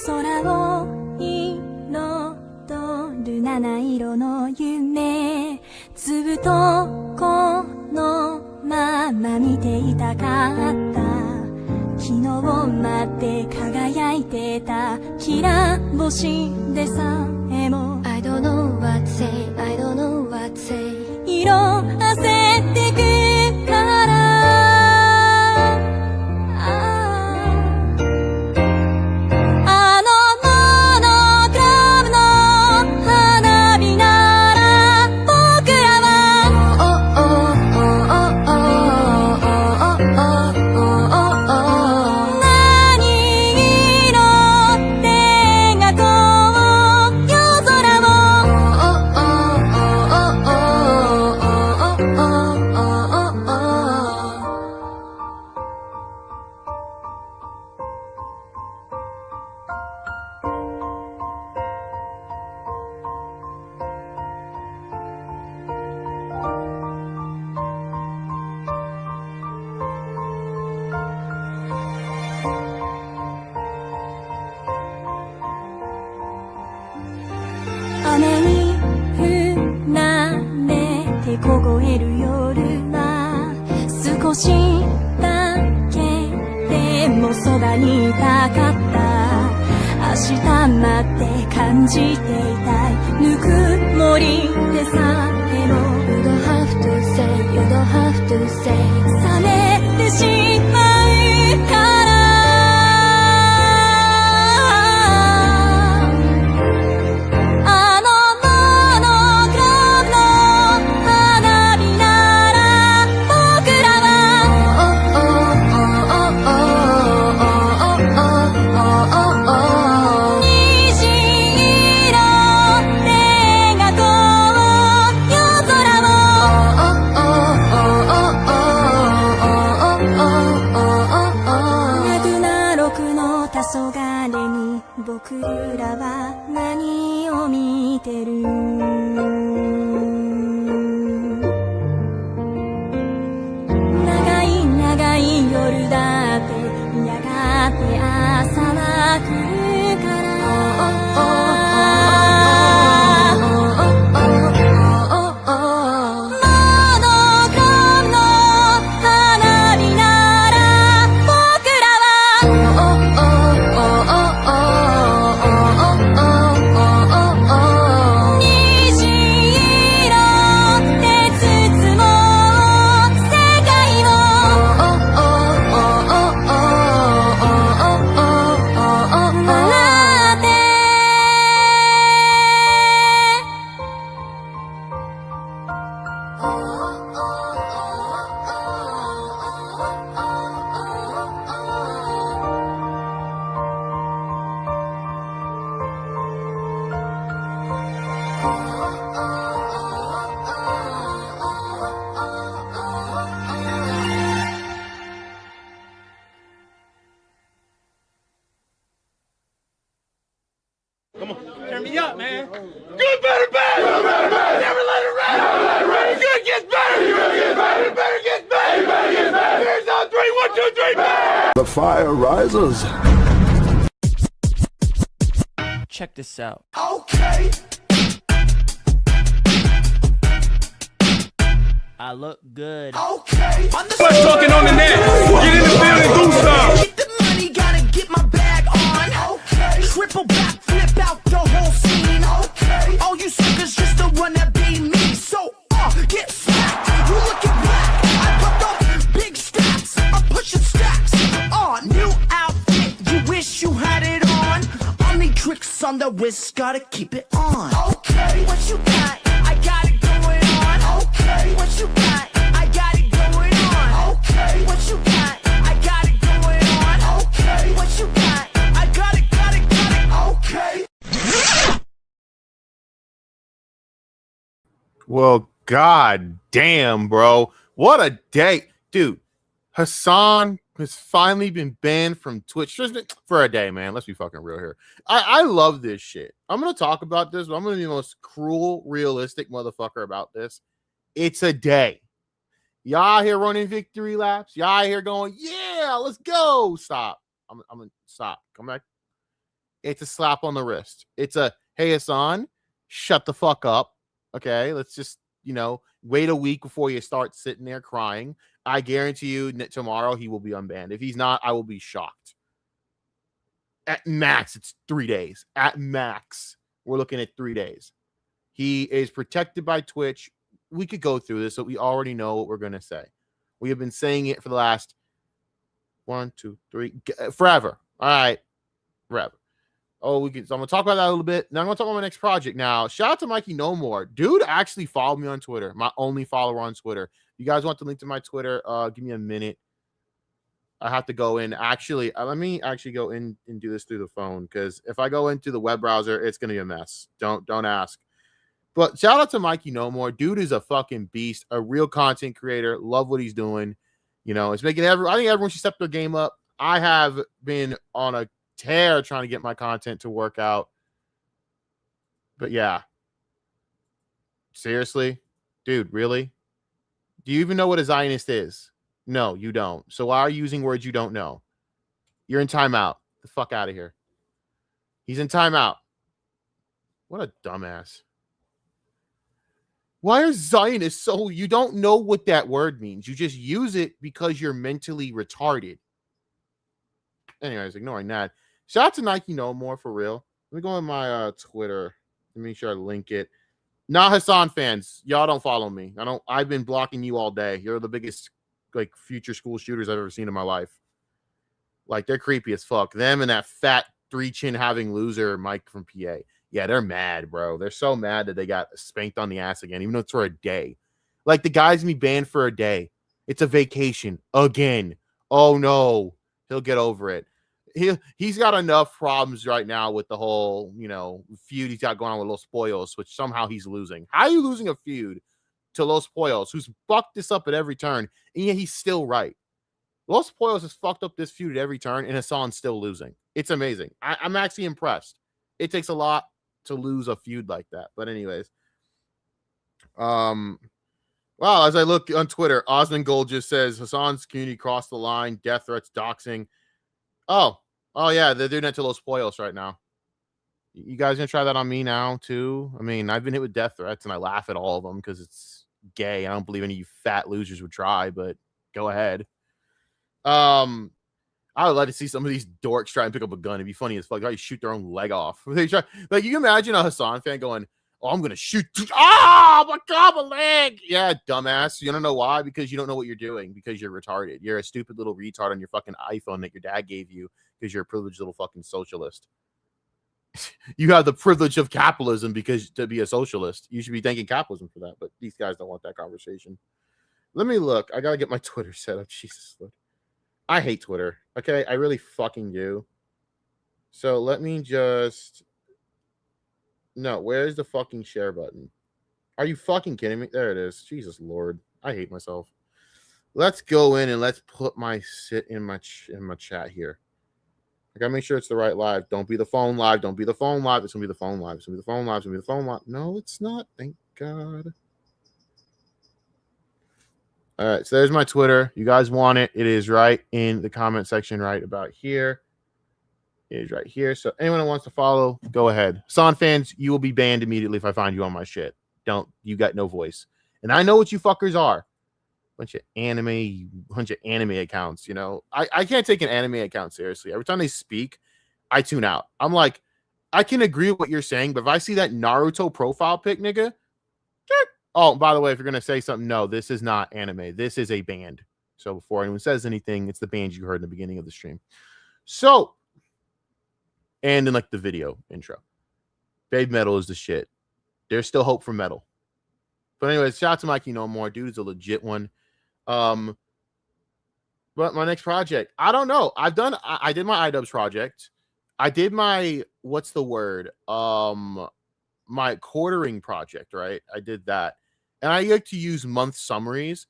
空を彩る七色の夢、ずっとこのまま見ていたかった。昨日まで輝いてたきら星でさえも I don't know what to say, I don't know what to say 色あせてくから雨に降られて凍える夜は少しだけでもそばにいたかった。明日まで感じていたいぬくもりでさえも You don't have to say, you don't have to say 冷めてしまうから僕らは何を見てる長い長い夜だってやがて朝は来るからCome on, turn me up, man. Good, better, bad. Good, better, bad. Never let it rest. Never let it rest. Good gets better. Good gets better. Better gets better. Better gets better. Here's on 3, 1, 2, 3, bad. The fire rises. Check this out. Okay. I look good. Okay. Let's talking on the net. Get in the field and do some. Get the money, gotta get my bag on. Okay. Triple back, flip out the whole scene. Okay. All you suckers just the one that be me. So, get smacked. You looking black. I pumped up big stacks. I'm pushing stacks. New outfit. You wish you had it on. Only tricks on the wrist. Gotta keep it on. Okay. What you got? I got it going on. Okay. What you got? I got it going on. Okay. What you got? I got it going on. Okay. What you got? I got it, got it, got it. Okay. Well, God damn, bro. What a day. Dude, Hassan has finally been banned from Twitch for a day, man. Let's be fucking real here. I love this shit. I'm going to talk about this, but I'm going to be the most cruel, realistic motherfucker about this. It's a day. Y'all here running victory laps. Y'all here going, yeah, let's go. Stop. I'm going to stop. Come back. It's a slap on the wrist. It's a, hey, Hassan, shut the fuck up. Okay, let's just, wait a week before you start sitting there crying. I guarantee you tomorrow he will be unbanned. If he's not, I will be shocked. At max, it's 3 days. At max, we're looking at 3 days. He is protected by Twitch. We could go through this, so we already know what we're going to say. We have been saying it for the last 1, 2, 3, forever. All right, forever. Oh, so I'm going to talk about that a little bit. Now I'm going to talk about my next project. Now, shout out to Mikey No More. Dude actually followed me on Twitter. My only follower on Twitter. If you guys want the link to my Twitter, give me a minute. I have to go in. Actually, let me actually go in and do this through the phone, because if I go into the web browser, it's going to be a mess. Don't ask. But shout out to Mikey No More. Dude is a fucking beast, a real content creator. Love what he's doing. It's making I think everyone should step their game up. I have been on a tear trying to get my content to work out. But yeah. Seriously? Dude, really? Do you even know what a Zionist is? No, you don't. So why are you using words you don't know? You're in timeout. The fuck out of here. He's in timeout. What a dumbass. Why are Zionists so... You don't know what that word means. You just use it because you're mentally retarded. Anyways, ignoring that. Shout out to Nike No More, for real. Let me go on my Twitter. Let me make sure I link it. Nah, Hassan fans, y'all don't follow me. I've been blocking you all day. You're the biggest future school shooters I've ever seen in my life. They're creepy as fuck. Them and that fat 3-chin having loser Mike from PA. Yeah, they're mad, bro. They're so mad that they got spanked on the ass again, even though it's for a day. The guy's gonna be banned for a day. It's a vacation again. Oh no, he'll get over it. He's got enough problems right now with the whole, feud he's got going on with Los Pollos, which somehow he's losing. How are you losing a feud to Los Pollos, who's fucked this up at every turn, and yet he's still right? Los Pollos has fucked up this feud at every turn, and Hassan's still losing. It's amazing. I'm actually impressed. It takes a lot to lose a feud like that. But anyways, wow, as I look on Twitter, Osmond Gold just says Hassan's community crossed the line, death threats, doxing. Oh yeah, they're doing that to Los Pollos right now. You guys gonna try that on me now too? I mean, I've been hit with death threats and I laugh at all of them because it's gay. I don't believe any of you fat losers would try, but go ahead. I would like to see some of these dorks try and pick up a gun. It'd be funny as fuck. How you shoot their own leg off. They try, you can imagine a Hassan fan going, "Oh, I'm gonna shoot! Ah, my God, my leg!" Yeah, dumbass. You don't know why? Because you don't know what you're doing. Because you're retarded. You're a stupid little retard on your fucking iPhone that your dad gave you because you're a privileged little fucking socialist. You have the privilege of capitalism because to be a socialist. You should be thanking capitalism for that. But these guys don't want that conversation. Let me look. I gotta get my Twitter set up. Jesus, look. I hate Twitter. Okay, I really fucking do. So let me just... No, where's the fucking share button? Are you fucking kidding me? There it is. Jesus Lord. I hate myself. Let's go in and let's put my sit in my chat here. I gotta make sure it's the right live. Don't be the phone live. Don't be the phone live. It's gonna be the phone live. It's gonna be the phone live. It's gonna be the phone live. No, it's not. Thank God. All right, so there's my Twitter. You guys want it? It is right in the comment section right about here. It is right here. So anyone who wants to follow, go ahead. Hassan fans, you will be banned immediately if I find you on my shit. You got no voice. And I know what you fuckers are. Bunch of anime accounts, I can't take an anime account seriously. Every time they speak, I tune out. I'm like, I can agree with what you're saying, but if I see that Naruto profile pic, nigga, oh, by the way, if you're going to say something, no, this is not anime. This is a band. So before anyone says anything, it's the band you heard in the beginning of the stream. So, and in the video intro, Babe Metal is the shit. There's still hope for metal. But anyways, shout out to Mikey No More. Dude is a legit one. But my next project, I don't know. I did my iDubbbz project. I did my, what's the word? My quartering project, right? I did that. and I like to use month summaries.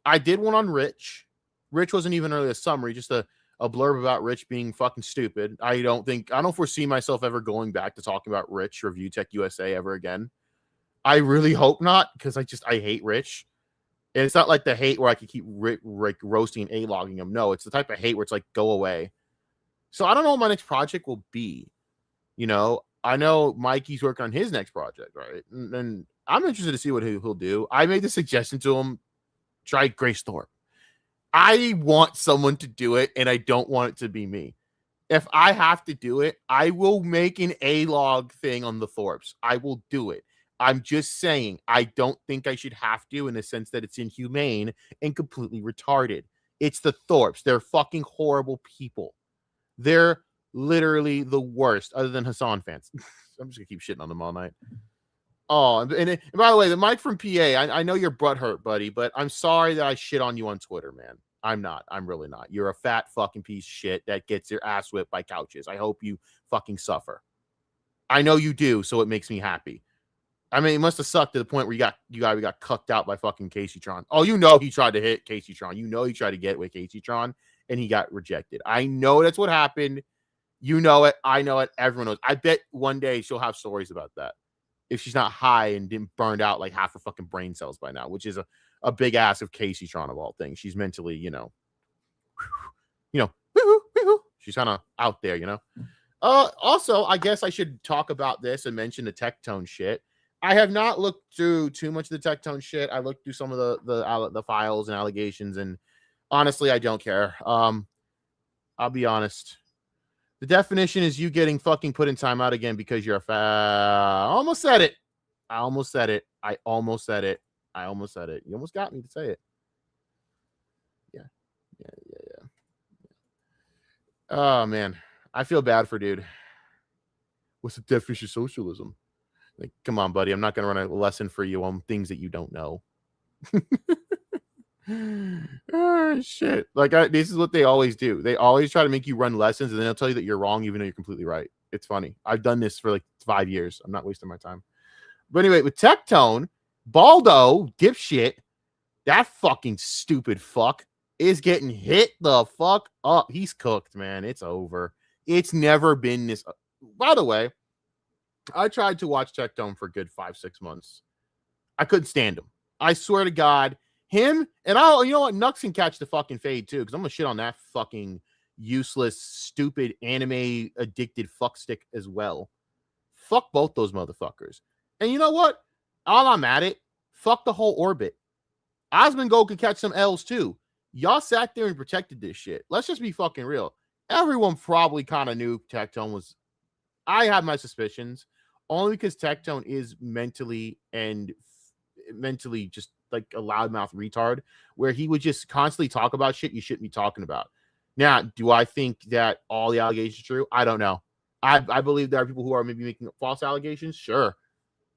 I did one on Rich. Rich wasn't even really a summary, just a blurb about Rich being fucking stupid. I don't foresee myself ever going back to talking about Rich ReviewTechUSA ever again. I really hope not, because I hate Rich. And it's not like the hate where I could keep roasting and A-logging him. No, it's the type of hate where it's like, go away. So I don't know what my next project will be. You know, I know Mikey's working on his next project, right? And I'm interested to see what he'll do. I made the suggestion to him, try Grace Thorpe. I want someone to do it, and I don't want it to be me. If I have to do it, I will make an A-log thing on the Thorpes. I will do it. I'm just saying, I don't think I should have to, in the sense that it's inhumane and completely retarded. It's the Thorpes. They're fucking horrible people. They're literally the worst, other than Hassan fans. I'm just going to keep shitting on them all night. Oh, and by the way, the Mike from PA, I know your butt hurt, buddy, but I'm sorry that I shit on you on Twitter, man. I'm not. I'm really not. You're a fat fucking piece of shit that gets your ass whipped by couches. I hope you fucking suffer. I know you do, so it makes me happy. I mean, it must have sucked to the point where you got cucked out by fucking Casey Tron. Oh, you know he tried to hit Casey Tron. You know he tried to get with Casey Tron, and he got rejected. I know that's what happened. You know it. I know it. Everyone knows. I bet one day she'll have stories about that. If she's not high and didn't burned out like half her fucking brain cells by now, which is a big ass of Casey Tron of all things. She's mentally, she's kind of out there, Also, I guess I should talk about this and mention the Tectone shit. I have not looked through too much of the Tectone shit. I looked through some of the files and allegations, and honestly, I don't care. I'll be honest. The definition is you getting fucking put in timeout again because you're a fat. I almost said it. You almost got me to say it. Yeah. Oh, man. I feel bad for dude. What's the definition of socialism? Like, come on, buddy. I'm not going to run a lesson for you on things that you don't know. Oh, shit. Like, this is what they always do. They always try to make you run lessons, and then they'll tell you that you're wrong, even though you're completely right. It's funny. I've done this for like 5 years. I'm not wasting my time. But anyway, with Tectone, Baldo, dipshit, that fucking stupid fuck is getting hit the fuck up. He's cooked, man. It's over. It's never been this. By the way, I tried to watch Tectone for a good 5-6 months. I couldn't stand him. I swear to God. Him, and you know what? Nux can catch the fucking fade too, because I'm gonna shit on that fucking useless, stupid, anime addicted fuckstick as well. Fuck both those motherfuckers. And you know what? All I'm at it, fuck the whole orbit. Osmongo could catch some L's too. Y'all sat there and protected this shit. Let's just be fucking real. Everyone probably kind of knew Tectone was. I had my suspicions, only because Tectone is mentally just like a loudmouth retard, where he would just constantly talk about shit you shouldn't be talking about. Now, do I think that all the allegations are true? I don't know. I believe there are people who are maybe making false allegations, sure,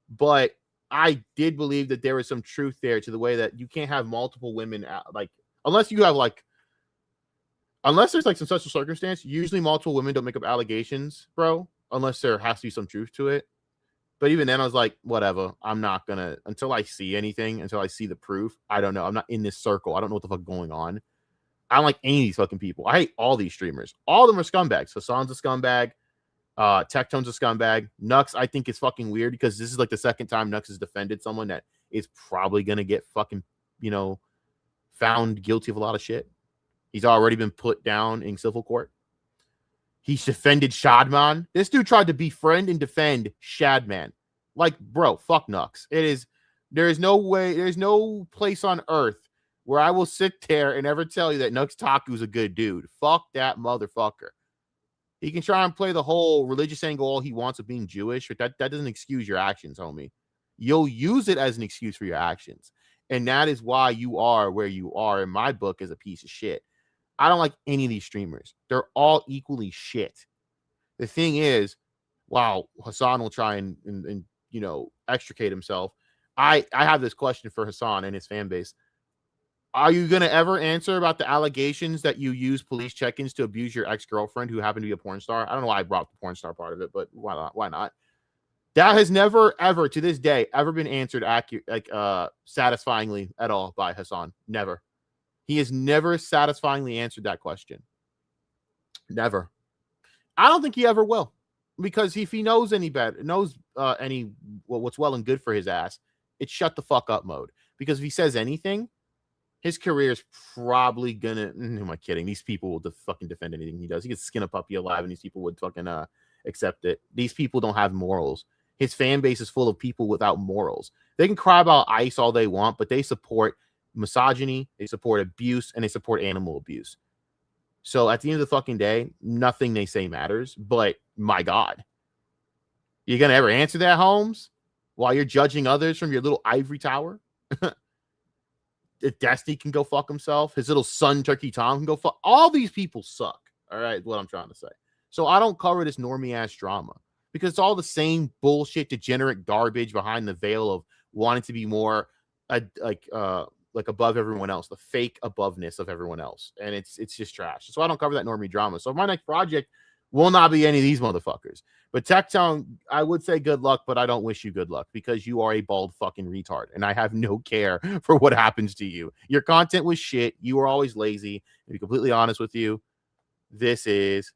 but I did believe that there was some truth there to the way that you can't have multiple women unless there's like some special circumstance. Usually, multiple women don't make up allegations, bro, unless there has to be some truth to it. But even then, I was like, whatever. I'm not going to, until I see anything, until I see the proof. I don't know. I'm not in this circle. I don't know what the fuck is going on. I don't like any of these fucking people. I hate all these streamers. All of them are scumbags. Hassan's a scumbag. Tectone's a scumbag. Nux, I think, is fucking weird because this is like the second time Nux has defended someone that is probably going to get fucking, found guilty of a lot of shit. He's already been put down in civil court. He's defended Shadman. This dude tried to befriend and defend Shadman. Like, bro, fuck Nux. There's no place on earth where I will sit there and ever tell you that Nux Taku's a good dude. Fuck that motherfucker. He can try and play the whole religious angle all he wants of being Jewish, but that doesn't excuse your actions, homie. You'll use it as an excuse for your actions. And that is why you are where you are in my book as a piece of shit. I don't like any of these streamers. They're all equally shit. The thing is, wow, Hassan will try and extricate himself. I have this question for Hassan and his fan base. Are you going to ever answer about the allegations that you use police check-ins to abuse your ex-girlfriend who happened to be a porn star? I don't know why I brought the porn star part of it, but why not? That has never, ever, to this day, ever been answered satisfyingly at all by Hassan. Never. He has never satisfyingly answered that question. Never. I don't think he ever will, because if he knows any better, what's well and good for his ass, it's shut the fuck up mode. Because if he says anything, his career is probably gonna. Who am I kidding? These people will fucking defend anything he does. He could skin a puppy alive, and these people would fucking accept it. These people don't have morals. His fan base is full of people without morals. They can cry about ICE all they want, but they support misogyny, they support abuse, and they support animal abuse. So at the end of the fucking day, nothing they say matters. But my God, you gonna ever answer that, Holmes? While you're judging others from your little ivory tower? Destiny can go fuck himself. His little son, Turkey Tom, can go fuck. All these people suck. All right, is what I'm trying to say. So I don't cover this normie ass drama because it's all the same bullshit, degenerate garbage behind the veil of wanting to be more like above everyone else, the fake aboveness of everyone else, and it's just trash. So I don't cover that normie drama. So my next project will not be any of these motherfuckers. But Tectone, I would say good luck, but I don't wish you good luck because you are a bald fucking retard, and I have no care for what happens to you. Your content was shit. You were always lazy. To be completely honest with you, this is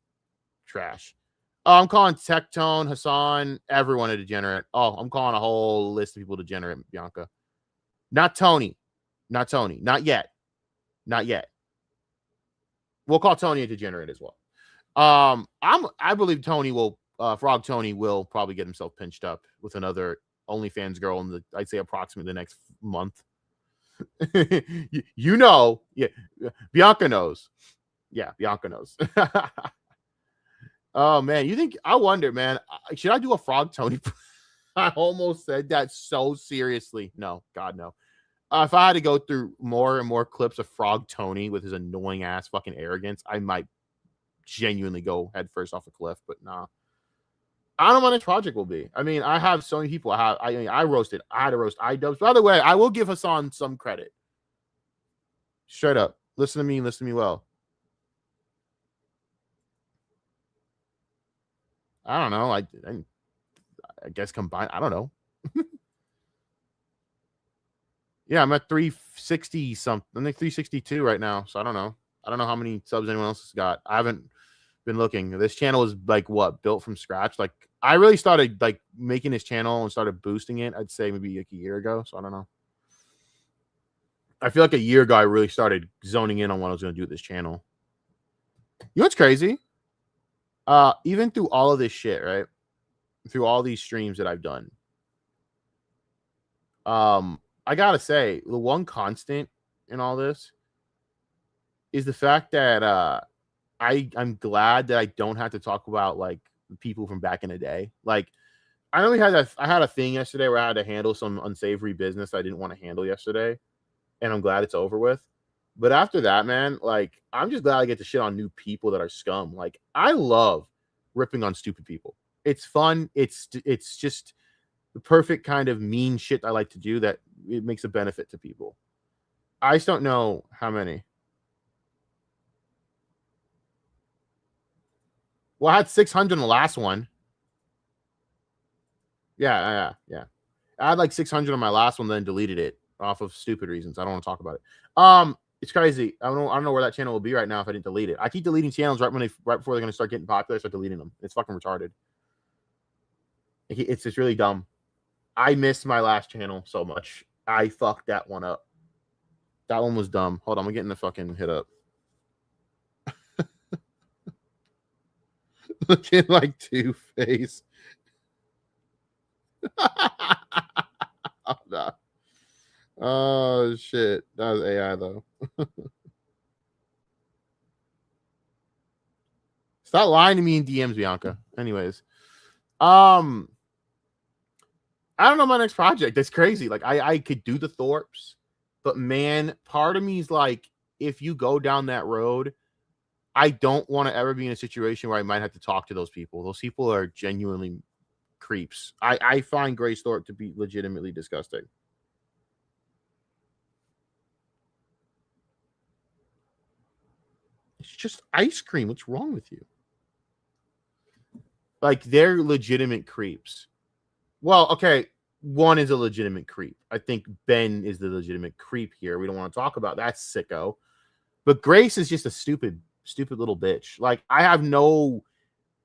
trash. Oh, I'm calling Tectone, Hassan, everyone a degenerate. Oh, I'm calling a whole list of people degenerate, Bianca. Not Tony. Not Tony. Not yet. Not yet. We'll call Tony a degenerate as well. I believe Tony will Frog Tony will probably get himself pinched up with another OnlyFans girl in I'd say approximately the next month. you know, yeah, Bianca knows. Yeah, Bianca knows. Oh man, I wonder, man, should I do a Frog Tony? I almost said that so seriously. No, God, no. If I had to go through more and more clips of Frog Tony with his annoying ass fucking arrogance, I might genuinely go head first off a cliff, but nah. I don't know what my next project will be. I mean, I have so many people. I roasted. I had to roast iDubbbz. By the way, I will give Hassan some credit. Straight up. Listen to me well. I don't know. I guess combined. I don't know. Yeah, I'm at 360 something. I'm like 362 right now. So I don't know. I don't know how many subs anyone else has got. I haven't been looking. This channel is like what, built from scratch. Like I really started like making this channel and started boosting it, I'd say maybe like a year ago. So I don't know. I feel like a year ago I really started zoning in on what I was going to do with this channel. You know what's crazy? Even through all of this shit, right? Through all these streams that I've done. I gotta say, the one constant in all this is the fact that I'm glad that I don't have to talk about like people from back in the day. Like I know I had a thing yesterday where I had to handle some unsavory business I didn't want to handle yesterday, and I'm glad it's over with. But after that, man, like I'm just glad I get to shit on new people that are scum. Like I love ripping on stupid people. It's fun. It's just the perfect kind of mean shit I like to do that it makes a benefit to people. I just don't know how many. Well, I had 600 in the last one. Yeah. I had like 600 on my last one, then deleted it off of stupid reasons. I don't want to talk about it. It's crazy. I don't know where that channel will be right now if I didn't delete it. I keep deleting channels right before they're gonna start getting popular. I start deleting them. It's fucking retarded. It's just really dumb. I missed my last channel so much. I fucked that one up. That one was dumb. Hold on, I'm getting the fucking hit up. Looking like Two-Face. Oh, no. Oh shit. That was AI though. Stop lying to me in DMs, Bianca. Anyways. I don't know my next project. That's crazy. Like I could do the Thorpes, but man, part of me is like, if you go down that road, I don't want to ever be in a situation where I might have to talk to those people. Those people are genuinely creeps. I find Grace Thorpe to be legitimately disgusting. It's just ice cream. What's wrong with you? Like, they're legitimate creeps. Well, okay. One is a legitimate creep. I think Ben is the legitimate creep here. We don't want to talk about that sicko. But Grace is just a stupid little bitch. Like, I have no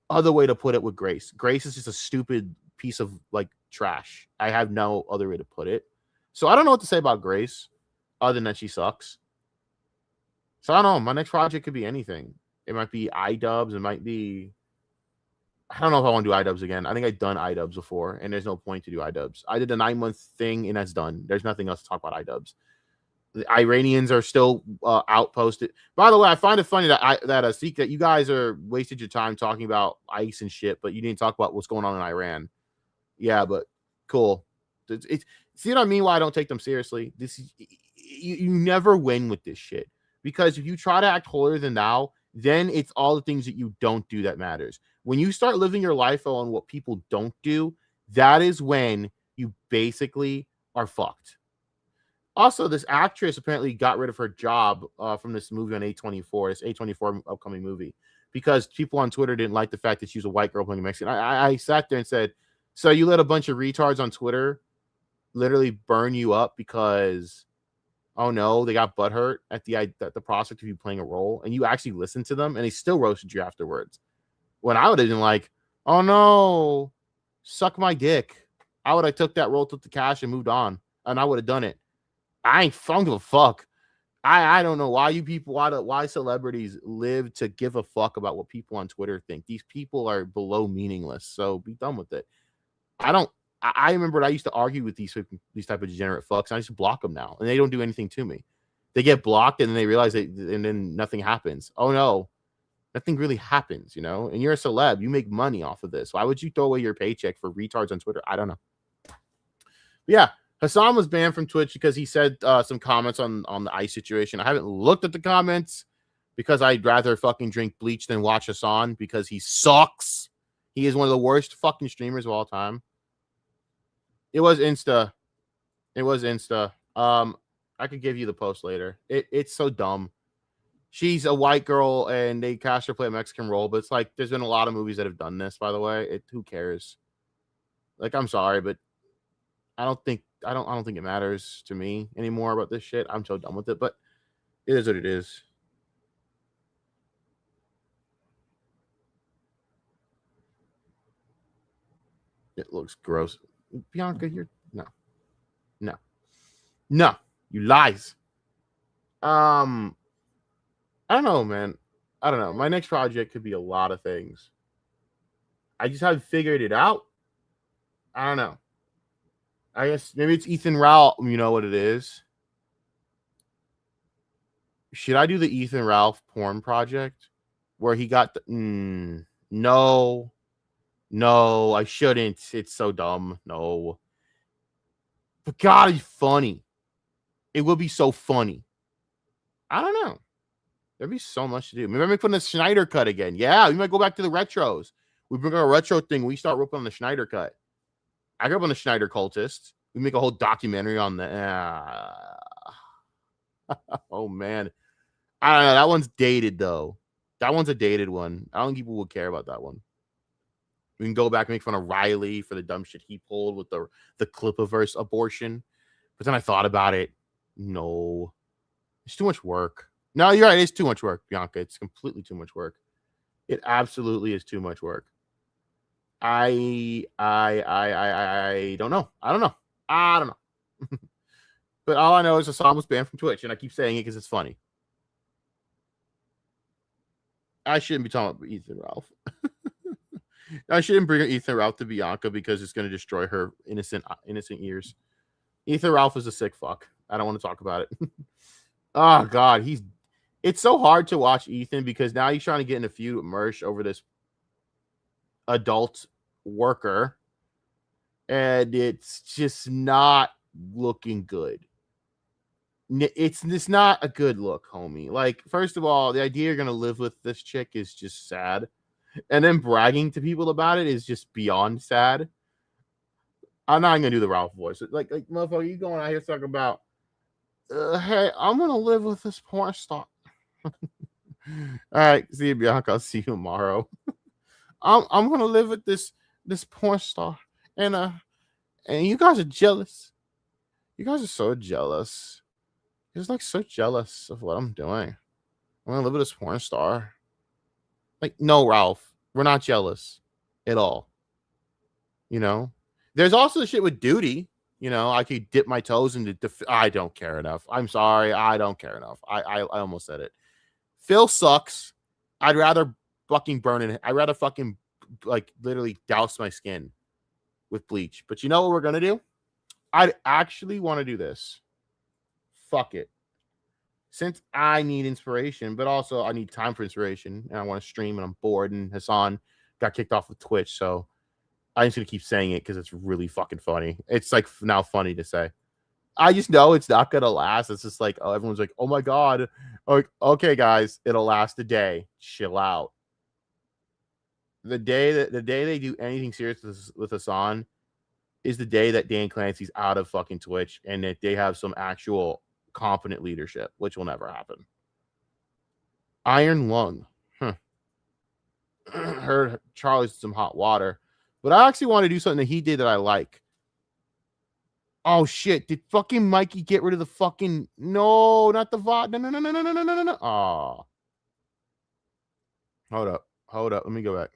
other way to put it with Grace. Grace is just a stupid piece of like trash. I have no other way to put it. So I don't know what to say about Grace other than that she sucks. So I don't know. My next project could be anything. It might be iDubbbz. It might be, I don't know if I want to do iDubbbz again. I think I've done iDubbbz before, and there's no point to do iDubbbz. I did a 9-month thing, and that's done. There's nothing else to talk about iDubbbz. The Iranians are still outposted. By the way, I find it funny that you guys are wasted your time talking about ICE and shit, but you didn't talk about what's going on in Iran. Yeah, but cool. It's see what I mean? Why I don't take them seriously? This is you never win with this shit, because if you try to act holier than thou, then it's all the things that you don't do that matters. When you start living your life on what people don't do, that is when you basically are fucked. Also, this actress apparently got rid of her job from this movie on A24, this A24 upcoming movie, because people on Twitter didn't like the fact that she was a white girl playing a Mexican. I sat there and said, so you let a bunch of retards on Twitter literally burn you up because, oh no, they got butthurt at the prospect of you playing a role, and you actually listened to them, and they still roasted you afterwards. When I would have been like, oh no, suck my dick. I would have took that role, took the cash, and moved on, and I would have done it. I don't give a fuck. I don't know why you people, why celebrities live to give a fuck about what people on Twitter think. These people are below meaningless, so be done with it. I remember I used to argue with these type of degenerate fucks, and I just block them now, and they don't do anything to me. They get blocked, and then they realize and then nothing happens. Oh no, nothing really happens, and you're a celeb. You make money off of this. Why would you throw away your paycheck for retards on Twitter? I don't know. But yeah. Hassan was banned from Twitch because he said some comments on the ICE situation. I haven't looked at the comments because I'd rather fucking drink bleach than watch Hassan because he sucks. He is one of the worst fucking streamers of all time. It was Insta. I could give you the post later. It's so dumb. She's a white girl and they cast her play a Mexican role, but it's like there's been a lot of movies that have done this, by the way. Who cares? Like, I'm sorry, but I don't think it matters to me anymore about this shit. I'm so done with it, but it is what it is. It looks gross. Bianca, you're no, you lies. I don't know, man. I don't know. My next project could be a lot of things. I just haven't figured it out. I don't know. I guess maybe it's Ethan Ralph. You know what it is? Should I do the Ethan Ralph porn project where he got the... No, I shouldn't. It's so dumb. No. But God, he's funny. It would be so funny. I don't know. There'd be so much to do. Maybe I might put in the Schneider cut again. Yeah, we might go back to the retros. We bring our retro thing. We start ripping on the Schneider cut. I grew up on the Schneider cultist. We make a whole documentary on the... Oh, man. I don't know. That one's dated, though. That one's a dated one. I don't think people would care about that one. We can go back and make fun of Riley for the dumb shit he pulled with the Clipiverse abortion. But then I thought about it. No. It's too much work. No, you're right. It's too much work, Bianca. It's completely too much work. It absolutely is too much work. I don't know. I don't know. But all I know is Hassan was banned from Twitch, and I keep saying it because it's funny. I shouldn't be talking about Ethan Ralph. I shouldn't bring Ethan Ralph to Bianca because it's going to destroy her innocent ears. Ethan Ralph is a sick fuck. I don't want to talk about it. Oh, God. It's so hard to watch Ethan because now he's trying to get in a feud with Mersh over this adult worker. And it's just not looking good. It's not a good look, homie. Like, first of all, the idea you're going to live with this chick is just sad. And then bragging to people about it is just beyond sad. I'm not going to do the Ralph voice. Like, motherfucker, you going out here talking about, hey, I'm going to live with this porn star. All right, see you, Bianca. I'll see you tomorrow. I'm going to live with this porn star. And And you guys are jealous. You guys are so jealous. You're just like so jealous of what I'm doing. I'm gonna live with this porn star. Like, no, Ralph, we're not jealous at all. You know, there's also the shit with duty. You know, I could dip my toes into. I don't care enough. I'm sorry, I don't care enough. I almost said it. Phil sucks. I'd rather fucking burn it. I'd rather fucking like literally douse my skin with bleach. But you know what we're gonna do? I'd actually want to do this. Fuck it. Since I need inspiration, but also I need time for inspiration, and I want to stream, and I'm bored, and Hassan got kicked off of Twitch, so I'm just gonna keep saying it because it's really fucking funny. It's like now funny to say. I just know it's not gonna last. It's just like, oh, everyone's like, oh my god. Like, okay, guys, it'll last a day. Chill out. The day they do anything serious with Hassan is the day that Dan Clancy's out of fucking Twitch and that they have some actual competent leadership, which will never happen. Iron Lung. Heard Charlie's some hot water. But I actually want to do something that he did that I like. Oh shit! Did fucking Mikey get rid of the fucking? No, not the VOD. No. Oh, hold up. Let me go back.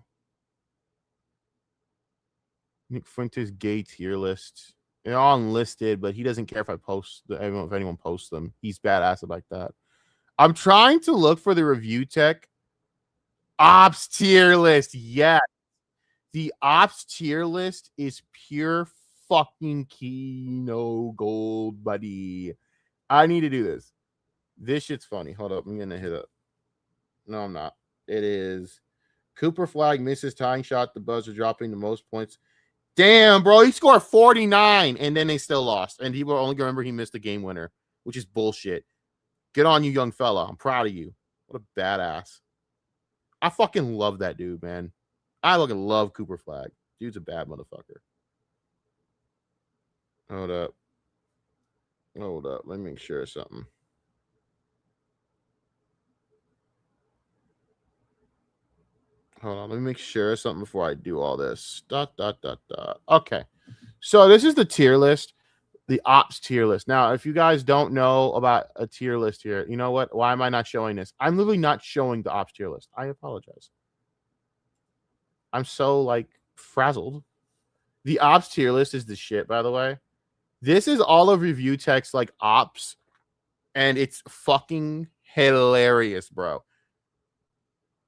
Nick Fuentes gay tier list. They're all unlisted, but he doesn't care if I post if anyone posts them. He's badass like that. I'm trying to look for the Review Tech Ops tier list. Yes. The Ops tier list is pure fucking Kino gold, buddy. I need to do this. This shit's funny. Hold up. I'm going to hit up. No, I'm not. It is Cooper Flag misses tying shot. The buzzer dropping the most points. Damn, bro. He scored 49 and then they still lost. And people only remember he missed the game winner, which is bullshit. Good on you, young fella. I'm proud of you. What a badass. I fucking love that dude, man. I fucking love Cooper Flag. Dude's a bad motherfucker. Hold up. Let me make sure of something. Hold on. Let me make sure of something before I do all this. Okay. So this is the tier list. The Ops tier list. Now, if you guys don't know about a tier list here, you know what? Why am I not showing this? I'm literally not showing the Ops tier list. I apologize. I'm so, like, frazzled. The Ops tier list is the shit, by the way. This is all of ReviewTech's, like, Ops, and it's fucking hilarious, bro.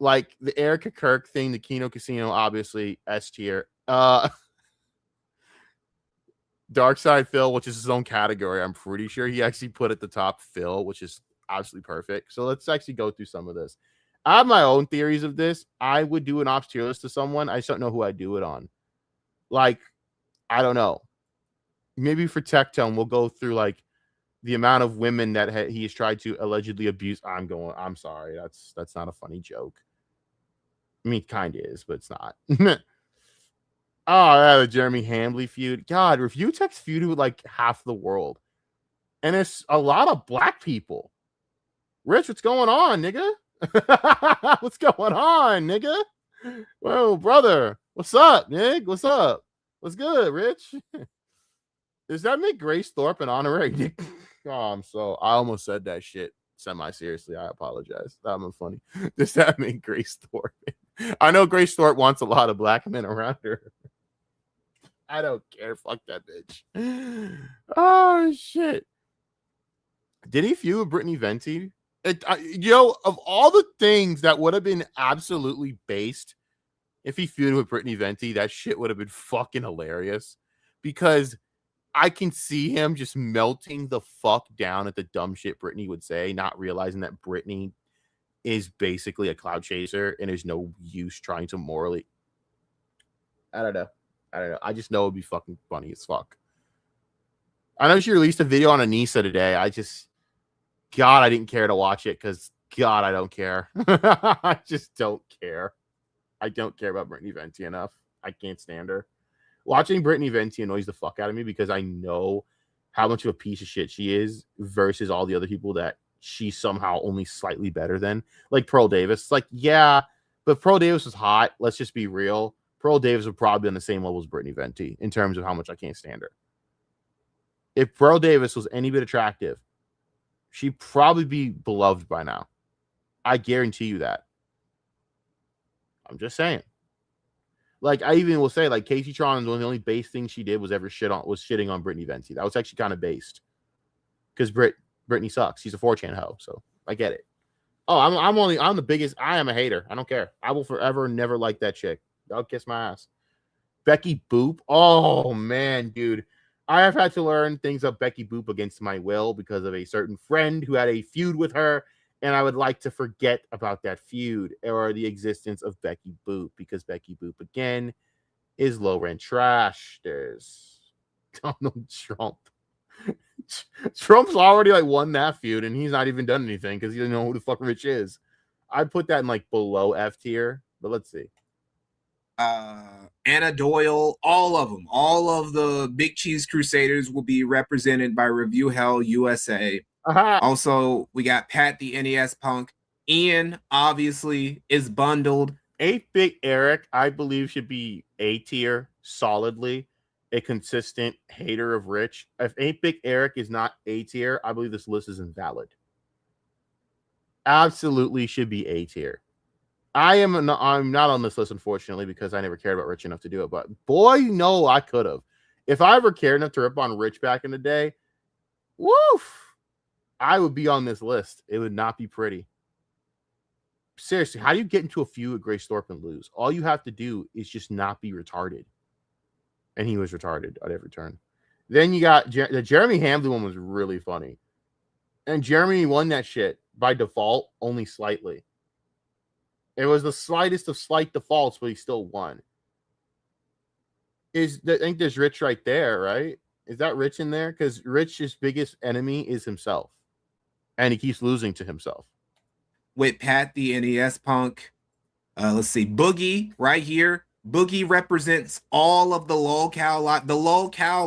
Like, the Erica Kirk thing, the Kino Casino, obviously, S tier. Darkside Phil, which is his own category. I'm pretty sure he actually put at the top Phil, which is absolutely perfect. So let's actually go through some of this. I have my own theories of this. I would do an Ops tier list to someone. I just don't know who I'd do it on. Like, I don't know. Maybe for Tectone, we'll go through like the amount of women that he has tried to allegedly abuse. I'm sorry. That's not a funny joke. I mean, it kind of is, but it's not. Oh, yeah, the Jeremy Hambley feud. God, ReviewTech's feud with like half the world. And it's a lot of black people. Rich, what's going on, nigga? What's going on, nigga? Whoa, brother. What's up, Nick? What's up? What's good, Rich? Does that make Grace Thorpe an honorary Nick? I almost said that shit semi-seriously. I apologize. That was funny. Does that make Grace Thorpe? I know Grace Thorpe wants a lot of black men around her. I don't care. Fuck that bitch. Oh, shit. Did he feud with Brittany Venti? Of all the things that would have been absolutely based, if he feuded with Brittany Venti, that shit would have been fucking hilarious. Because I can see him just melting the fuck down at the dumb shit Brittany would say, not realizing that Brittany is basically a cloud chaser and there's no use trying to morally. I don't know. I just know it'd be fucking funny as fuck. I know she released a video on Anissa today. God, I didn't care to watch it because God, I don't care. I just don't care. I don't care about Brittany Venti enough. I can't stand her. Watching Brittany Venti annoys the fuck out of me because I know how much of a piece of shit she is versus all the other people that she's somehow only slightly better than. Like Pearl Davis. Like, yeah, but Pearl Davis was hot. Let's just be real. Pearl Davis would probably be on the same level as Brittany Venti in terms of how much I can't stand her. If Pearl Davis was any bit attractive, she'd probably be beloved by now. I guarantee you that. I'm just saying. Like, I even will say, like, Casey Tron, one of the only base things she did was shitting on Brittany Venti. That was actually kind of based. Because Brittany sucks. She's a 4chan hoe, so I get it. Oh, I'm the biggest. I am a hater. I don't care. I will forever never like that chick. I'll kiss my ass. Becky Boop. Oh, man, dude. I have had to learn things of Becky Boop against my will because of a certain friend who had a feud with her, and I would like to forget about that feud or the existence of Becky Boop because Becky Boop, again, is low-rent trash. There's Donald Trump. Trump's already like won that feud, and he's not even done anything because he doesn't know who the fuck Rich is. I'd put that in like below F tier, but let's see. Anna Doyle, all of them, all of the Big Cheese Crusaders will be represented by ReviewTechUSA. Also, we got Pat the NES Punk. Ian obviously is bundled. 8-Bit Eric, I believe, should be A tier solidly. A consistent hater of Rich. If 8-Bit Eric is not A tier, I believe this list is invalid. Absolutely should be A tier. I'm not on this list, unfortunately, because I never cared about Rich enough to do it. But boy, no, I could have. If I ever cared enough to rip on Rich back in the day, woof, I would be on this list. It would not be pretty. Seriously, how do you get into a feud with Grace Thorpe and lose? All you have to do is just not be retarded. And he was retarded at every turn. Then you got the Jeremy Hamblin one was really funny. And Jeremy won that shit by default, only slightly. It was the slightest of slight defaults, but he still won. I think there's Rich right there, right? Is that Rich in there? Because Rich's biggest enemy is himself. And he keeps losing to himself. With Pat the NES Punk. Let's see. Boogie right here. Boogie represents all of the LOL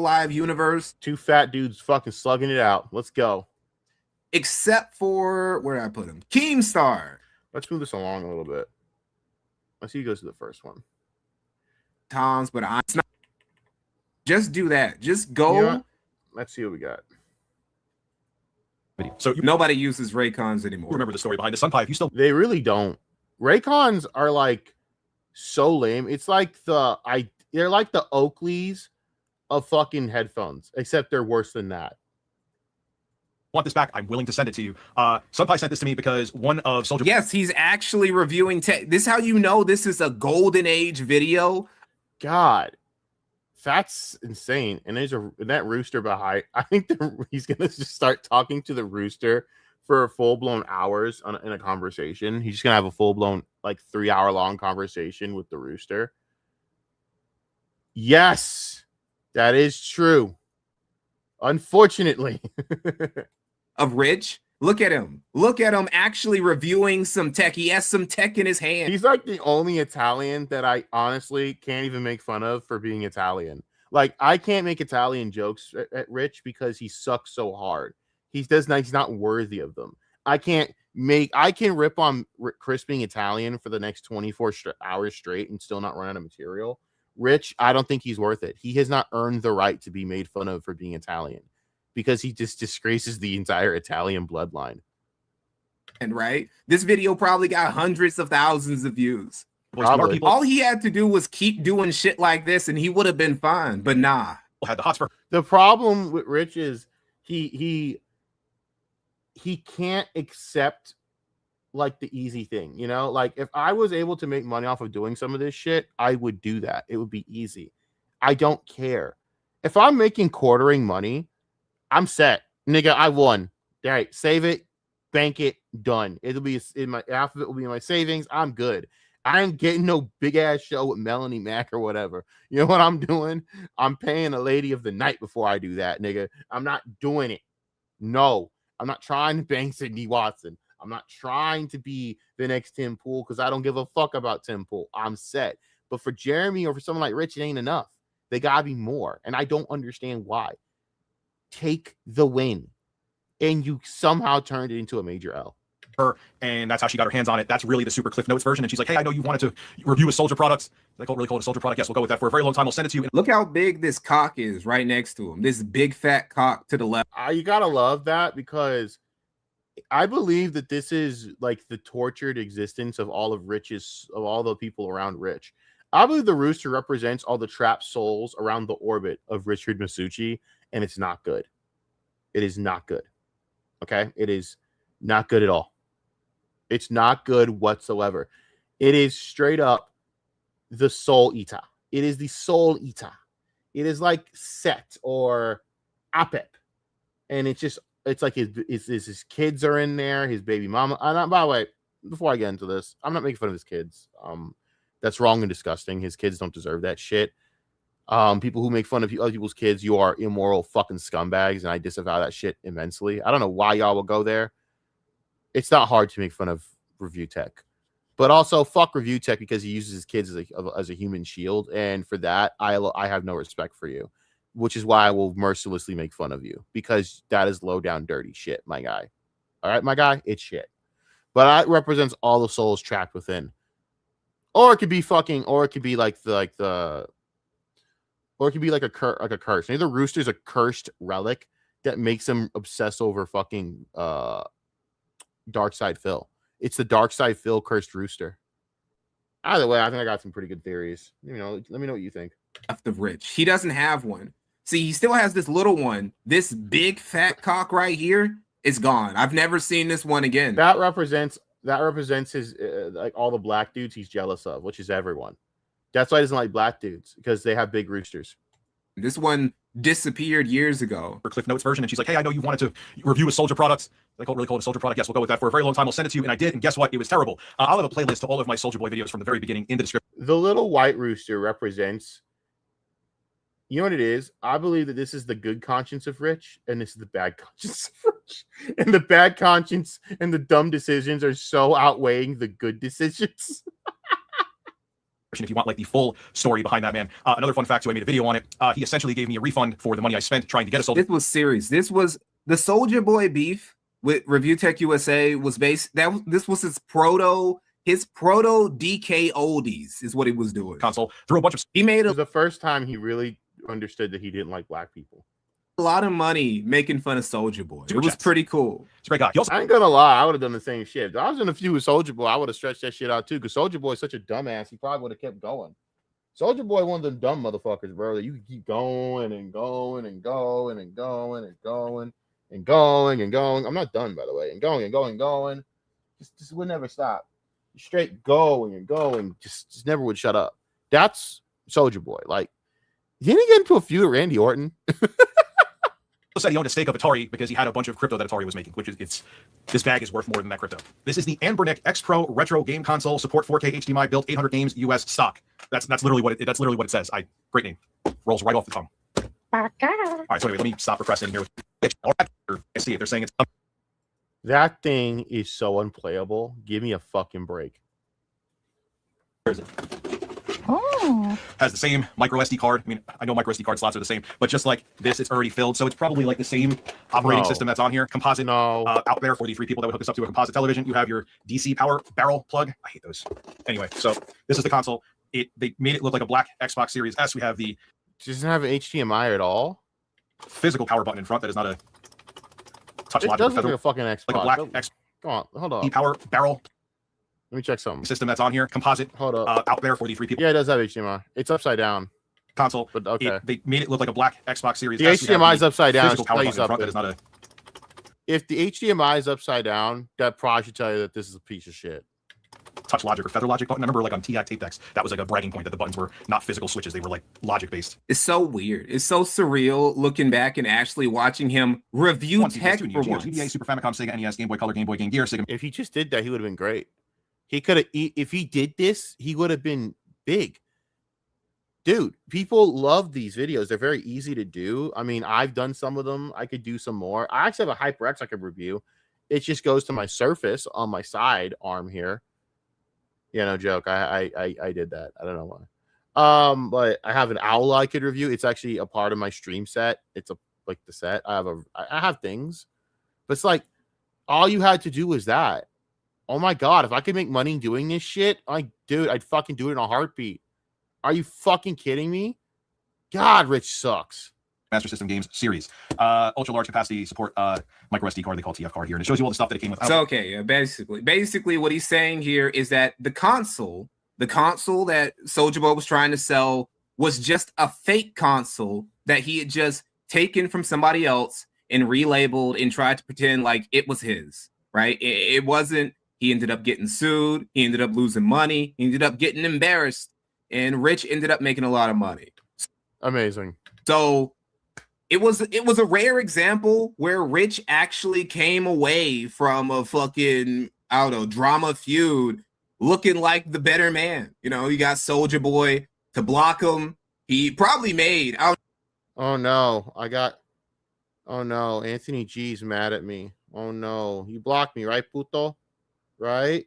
Live universe. Two fat dudes fucking slugging it out. Let's go. Except for, where did I put him? Keemstar. Let's move this along a little bit. Let's see who goes to the first one. Tom's, but it's not. Just do that. Just go. You know, let's see what we got. So nobody uses Raycons anymore. Remember the story behind the Sunpipe? You still? They really don't. Raycons are like so lame. It's like they're like the Oakleys of fucking headphones, except they're worse than that. Want this back? I'm willing to send it to you. Sunpipe sent this to me because one of Soldier. Yes, he's actually reviewing tech. This is how you know this is a golden age video. God, that's insane. And there's that rooster behind. I think he's gonna just start talking to the rooster for full-blown hours in a conversation. He's just gonna have a full-blown like 3-hour-long conversation with the rooster. Yes, that is true. Unfortunately. Of Rich, look at him actually reviewing some tech. He has some tech in his hand. He's like the only Italian that I honestly can't even make fun of for being Italian. Like, I can't make Italian jokes at Rich because he sucks so hard. He's not worthy of them. I can rip on Chris being Italian for the next 24 hours straight and still not run out of material. Rich, I don't think he's worth it. He has not earned the right to be made fun of for being Italian because he just disgraces the entire Italian bloodline. And right, this video probably got hundreds of thousands of views. Probably. All he had to do was keep doing shit like this and he would have been fine, but nah. Had the hots for. The problem with Rich is he can't accept like the easy thing, you know? Like, if I was able to make money off of doing some of this shit, I would do that. It would be easy. I don't care. If I'm making quartering money, I'm set. Nigga, I won. All right, save it, bank it, done. It'll be in my half of it will be in my savings. I'm good. I ain't getting no big ass show with Melanie Mack or whatever. You know what I'm doing? I'm paying a lady of the night before I do that, nigga. I'm not doing it. No, I'm not trying to bang Sydney Watson. I'm not trying to be the next Tim Pool because I don't give a fuck about Tim Pool. I'm set. But for Jeremy or for someone like Rich, it ain't enough. They gotta be more. And I don't understand why. Take the win. And you somehow turned it into a major L. her, and that's how she got her hands on it. That's really the super Cliff Notes version. And she's like, hey, I know you wanted to review a Soldier product. Like, oh, really cool, a Soldier product. Yes, we'll go with that for a very long time. We'll send it to you. Look how big this cock is right next to him. This big fat cock to the left. You gotta love that, because I believe that this is like the tortured existence of all the people around Rich. I believe the rooster represents all the trapped souls around the orbit of Richard Masucci, and it's not good. It is not good. Okay? It is not good at all. It's not good whatsoever. It is straight up the soul eater. It is the soul eater. It is like Set or Apep. And it's like his kids are in there, his baby mama. By the way, before I get into this, I'm not making fun of his kids. That's wrong and disgusting. His kids don't deserve that shit. People who make fun of other people's kids, you are immoral fucking scumbags, and I disavow that shit immensely. I don't know why y'all will go there. It's not hard to make fun of Review Tech, but also fuck Review Tech because he uses his kids as a human shield, and for that, I have no respect for you, which is why I will mercilessly make fun of you, because that is low down dirty shit, my guy. All right, my guy, it's shit. But that represents all the souls trapped within. Or it could be like a curse. Maybe the rooster's a cursed relic that makes him obsess over fucking Dark Side Phil. It's the Dark Side Phil cursed rooster. Either way, I think I got some pretty good theories. Let me know what you think. Left of Rich. He doesn't have one. See, he still has this little one. This big fat cock right here is gone. I've never seen this one again. That represents his like all the black dudes he's jealous of, which is everyone. That's why he doesn't like black dudes, because they have big roosters. This one disappeared years ago. Her Cliff Notes version, and she's like, hey, I know you wanted to review a Soldier product. Like, oh, really cool, a Soldier product. Yes, we'll go with that for a very long time. We'll send it to you, and I did, and guess what? It was terrible. I'll have a playlist to all of my Soldier Boy videos from the very beginning in the description. The little white rooster represents, you know what it is? I believe that this is the good conscience of Rich, and this is the bad conscience of Rich. And the bad conscience and the dumb decisions are so outweighing the good decisions. If you want like the full story behind that man. Another fun fact, so I made a video on it. He essentially gave me a refund for the money I spent trying to get a Soldier. This was serious. This was the Soldier Boy beef with ReviewTechUSA was based. This was his proto DK oldies is what he was doing. Console through a bunch of. He made it was the first time he really understood that he didn't like black people. A lot of money making fun of Soldier Boy. It was pretty cool. It's a great guy. I ain't gonna lie, I would have done the same shit. If I was in a feud with Soldier Boy, I would have stretched that shit out too. Because Soldier Boy is such a dumbass, he probably would have kept going. Soldier Boy, one of them dumb motherfuckers, bro. That you can keep going and going and going and going and going and going and going. I'm not done, by the way. And going and going and going. Just would never stop. Straight going and going. Just never would shut up. That's Soldier Boy. Like, didn't he get into a feud with Randy Orton? Said he owned a stake of Atari because he had a bunch of crypto that Atari was making, which is this bag is worth more than that crypto. This is the Anbernic X Pro retro game console, support 4K HDMI, built 800 games, US stock. That's literally what it says. Great name, rolls right off the tongue. All right, so anyway, let me stop repressing here. I see it. They're saying it's. That thing is so unplayable. Give me a fucking break. Where is it? Oh. Has the same micro SD card. I mean, I know micro SD card slots are the same, but just like this, it's already filled. So it's probably like the same operating system that's on here. Composite out there for the three people that would hook this up to a composite television. You have your DC power barrel plug. I hate those. Anyway, so this is the console. They made it look like a black Xbox Series S. We have the. Doesn't have an HDMI at all. Physical power button in front. That is not a touch logic. It doesn't look like a fucking Xbox. Like a black X. Come on, hold on. Power barrel. Let me check something. System that's on here, composite. Hold up. Out there for the three people. Yeah, it does have HDMI. It's upside down. Console, but okay. They made it look like a black Xbox Series. The HDMI is upside down. If the HDMI is upside down, that probably should tell you that this is a piece of shit. Touch logic or feather logic button. I remember like on TI tape decks, that was like a bragging point that the buttons were not physical switches; they were like logic based. It's so weird. It's so surreal looking back and actually watching him review tech for once. GBA, Super Famicom, Sega, NES, Game Boy Color, Game Boy, Game Gear, Sega. If he just did that, he would have been great. He could have. If he did this, he would have been big. Dude, people love these videos. They're very easy to do. I mean, I've done some of them. I could do some more. I actually have a HyperX I could review. It just goes to my Surface on my side arm here. Yeah, no joke. I did that. I don't know why. But I have an owl I could review. It's actually a part of my stream set. It's like the set. I have things, but it's like all you had to do was that. Oh my God, if I could make money doing this shit, dude, I'd fucking do it in a heartbeat. Are you fucking kidding me? God, Rich sucks. Master System Games series. Ultra large capacity support micro SD card, they call TF card here, and it shows you all the stuff that it came with. So okay, basically what he's saying here is that the console that Soulja Boy was trying to sell was just a fake console that he had just taken from somebody else and relabeled and tried to pretend like it was his, right? It wasn't. He ended up getting sued. He ended up losing money. He ended up getting embarrassed, and Rich ended up making a lot of money. Amazing. So it was a rare example where Rich actually came away from a fucking, I don't know, drama feud looking like the better man. You know, you got Soulja Boy to block him. He probably made out. Oh no, oh no, Anthony G's mad at me. Oh no, you blocked me, right, puto? Right?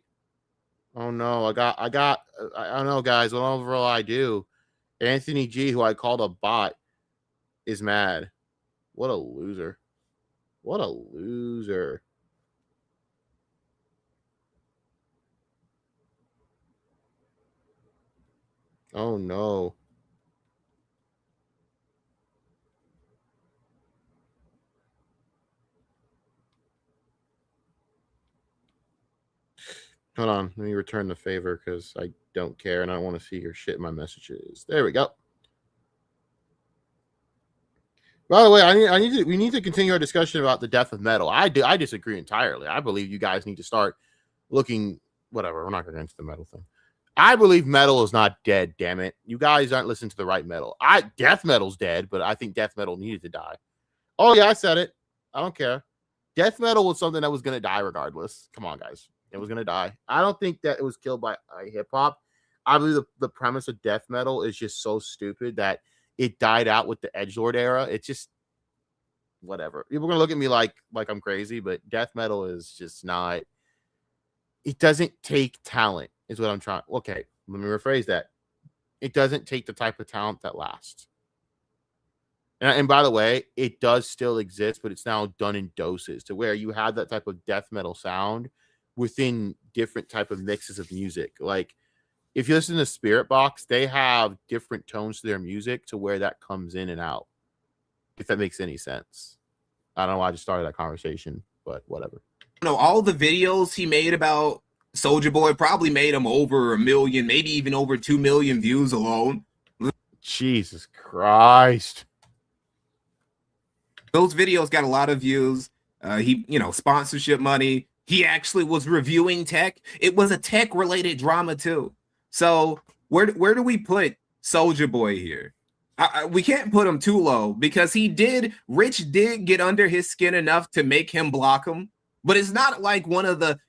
Oh no, I don't know, guys. Whatever I do, Anthony G, who I called a bot, is mad. What a loser. What a loser. Oh no. Hold on, let me return the favor because I don't care and I don't want to see your shit in my messages. There we go. By the way, we need to continue our discussion about the death of metal. I disagree entirely. I believe you guys need to start looking. Whatever, we're not going to get into the metal thing. I believe metal is not dead. Damn it, you guys aren't listening to the right metal. Death metal's dead, but I think death metal needed to die. Oh yeah, I said it. I don't care. Death metal was something that was going to die regardless. Come on, guys. It was going to die. I don't think that it was killed by hip hop. I believe the premise of death metal is just so stupid that it died out with the edgelord era. It's just whatever. People are going to look at me like I'm crazy, but death metal is just not. It doesn't take talent, is what I'm trying. Okay, let me rephrase that. It doesn't take the type of talent that lasts. And by the way, it does still exist, but it's now done in doses to where you have that type of death metal sound within different type of mixes of music. Like if you listen to Spirit Box, they have different tones to their music to where that comes in and out. If that makes any sense. I don't know why I just started that conversation, but whatever. No, all the videos he made about Soulja Boy probably made him over 1 million, maybe even over 2 million views alone. Jesus Christ. Those videos got a lot of views. He, sponsorship money. He actually was reviewing tech. It was a tech-related drama too. So where do we put Soulja Boy here? We can't put him too low because Rich did get under his skin enough to make him block him. But it's not like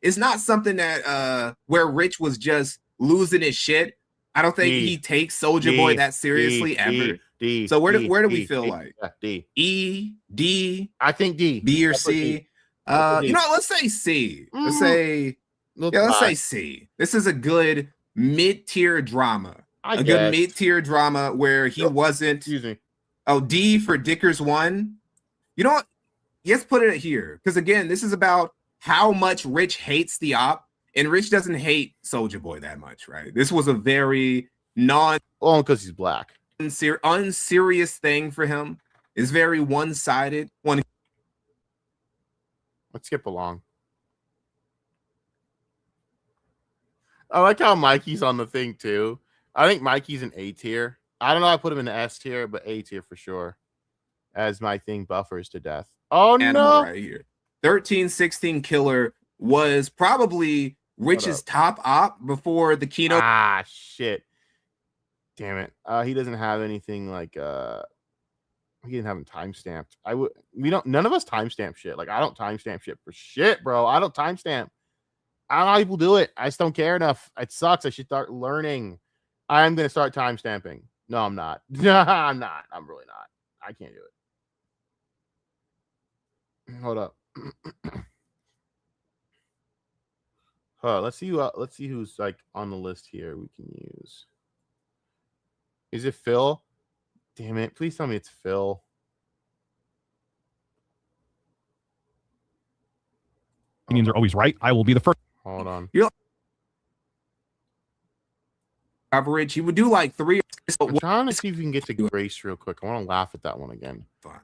it's not something that where Rich was just losing his shit. I don't think he takes Soulja Boy that seriously ever. So where do we feel like? D. E, D. I think D. B or C. Let's say C. Let's say C. This is a good mid-tier drama. Good mid-tier drama where he wasn't. Excuse me. Oh, D for Dickers 1. You know what? Let's put it here. Because again, this is about how much Rich hates the op. And Rich doesn't hate Soulja Boy that much, right? This was a very because he's black. Unserious thing for him. It's very one-sided. Let's skip along. I like how Mikey's on the thing too. I think Mikey's an A tier. I don't know. I put him in the S tier, but A tier for sure. As my thing buffers to death. Oh no! Right here, 1316 Killer was probably Rich's top op before the keynote. Ah shit! Damn it! He doesn't have anything like he didn't have him timestamped. None of us timestamp shit. Like I don't timestamp shit for shit, bro. I don't timestamp. I don't know how people do it. I just don't care enough. It sucks. I should start learning. I'm gonna start timestamping. No, I'm not. No, I'm not. I'm really not. I can't do it. Hold up. Let's see who's like on the list here we can use. Is it Phil? Damn it. Please tell me it's Phil. Opinions are always right. I will be the first. Hold on. You're coverage. He would do like 3. I'm trying to see if we can get to Grace real quick. I want to laugh at that one again. Fine.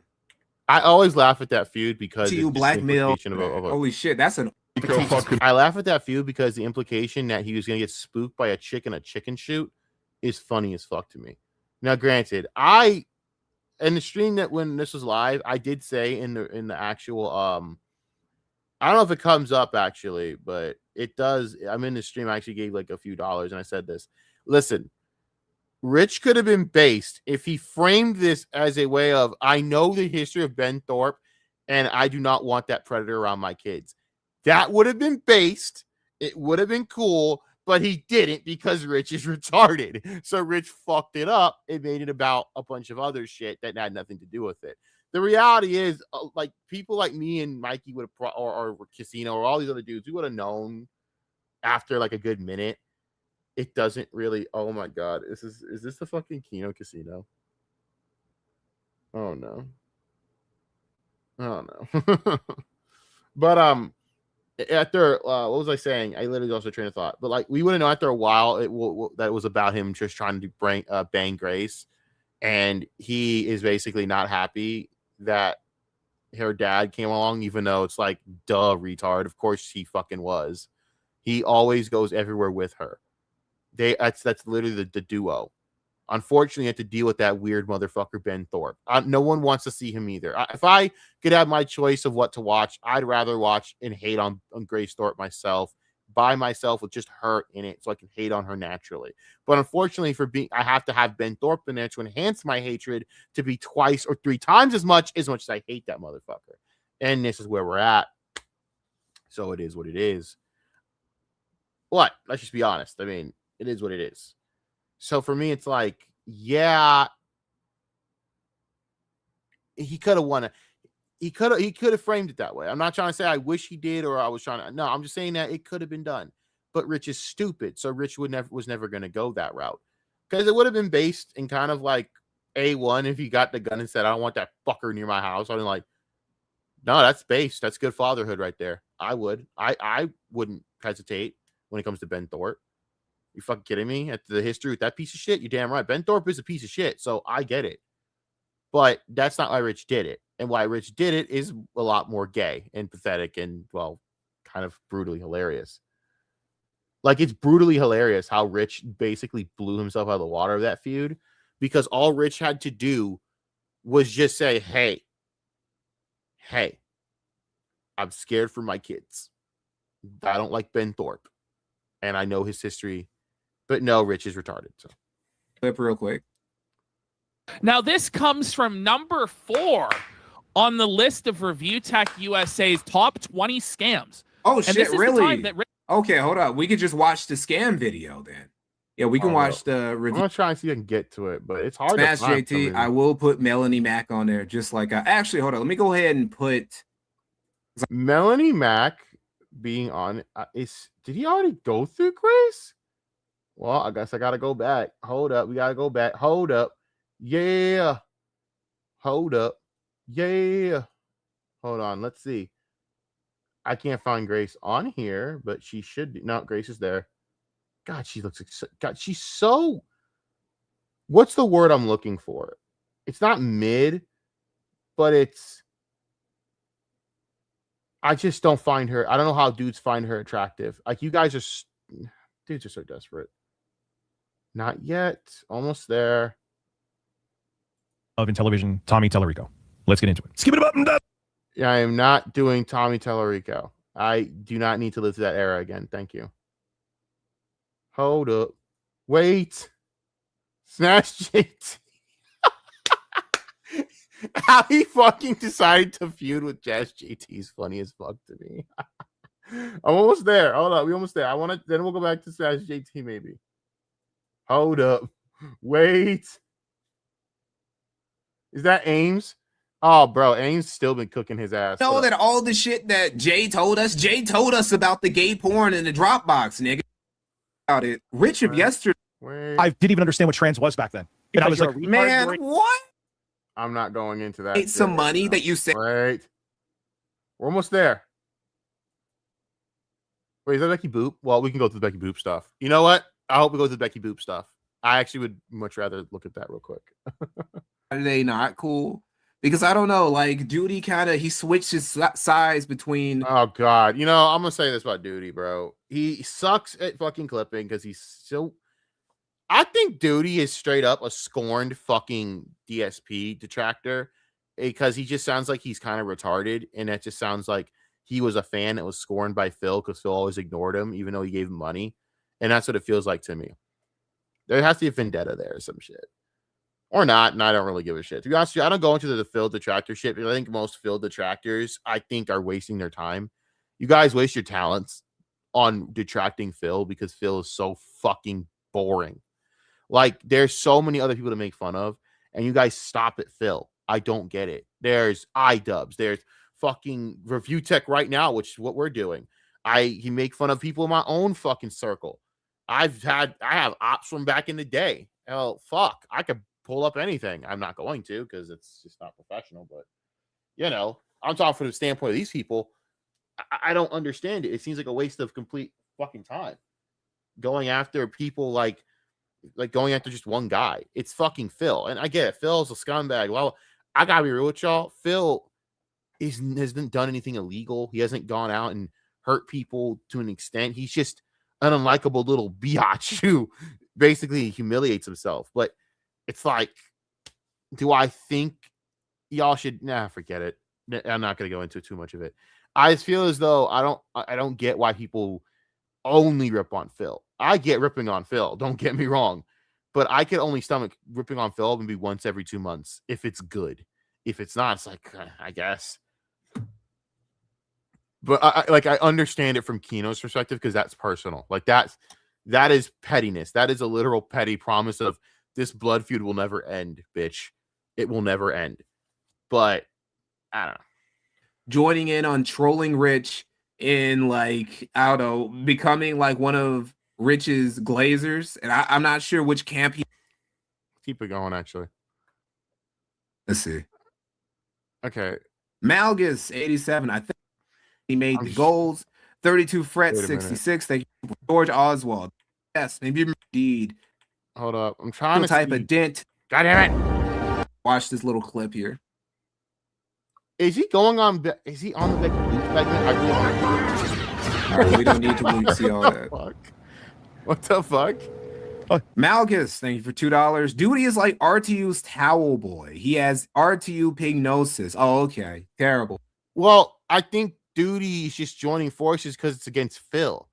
I always laugh at that feud because To you, it's just blackmail. the implication of a Holy shit, that's an. I laugh at that feud because the implication that he was going to get spooked by a chick in a chicken shoot is funny as fuck to me. Now, granted, in the stream that when this was live, I did say in the actual I don't know if it comes up actually, but it does. I'm in the stream. I actually gave like a few dollars and I said this. Listen, Rich could have been based if he framed this as a way of, I know the history of Ben Thorpe and I do not want that predator around my kids. That would have been based. It would have been cool, but he didn't because Rich is retarded. So Rich fucked it up. It made it about a bunch of other shit that had nothing to do with it. The reality is, like, people like me and Mikey would have, or Casino, or all these other dudes, we would have known after like a good minute. It doesn't really. Oh my god, is this the fucking Kino Casino? Oh no. Oh no. But after what was I saying? I literally lost a train of thought. But like, we would have known after a while that it was about him just trying to bang Grace, and he is basically not happy that her dad came along, even though it's like, duh, retard. Of course he fucking was. He always goes everywhere with her. That's literally the duo. Unfortunately, you have to deal with that weird motherfucker Ben Thorpe. No one wants to see him either. If I could have my choice of what to watch, I'd rather watch and hate on Grace Thorpe myself, by myself, with just her in it, so I can hate on her naturally. But unfortunately, I have to have Ben Thorpe in there to enhance my hatred to be 2 or 3 times as much as I hate that motherfucker. And this is where we're at. So it is what it is. What? Let's just be honest. I mean, it is what it is. So for me, it's like, yeah, he could have won it. He could have framed it that way. I'm not trying to say I wish he did, or I was trying to. No, I'm just saying that it could have been done. But Rich is stupid, so Rich was never going to go that route, because it would have been based in kind of like A1 if he got the gun and said, "I don't want that fucker near my house." I'd be like, no, that's based. That's good fatherhood right there. I wouldn't hesitate when it comes to Ben Thorpe. You fucking kidding me? At the history with that piece of shit, you're damn right. Ben Thorpe is a piece of shit, so I get it. But that's not why Rich did it. And why Rich did it is a lot more gay and pathetic and, well, kind of brutally hilarious. Like, it's brutally hilarious how Rich basically blew himself out of the water of that feud, because all Rich had to do was just say, hey, I'm scared for my kids. I don't like Ben Thorpe. And I know his history. But no, Rich is retarded. So, clip real quick. Now, this comes from number 4 on the list of ReviewTechUSA's top 20 scams. Oh, and shit, really? That okay, hold up. We could just watch the scam video then. Yeah, we can watch the review. I'm going to try and see if I can get to it, but it's hard Smash to find. JT, I will put Melanie Mac on there, just like actually, hold on. Let me go ahead and put Melanie Mac being on. Did he already go through Grace? Well, I guess I got to go back. Hold up. We got to go back. Hold up. Yeah. Hold up. Yeah. Hold on. Let's see. I can't find Grace on here, but she should be. No, Grace is there. God, she looks like God, she's so. What's the word I'm looking for? It's not mid, but it's. I just don't find her. I don't know how dudes find her attractive. Like, you guys are. Dudes are so desperate. Not yet. Almost there. Of in television, Tommy Tellerico. Let's get into it. Skip it up and down. Yeah, I am not doing Tommy Tellerico. I do not need to live through that era again. Thank you. Hold up. Wait. Smash JT. How he fucking decided to feud with Jazz JT is funny as fuck to me. I'm almost there. Hold up. We're almost there. Then we'll go back to Smash JT maybe. Hold up. Wait. Is that Ames? Oh, bro, Ames still been cooking his ass. know that all the shit that Jay told us about the gay porn in the Dropbox, nigga. About it. Richard yesterday. I didn't even understand what trans was back then. And I was like, man, what? I'm not going into that. It's some money that you said. Right. We're almost there. Wait, is that Becky Boop? Well, we can go through the Becky Boop stuff. You know what? I hope we go through the Becky Boop stuff. I actually would much rather look at that real quick. Are they not cool? Because I don't know, like Duty he switched his sides between. Oh God, you know I'm gonna say this about Duty, bro. He sucks at fucking clipping because he's so. I think Duty is straight up a scorned fucking DSP detractor because he just sounds like he's kind of retarded, and it just sounds like he was a fan that was scorned by Phil because Phil always ignored him, even though he gave him money, and that's what it feels like to me. There has to be a vendetta there or some shit. Or not, and I don't really give a shit. To be honest with you, I don't go into the Phil detractor shit because I think most Phil detractors, I think, are wasting their time. You guys waste your talents on detracting Phil because Phil is so fucking boring. Like, there's so many other people to make fun of, and you guys stop at Phil. I don't get it. There's iDubbbz. There's fucking Review Tech right now, which is what we're doing. He make fun of people in my own fucking circle. I have ops from back in the day. Hell, fuck. I could pull up anything. I'm not going to because it's just not professional. But, you know, I'm talking from the standpoint of these people. I don't understand it. It seems like a waste of complete fucking time. Going after people like going after just one guy. It's fucking Phil. And I get it. Phil's a scumbag. Well, I gotta be real with y'all. Phil hasn't done anything illegal. He hasn't gone out and hurt people to an extent. He's just an unlikable little biatch who basically humiliates himself. But it's like, do I think y'all should? Forget it. I'm not gonna go into too much of it. I just feel as though I don't get why people only rip on Phil. I get ripping on Phil. Don't get me wrong, but I could only stomach ripping on Phil maybe once every 2 months if it's good. If it's not, it's like I guess. But I understand it from Kino's perspective because that's personal. Like that is pettiness. That is a literal petty promise of this blood feud will never end, bitch. It will never end. But I don't know. Joining in on trolling Rich in like, I don't know, becoming like one of Rich's glazers. And I'm not sure which camp he. Keep it going, actually. Let's see. Okay. Malgus 87. I think he made the goals. 32 Fret 66. Thank you, George Oswald. Yes, maybe indeed. Hold up. I'm trying to type a dent. God damn it. Watch this little clip here. Is he going on? Is he on the segment? I really All right, we don't need to see all that. Fuck? What the fuck? Malgus, thank you for $2. Duty is like RTU's towel boy. He has RTU pignosis. Oh, okay. Terrible. Well, I think Duty is just joining forces because it's against Phil.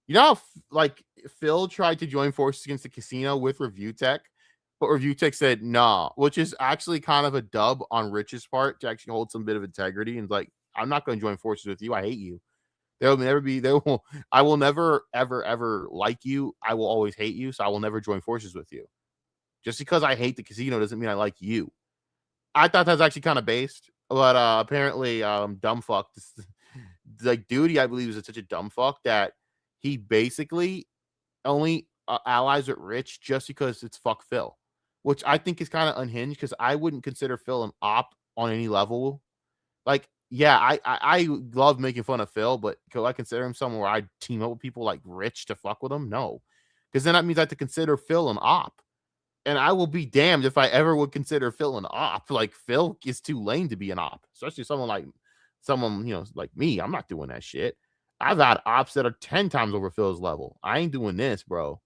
You know how, like, Phil tried to join forces against the casino with Review Tech, but Review Tech said nah, which is actually kind of a dub on Rich's part to actually hold some bit of integrity and like, I'm not going to join forces with you. I hate you. I will never, ever like you. I will always hate you. So I will never join forces with you. Just because I hate the casino doesn't mean I like you. I thought that was actually kind of based, but apparently, dumb fuck. Like Duty, I believe, is such a dumb fuck that he basically only allies with Rich just because it's fuck Phil, which I think is kind of unhinged because I wouldn't consider Phil an op on any level. Like, yeah, I love making fun of Phil, but could I consider him someone where I'd team up with people like Rich to fuck with him? No, because then that means I have to consider Phil an op. And I will be damned if I ever would consider Phil an op. Like, Phil is too lame to be an op, especially someone, you know, like me. I'm not doing that shit. I've had ops that are 10 times over Phil's level. I ain't doing this, bro.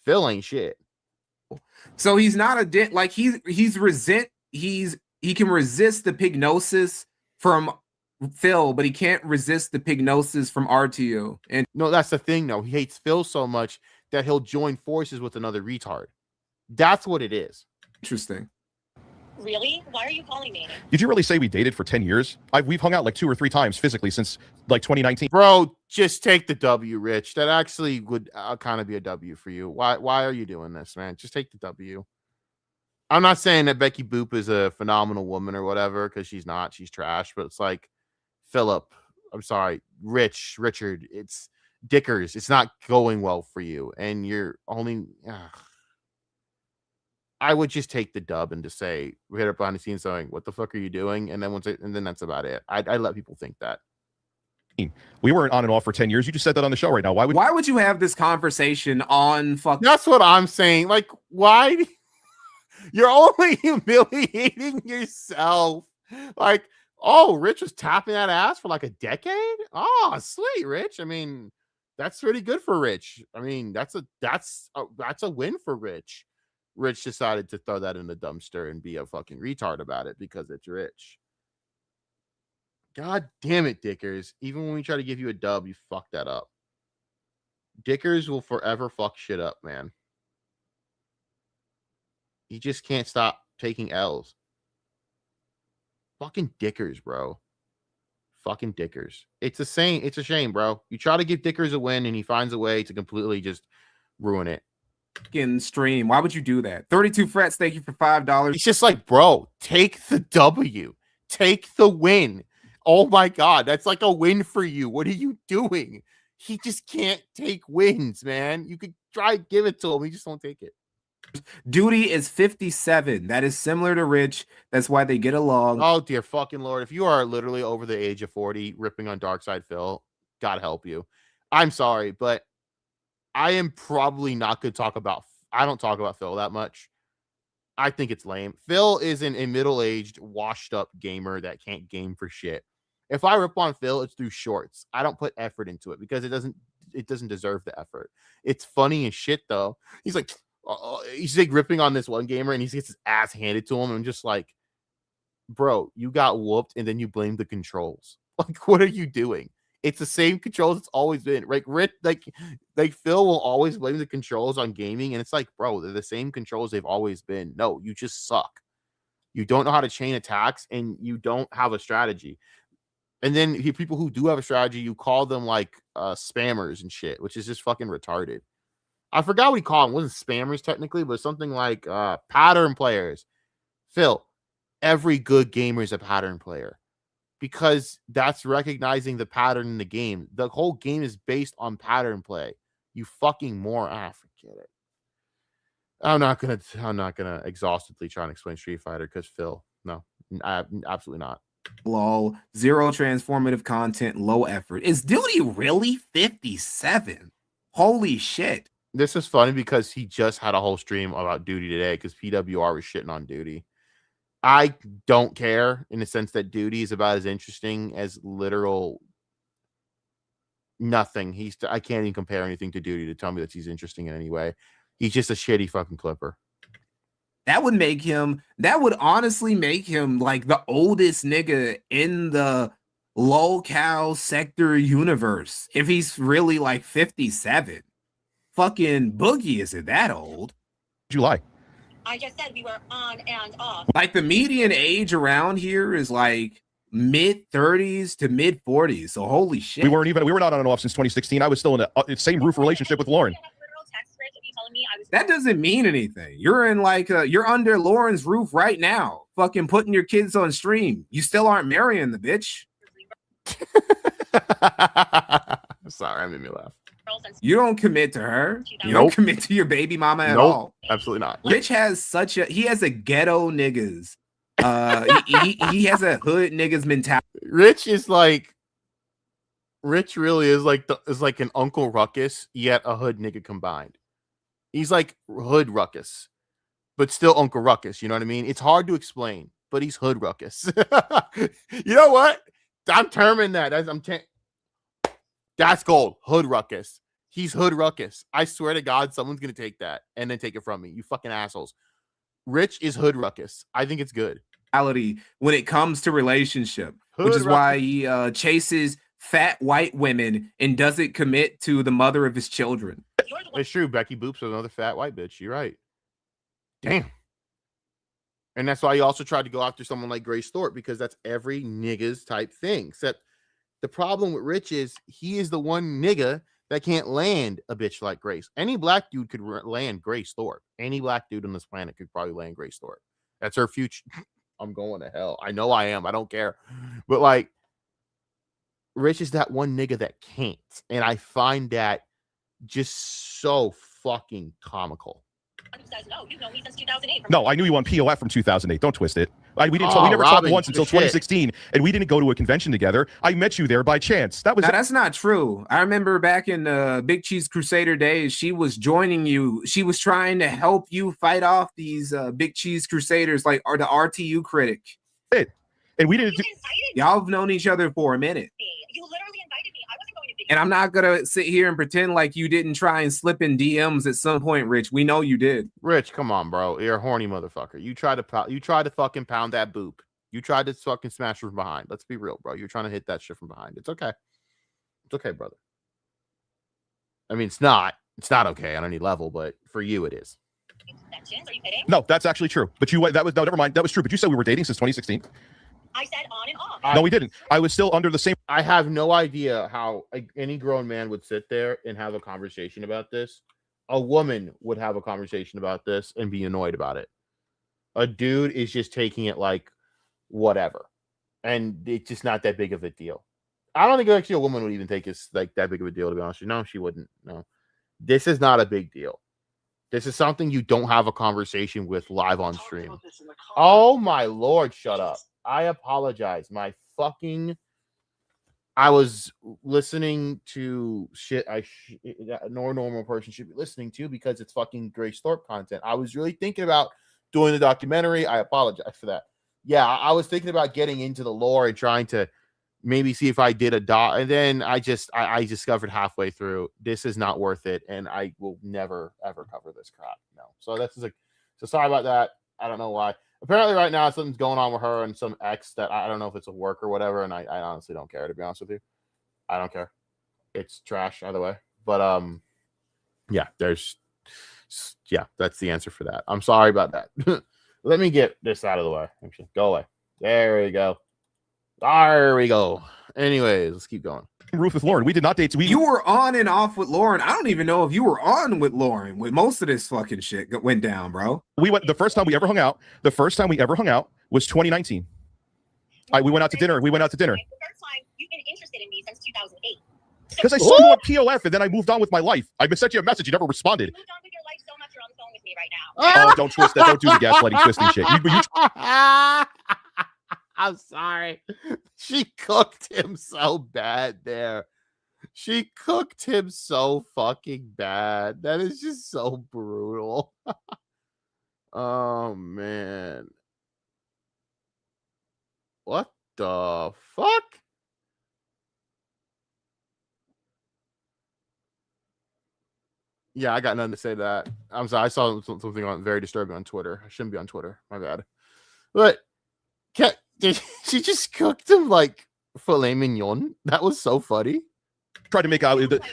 Phil ain't shit. So he's not a dent. Like he can resist the pignosis from Phil, but he can't resist the pignosis from RTU. And no, that's the thing, though. He hates Phil so much that he'll join forces with another retard. That's what it is. Interesting. Really? Why are you calling me? Did you really say we dated for 10 years? We've hung out like 2 or 3 times physically since like 2019. Bro, just take the W, Rich. That actually would kind of be a W for you. Why are you doing this, man? Just take the W. I'm not saying that Becky Boop is a phenomenal woman or whatever, because she's not. She's trash. But it's like, Philip, I'm sorry, Richard, it's Dickers. It's not going well for you. And you're only... I would just take the dub and just say, we hit up behind the scenes saying, what the fuck are you doing? And then and then that's about it. I'd let people think that. We weren't on and off for 10 years. You just said that on the show right now. Why would you have this conversation on fucking? That's what I'm saying. Like, why? You're only humiliating yourself. Like, oh, Rich was tapping that ass for like a decade. Oh, sweet, Rich. I mean, that's pretty good for Rich. I mean, that's a win for Rich. Rich decided to throw that in the dumpster and be a fucking retard about it because it's Rich. God damn it, Dickers. Even when we try to give you a dub, you fuck that up. Dickers will forever fuck shit up, man. He just can't stop taking L's. Fucking Dickers, bro. Fucking Dickers. It's a shame, bro. You try to give Dickers a win and he finds a way to completely just ruin it. Fucking stream. Why would you do that? 32 frets, thank you for $5. It's just like, bro, take the W. Take the win. Oh my God, that's like a win for you. What are you doing? He just can't take wins, man. You could try to give it to him. He just won't take it. Duty is 57. That is similar to Rich. That's why they get along. Oh, dear fucking Lord. If you are literally over the age of 40 ripping on Darkside Phil, God help you. I'm sorry, but I am probably not going to talk about... I don't talk about Phil that much. I think it's lame. Phil is a middle-aged, washed-up gamer that can't game for shit. If I rip on Phil, it's through shorts. I don't put effort into it because it doesn't deserve the effort. It's funny as shit, though. He's like ripping on this one gamer and he gets his ass handed to him. And I'm just like, bro, you got whooped and then you blame the controls. Like, what are you doing? It's the same controls it's always been. Like Phil will always blame the controls on gaming, and it's like, bro, they're the same controls they've always been. No, you just suck. You don't know how to chain attacks, and you don't have a strategy. And then people who do have a strategy, you call them like spammers and shit, which is just fucking retarded. I forgot what he called them. It wasn't spammers technically, but something like pattern players. Phil, every good gamer is a pattern player because that's recognizing the pattern in the game. The whole game is based on pattern play. You fucking moron. Forget it. I'm not gonna exhaustively try and explain Street Fighter because Phil, no, absolutely not. Lol, zero transformative content, low effort. Is Duty really 57? Holy shit. This is funny because he just had a whole stream about Duty today because PWR was shitting on Duty. I don't care in the sense that Duty is about as interesting as literal nothing. I can't even compare anything to Duty to tell me that he's interesting in any way. He's just a shitty fucking clipper. That would honestly make him like the oldest nigga in the locale sector universe. If he's really like 57. Fucking Boogie isn't that old. Did you lie? I just said we were on and off. Like the median age around here is like mid 30s to mid 40s. So holy shit. We were not on and off since 2016. I was still in a same roof relationship with Lauren. That doesn't mean anything. You're in like you're under Lauren's roof right now, fucking putting your kids on stream. You still aren't marrying the bitch. Sorry, I made me laugh. You don't commit to her. You don't commit to your baby mama at all. Absolutely not. Rich has he has a ghetto niggas. He has a hood niggas mentality. Rich really is like an Uncle Ruckus, yet a hood nigga combined. He's like HoodRuckus, but still Uncle Ruckus. You know what I mean? It's hard to explain, but he's HoodRuckus. You know what? I'm terming that. That's gold. HoodRuckus. He's HoodRuckus. I swear to God, someone's going to take that and then take it from me. You fucking assholes. Rich is HoodRuckus. I think it's good. When it comes to relationship, which is why he chases fat white women and doesn't commit to the mother of his children. It's true. Becky Boops was another fat white bitch. You're right. Damn. And that's why he also tried to go after someone like Grace Thorpe, because that's every nigga's type thing. Except the problem with Rich is he is the one nigga that can't land a bitch like Grace. Any black dude could land Grace Thorpe. Any black dude on this planet could probably land Grace Thorpe. That's her future. I'm going to hell. I know I am. I don't care. But like, Rich is that one nigga that can't. And I find that just so fucking comical. Says, no, you know me since 2008. No, I knew you on POF from 2008. Don't twist it. We never talked once until 2016, and we didn't go to a convention together. I met you there by chance. That's not true. I remember back in the Big Cheese Crusader days, she was joining you. She was trying to help you fight off these Big Cheese Crusaders, like the RTU critic. And we didn't. Y'all have known each other for a minute. You literally invited me. I wasn't going to Big And I'm not gonna sit here and pretend like you didn't try and slip in DMs at some point, Rich. We know you did. Rich, come on, bro. You're a horny motherfucker. You tried to fucking pound that boop. You tried to fucking smash her from behind. Let's be real, bro. You're trying to hit that shit from behind. It's okay. It's okay, brother. I mean, it's not okay on any level, but for you, it is. Are you kidding? No, that's actually true. But never mind. That was true. But you said we were dating since 2016. I said on and off. No, we didn't. I was still under the same. I have no idea how any grown man would sit there and have a conversation about this. A woman would have a conversation about this and be annoyed about it. A dude is just taking it like whatever. And it's just not that big of a deal. I don't think actually a woman would even take it like that big of a deal, to be honest with you. No, she wouldn't. No. This is not a big deal. This is something you don't have a conversation with live on stream. Oh my Lord, shut up. I apologize. I was listening to shit no normal person should be listening to because it's fucking Grace Thorpe content. I was really thinking about doing the documentary. I apologize for that. Yeah, I was thinking about getting into the lore and trying to maybe see if I did a dot. And then I discovered halfway through this is not worth it. And I will never, ever cover this crap. No. So that's just so sorry about that. I don't know why. Apparently right now something's going on with her and some ex that I don't know if it's a work or whatever, and I honestly don't care, to be honest with you. I don't care. It's trash either way. But yeah, that's the answer for that. I'm sorry about that. Let me get this out of the way. Actually, go away. There we go. There we go. Anyways, let's keep going. Roof with Lauren. We did not date. You were on and off with Lauren. I don't even know if you were on with Lauren when most of this fucking shit went down, bro. The first time we ever hung out was 2019. We went out to dinner. The first time you've been interested in me since 2008. Because I saw you on POF and then I moved on with my life. I sent you a message. You never responded. You moved on with your life so much you're on the phone with me right now. Oh, don't twist that. Don't do the gaslighting, twisting shit. I'm sorry. She cooked him so bad there. She cooked him so fucking bad. That is just so brutal. Oh, man. What the fuck? Yeah, I got nothing to say to that. I'm sorry. I saw something very disturbing on Twitter. I shouldn't be on Twitter. My bad. But she just cooked him like filet mignon. That was so funny.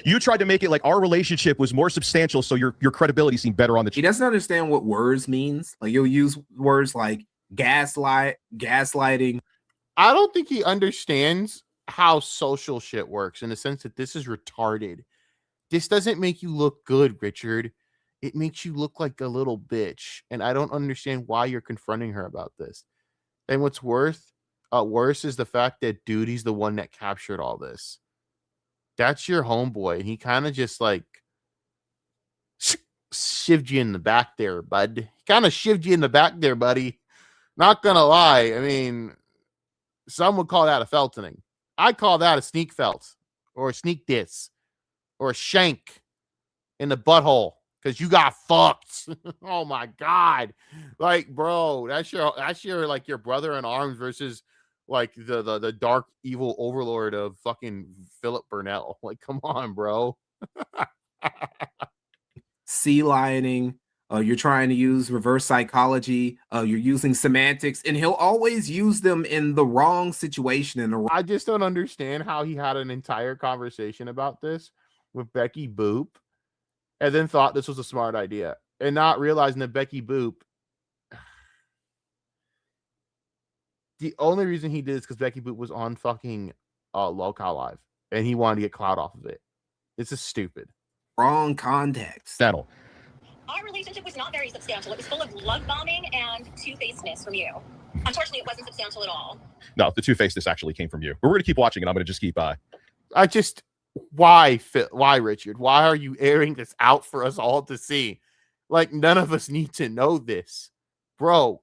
You tried to make it like our relationship was more substantial, so your credibility seemed better on the. He doesn't understand what words means. Like you'll use words like gaslighting. I don't think he understands how social shit works in the sense that this is retarded. This doesn't make you look good, Richard. It makes you look like a little bitch, and I don't understand why you're confronting her about this. And what's worse is the fact that Duty's the one that captured all this. That's your homeboy. And he kind of just like shivved you in the back there, bud. He kind of shivved you in the back there, buddy. Not gonna lie. I mean, some would call that a feltoning. I call that a sneak felt or a sneak diss or a shank in the butthole. Because you got fucked. Oh my God. Like, bro, that's your like your brother in arms versus like the dark evil overlord of fucking Philip Burnell. Like, come on, bro. Sea lioning. You're trying to use reverse psychology. You're using semantics, and he'll always use them in the wrong situation. I just don't understand how he had an entire conversation about this with Becky Boop. And then thought this was a smart idea. And not realizing that Becky Boop, the only reason he did is because Becky Boop was on fucking Locale Live. And he wanted to get clout off of it. This is stupid. Wrong context. Settle. Our relationship was not very substantial. It was full of love bombing and two-facedness from you. Unfortunately, it wasn't substantial at all. No, the two-facedness actually came from you. But we're going to keep watching, and I'm going to just keep... Why, Richard? Why are you airing this out for us all to see? Like, none of us need to know this. Bro,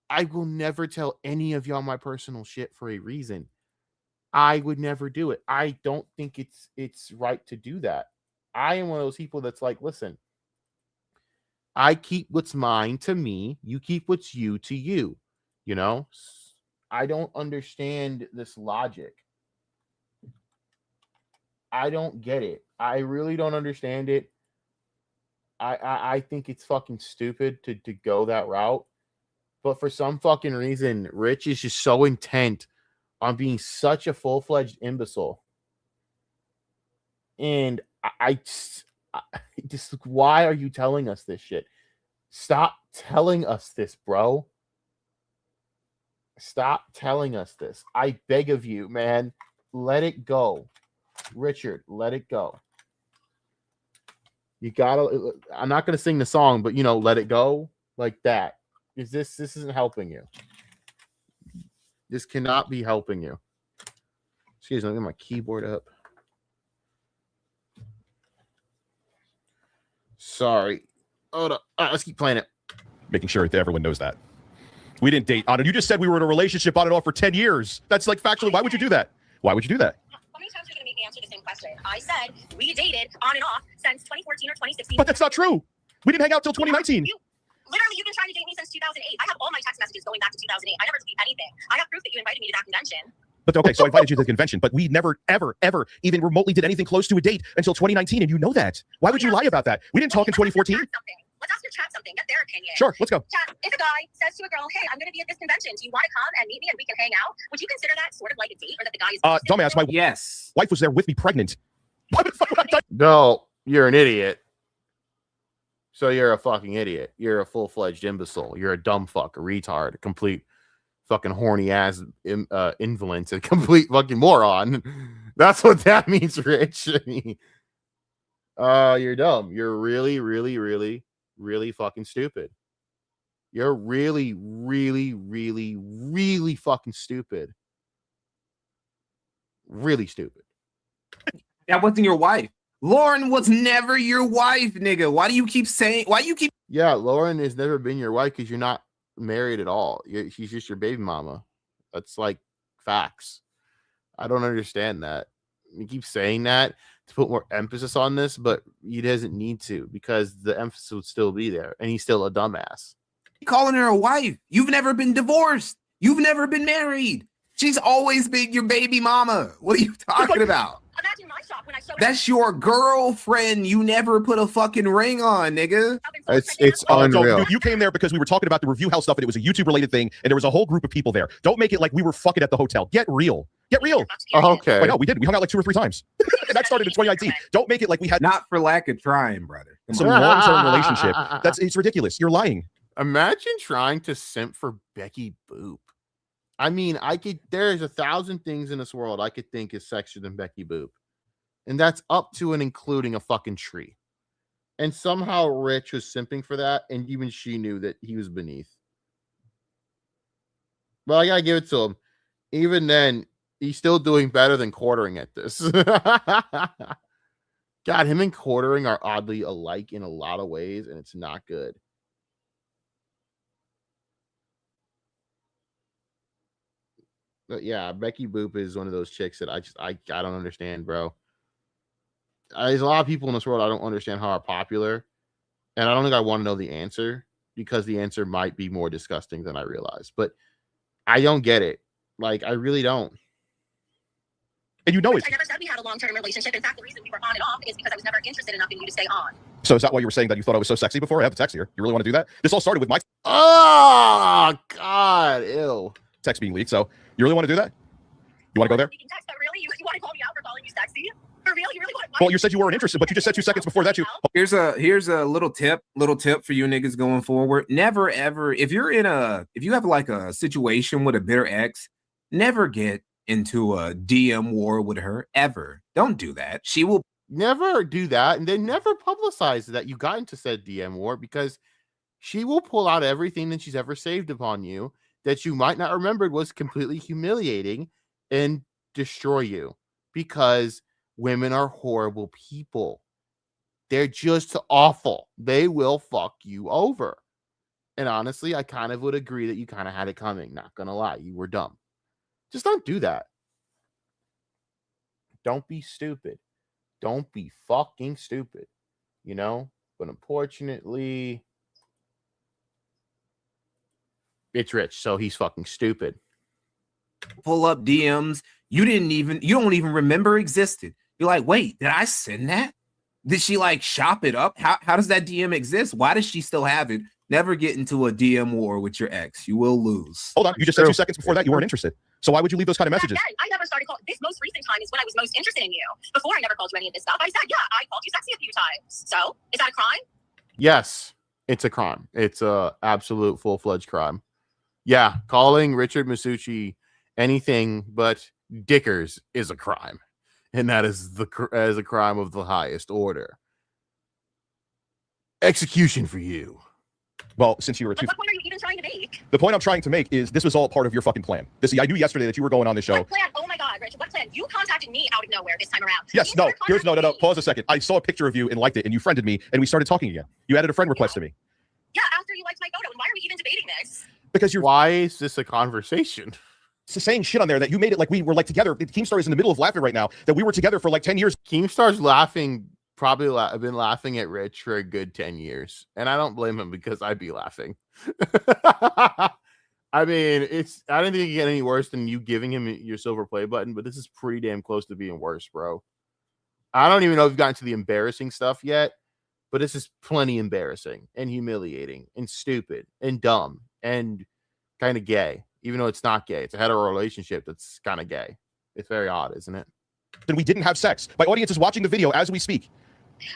I will never tell any of y'all my personal shit for a reason. I would never do it. I don't think it's right to do that. I am one of those people that's like, listen, I keep what's mine to me. You keep what's you to you. You know, I don't understand this logic. I don't get it. I really don't understand it. I think it's fucking stupid to go that route. But for some fucking reason, Rich is just so intent on being such a full-fledged imbecile. And I just why are you telling us this shit? Stop telling us this, bro. Stop telling us this. I beg of you, man. Let it go. Richard, let it go. You gotta, I'm not gonna sing the song, but let it go like that. Is this isn't helping you. This cannot be helping you. Excuse me, let me get my keyboard up. Sorry. Hold up. Let's keep playing it. Making sure that everyone knows that. We didn't date on it. You just said we were in a relationship on and off for 10 years. That's like factually, why would you do that? Why would you do that? How many times are you going to make me answer the same question? I said we dated on and off since 2014 or 2016. But that's not true. We didn't hang out till 2019. Literally, you've been trying to date me since 2008. I have all my text messages going back to 2008. I never delete anything. I have proof that you invited me to that convention. But okay, so I invited you to the convention, but we never, ever, ever even remotely did anything close to a date until 2019, and you know that. Why would you lie about that? We didn't talk in 2014. Let's ask your chat something. Get their opinion. Sure, let's go. Chat, if a guy says to a girl, hey, I'm going to be at this convention. Do you want to come and meet me and we can hang out? Would you consider that sort of like a date, or that the guy is... Dumbass, my wife was there with me pregnant. Why the fuck would I tell you? No, you're an idiot. So you're a fucking idiot. You're a full-fledged imbecile. You're a dumb fuck, a retard, a complete fucking horny ass invalid, a complete fucking moron. That's what that means, Rich. You're dumb. You're really, really, really, really fucking stupid. You're really, really, really, really fucking stupid. Really stupid. That wasn't your wife. Lauren was never your wife, nigga. Why do you keep saying? Yeah, Lauren has never been your wife because you're not married at all. She's just your baby mama. That's like facts. I don't understand that. You keep saying that to put more emphasis on this, but he doesn't need to, because the emphasis would still be there, and he's still a dumbass. You're calling her a wife. You've never been divorced. You've never been married. She's always been your baby mama. What are you talking about? Imagine my shock when I showed That's your girlfriend. You never put a fucking ring on, nigga. It's unreal. Dude, you came there because we were talking about the review hell stuff, and it was a YouTube related thing, and there was a whole group of people there. Don't make it like we were fucking at the hotel. Get real. Get real. Oh, okay. I know we did. We hung out like 2 or 3 times. And that started in 2019. Don't make it like we had not for lack of trying, brother. Some long-term relationship. It's ridiculous. You're lying. Imagine trying to simp for Becky Boop. I mean, there's 1,000 things in this world I could think is sexier than Becky Boop. And that's up to and including a fucking tree. And somehow Rich was simping for that, and even she knew that he was beneath. Well, I gotta give it to him. Even then, he's still doing better than Quartering at this. God, him and Quartering are oddly alike in a lot of ways, and it's not good. But yeah, Becky Boop is one of those chicks that I don't understand, bro. There's a lot of people in this world I don't understand how are popular, and I don't think I want to know the answer, because the answer might be more disgusting than I realize. But I don't get it. Like, I really don't. And you know it. I never said we had a long-term relationship. In fact, the reason we were on and off is because I was never interested enough in you to stay on. So is that why you were saying that you thought I was so sexy before? I have the text here. You really want to do that? This all started with my oh God, ew, text being leaked. So you really want to do that? You want to go there? We can text, but really, you want to call me out for calling you sexy? For real, you really want? Well, you said you weren't interested, but you just said 2 seconds before that Here's a little tip for you niggas going forward. Never ever, if you have like a situation with a bitter ex, never get into a DM war with her ever. Don't do that. She will never do that, and they never publicize that you got into said DM war, because she will pull out everything that she's ever saved upon you that you might not remember was completely humiliating and destroy you, because women are horrible people. They're just awful. They will fuck you over. And honestly, I kind of would agree that you kind of had it coming. Not gonna lie, you were dumb. Just don't do that. Don't be stupid. Don't be fucking stupid. You know? But unfortunately, it's Rich, so he's fucking stupid. Pull up DMs you don't even remember existed. You're like, wait, did I send that? Did she like shop it up? How does that DM exist? Why does she still have it? Never get into a DM war with your ex. You will lose. Hold on. You just said 2 seconds before that you weren't interested. So why would you leave those kind of messages? I never started calling. This most recent time is when I was most interested in you. Before, I never called you any of this stuff. I said, yeah, I called you sexy a few times. So is that a crime? Yes, it's a crime. It's a absolute full-fledged crime. Yeah, calling Richard Masucci anything but Dickers is a crime. And that is a crime of the highest order. Execution for you. Well, since you were What point are you even trying to make? The point I'm trying to make is this was all part of your fucking plan. I knew yesterday that you were going on this show. What plan? Oh my God, Rich, what plan? You contacted me out of nowhere this time around. Yes, no. Pause a second. I saw a picture of you and liked it, and you friended me, and we started talking again. You added a friend request to me. Yeah, after you liked my photo, and why are we even debating this? Because why is this a conversation? It's saying shit on there that you made it like we were like together. Keemstar is in the middle of laughing right now that we were together for like 10 years. Keemstar's laughing. Probably I've been laughing at Rich for a good 10 years. And I don't blame him because I'd be laughing. I mean, I didn't think it get any worse than you giving him your silver play button, but this is pretty damn close to being worse, bro. I don't even know if you've gotten to the embarrassing stuff yet, but this is plenty embarrassing and humiliating and stupid and dumb and kind of gay, even though it's not gay. It's a hetero relationship that's kind of gay. It's very odd, isn't it? Then we didn't have sex. My audience is watching the video as we speak.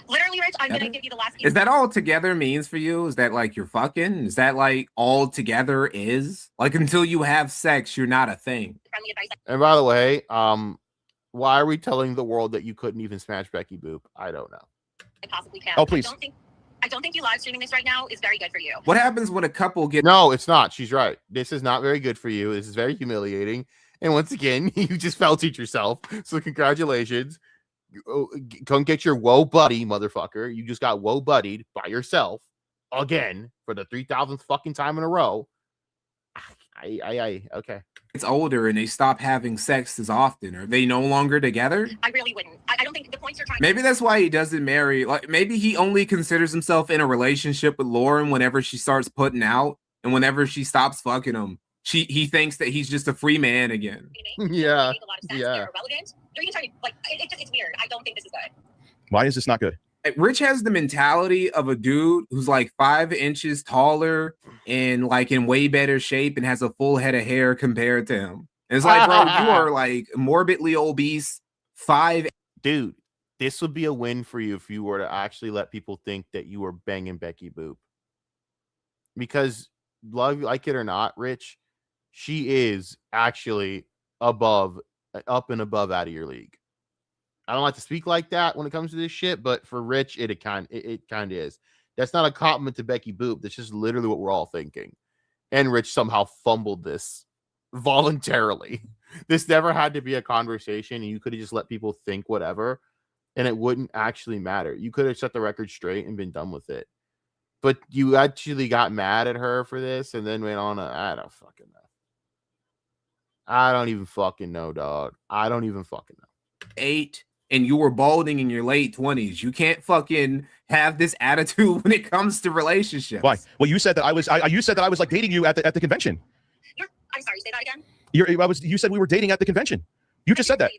Literally, Rich, I'm going to give you the last... Is that all together means for you? Is that like you're fucking? Is that like all together is? Like until you have sex, you're not a thing. And by the way, why are we telling the world that you couldn't even smash Becky Boop? I don't know. I possibly can. Oh, please. I don't think you live streaming this right now is very good for you. What happens when a couple get... No, it's not. She's right. This is not very good for you. This is very humiliating. And once again, you just felt it yourself. So congratulations. Come get your whoa buddy, motherfucker. You just got whoa buddied by yourself again for the 3,000th fucking time in a row. Okay. It's older and they stop having sex as often. Are they no longer together? I really wouldn't. I don't think the points you're trying. Maybe that's why he doesn't marry. Like maybe he only considers himself in a relationship with Lauren whenever she starts putting out, and whenever she stops fucking him, he thinks that he's just a free man again. Yeah. You're irrelevant. You're even trying to like. It's weird. I don't think this is good. Why is this not good? Rich has the mentality of a dude who's like 5 inches taller and like in way better shape and has a full head of hair compared to him. And it's like, bro, you are like morbidly obese. Dude, this would be a win for you if you were to actually let people think that you were banging Becky Boop. Because, like it or not, Rich, she is actually up and above out of your league. I don't like to speak like that when it comes to this shit, but for Rich, it kind of is. That's not a compliment to Becky Boop. That's just literally what we're all thinking. And Rich somehow fumbled this voluntarily. This never had to be a conversation, and you could have just let people think whatever, and it wouldn't actually matter. You could have set the record straight and been done with it. But you actually got mad at her for this, and then went on I don't fucking know. I don't even fucking know, dog. I don't even fucking know. 8. And you were balding in your late 20s. You can't fucking have this attitude when it comes to relationships. Why? Well, you said that I was. You said that I was like dating you at the convention. I'm sorry. Say that again. You said we were dating at the convention. You just said that.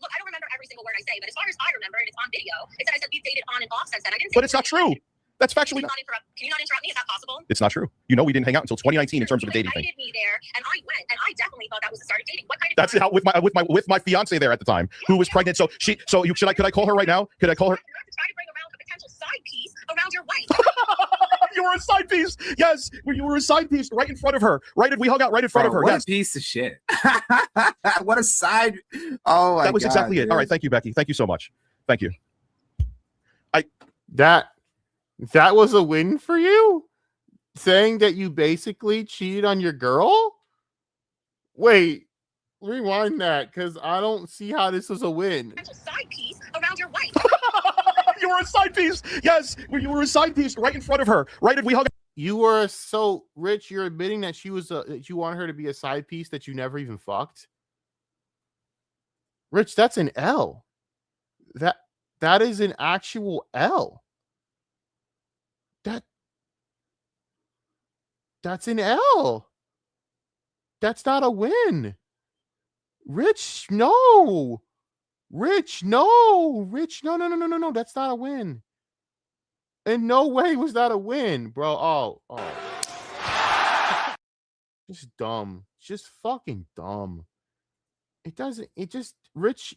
Look, I don't remember every single word I say, but as far as I remember, and it's on video, it said I said we've dated on and off since then. I didn't say. But it's not true. That's factually not. Can you not interrupt me? Is that possible? It's not true. You know, we didn't hang out until 2019 in terms of a dating thing. You invited me there, and I went, and I definitely thought that was the start of dating. What kind of? That's how with my fiance there at the time, who was pregnant. So could I call her right now? Could I call her? You're not trying to bring around a potential side piece around your wife. You were a side piece. Yes, you were a side piece right in front of her. We hung out right in front of her. What a piece of shit. What a side. Oh my God. That was exactly it. All right, thank you, Becky. Thank you so much. Thank you. That was a win for you? Saying that you basically cheated on your girl? Wait, rewind that, because I don't see how this was a win. Side piece around your wife. You were a side piece. Yes, you were a side piece right in front of her. We hung. You were so rich. You're admitting that that you want her to be a side piece that you never even fucked. Rich, that's an L. That is an actual L. That's an L. That's not a win. Rich, no. Rich, no. Rich, no. That's not a win. In no way was that a win, bro. Oh. Just dumb. Just fucking dumb. Rich.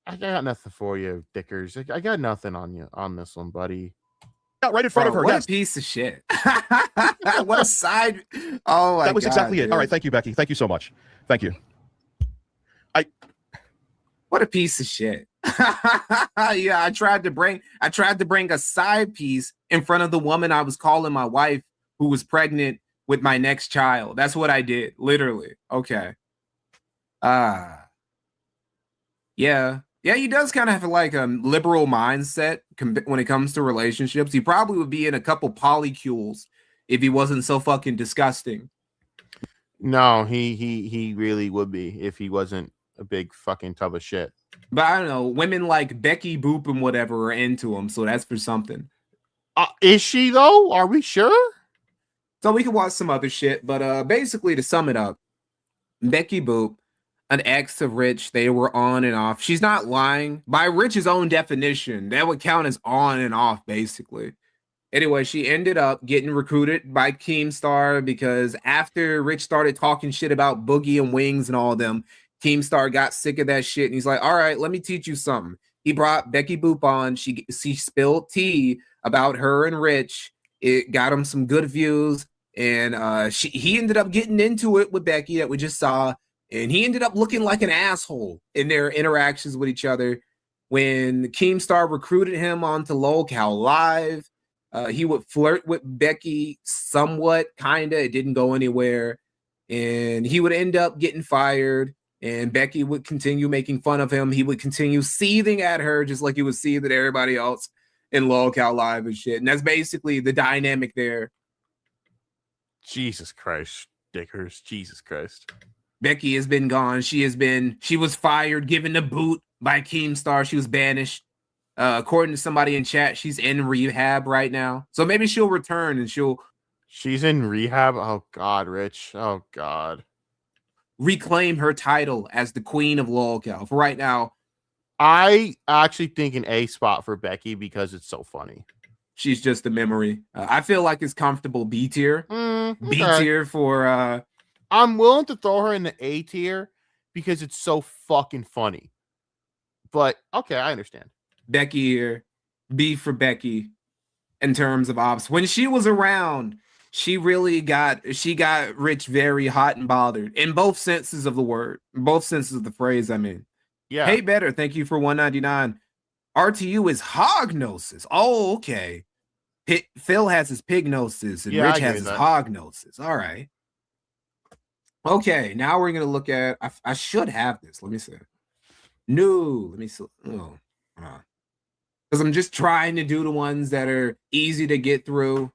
I got nothing for you, Dickers. I got nothing on you on this one, buddy. Out right in front of her. What Yes. a piece of shit. What a side. Oh my God. That was exactly dude. it. All right. Thank you, Becky. Thank you so much. Thank you. What a piece of shit. Yeah, I tried to bring a side piece in front of the woman I was calling my wife who was pregnant with my next child. That's what I did, literally. Okay. Yeah, he does kind of have like a liberal mindset when it comes to relationships. He probably would be in a couple polycules if he wasn't so fucking disgusting. No, he really would be if he wasn't a big fucking tub of shit. But I don't know, women like Becky Boop and whatever are into him, so that's for something. Is she though? Are we sure? So we can watch some other shit, but basically to sum it up, Becky Boop, an ex of Rich, they were on and off. She's not lying. By Rich's own definition, that would count as on and off, basically. Anyway, she ended up getting recruited by Keemstar because after Rich started talking shit about Boogie and Wings and all of them, Keemstar got sick of that shit, and he's like, all right, let me teach you something. He brought Becky Boop on. She spilled tea about her and Rich. It got him some good views, and he ended up getting into it with Becky that we just saw, and he ended up looking like an asshole in their interactions with each other. When Keemstar recruited him onto LolCal Live, he would flirt with Becky somewhat, kind of. It didn't go anywhere, and he would end up getting fired. And Becky would continue making fun of him. He would continue seething at her just like he was seething at everybody else in LolCal Live and shit. And that's basically the dynamic there. Jesus Christ, Dickers. Jesus Christ. Becky has been gone. She was fired, given the boot by Keemstar. She was banished. According to somebody in chat, she's in rehab right now. So maybe she'll return and she's in rehab. Oh God, Rich. Oh God. Reclaim her title as the queen of LolCal. For right now, I actually think an A spot for Becky because it's so funny. She's just a memory. I feel like it's comfortable B tier. B tier for. I'm willing to throw her in the A tier because it's so fucking funny. But okay, I understand. Becky here, B for Becky in terms of ops. When she was around, she got Rich very hot and bothered in both senses of the word, both senses of the phrase. I mean, yeah. Hey, better. Thank you for $1.99. RTU is hognosis. Oh, okay. Phil has his pignosis and Rich has his hognosis. All right. Okay, now we're gonna look at. I should have this. Let me see. No, let me see. Oh, because I'm just trying to do the ones that are easy to get through.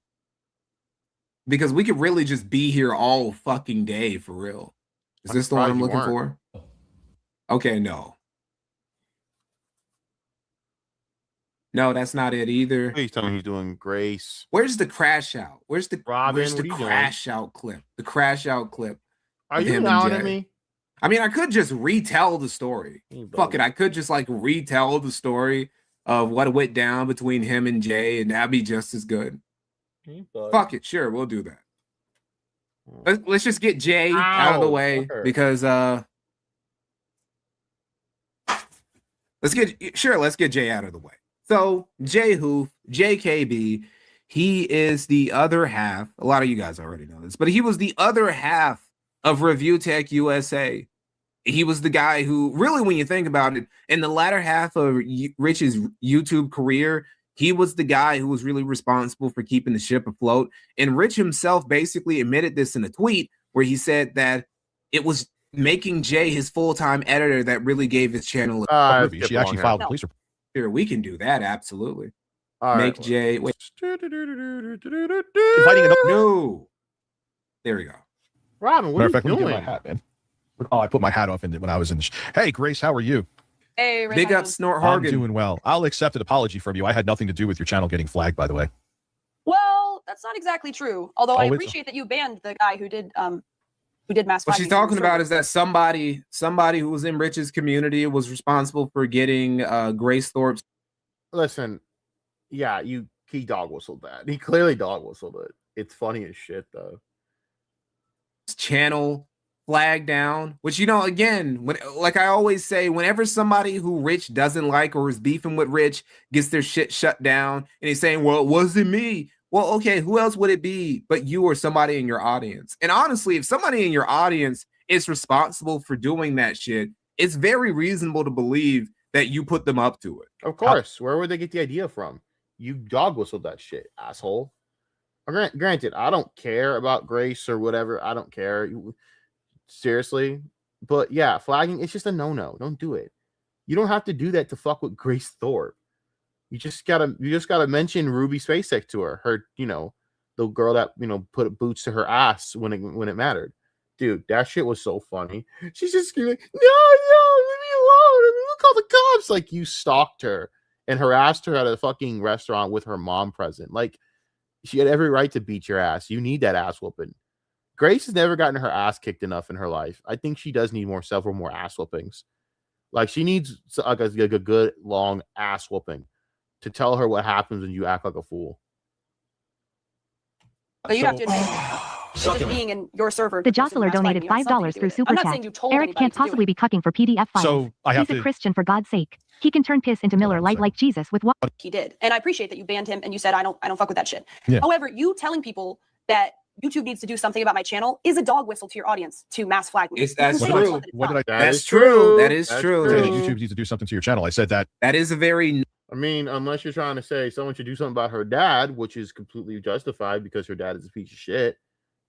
Because we could really just be here all fucking day for real. Is this the one I'm looking for? Okay, no. No, that's not it either. Please tell me he's doing Grace. Where's the crash out? Where's the Robin, crash out clip? The crash out clip. Are you yelling at me? I mean, I could just retell the story. Fuck it. I could just like retell the story of what went down between him and Jay, and that'd be just as good. Fuck it, sure, we'll do that. Let's just get Jay out of the way because let's get Jay out of the way. So Jay Hoof, JKB, he is the other half. A lot of you guys already know this, but he was the other half of ReviewTechUSA. He was the guy who really, when you think about it, in the latter half of Rich's YouTube career, he was the guy who was really responsible for keeping the ship afloat. And Rich himself basically admitted this in a tweet where he said that it was making Jay his full-time editor that really gave his channel. She actually filed a police report. Sure, we can do that. Absolutely. All Make right. J. Wait. Inviting another. No. There we go. Robin, what Matter are of fact, you let me get doing? my hat, man. Oh, I put my hat off when I was in the. Hey, Grace, how are you? Hey, Ray, Big how you up doing? Snort I'm Hargan. doing well. I'll accept an apology from you. I had nothing to do with your channel getting flagged, by the way. Well, that's not exactly true. Although I Oh, it's- appreciate that you banned the guy who did mass What flagging. she's talking from the about server. is that somebody who was in Rich's community was responsible for getting Grace Thorpe's. Listen, yeah, he dog whistled that. He clearly dog whistled it. It's funny as shit though. Channel flag down, which, you know, again, when, like I always say, whenever somebody who Rich doesn't like or is beefing with Rich gets their shit shut down and he's saying, well, it wasn't me. Well, okay, who else would it be but you or somebody in your audience? And honestly, if somebody in your audience is responsible for doing that shit, it's very reasonable to believe that you put them up to it. Of course. Where would they get the idea from? You dog whistled that shit, asshole. Granted, I don't care about Grace or whatever. I don't care. Seriously. But yeah, flagging, it's just a no-no. Don't do it. You don't have to do that to fuck with Grace Thorpe. You just gotta mention Ruby Spacek to her, you know, the girl that, you know, put boots to her ass when it mattered. Dude, that shit was so funny. She's just screaming, no, leave me alone. I mean, call the cops. Like, you stalked her and harassed her at a fucking restaurant with her mom present. Like, she had every right to beat your ass. You need that ass whooping. Grace has never gotten her ass kicked enough in her life. I think she does need several more ass whoopings. Like, she needs like a good long ass whooping to tell her what happens when you act like a fool. But you have to admit, just being in your server. The Jostler donated $5 through Super Chat. Eric can't possibly be cucking for PDF files. So I have He's a Christian, for God's sake. He can turn piss into Miller Lite like Jesus with what? He did, and I appreciate that you banned him and you said I don't fuck with that shit. Yeah. However, you telling people that YouTube needs to do something about my channel is a dog whistle to your audience to mass flag me. That's You can say true. something that it's What did not. I? That's true. That is I true. said YouTube needs to do something to your channel. I said that. That is a very. I mean, unless you're trying to say someone should do something about her dad, which is completely justified because her dad is a piece of shit,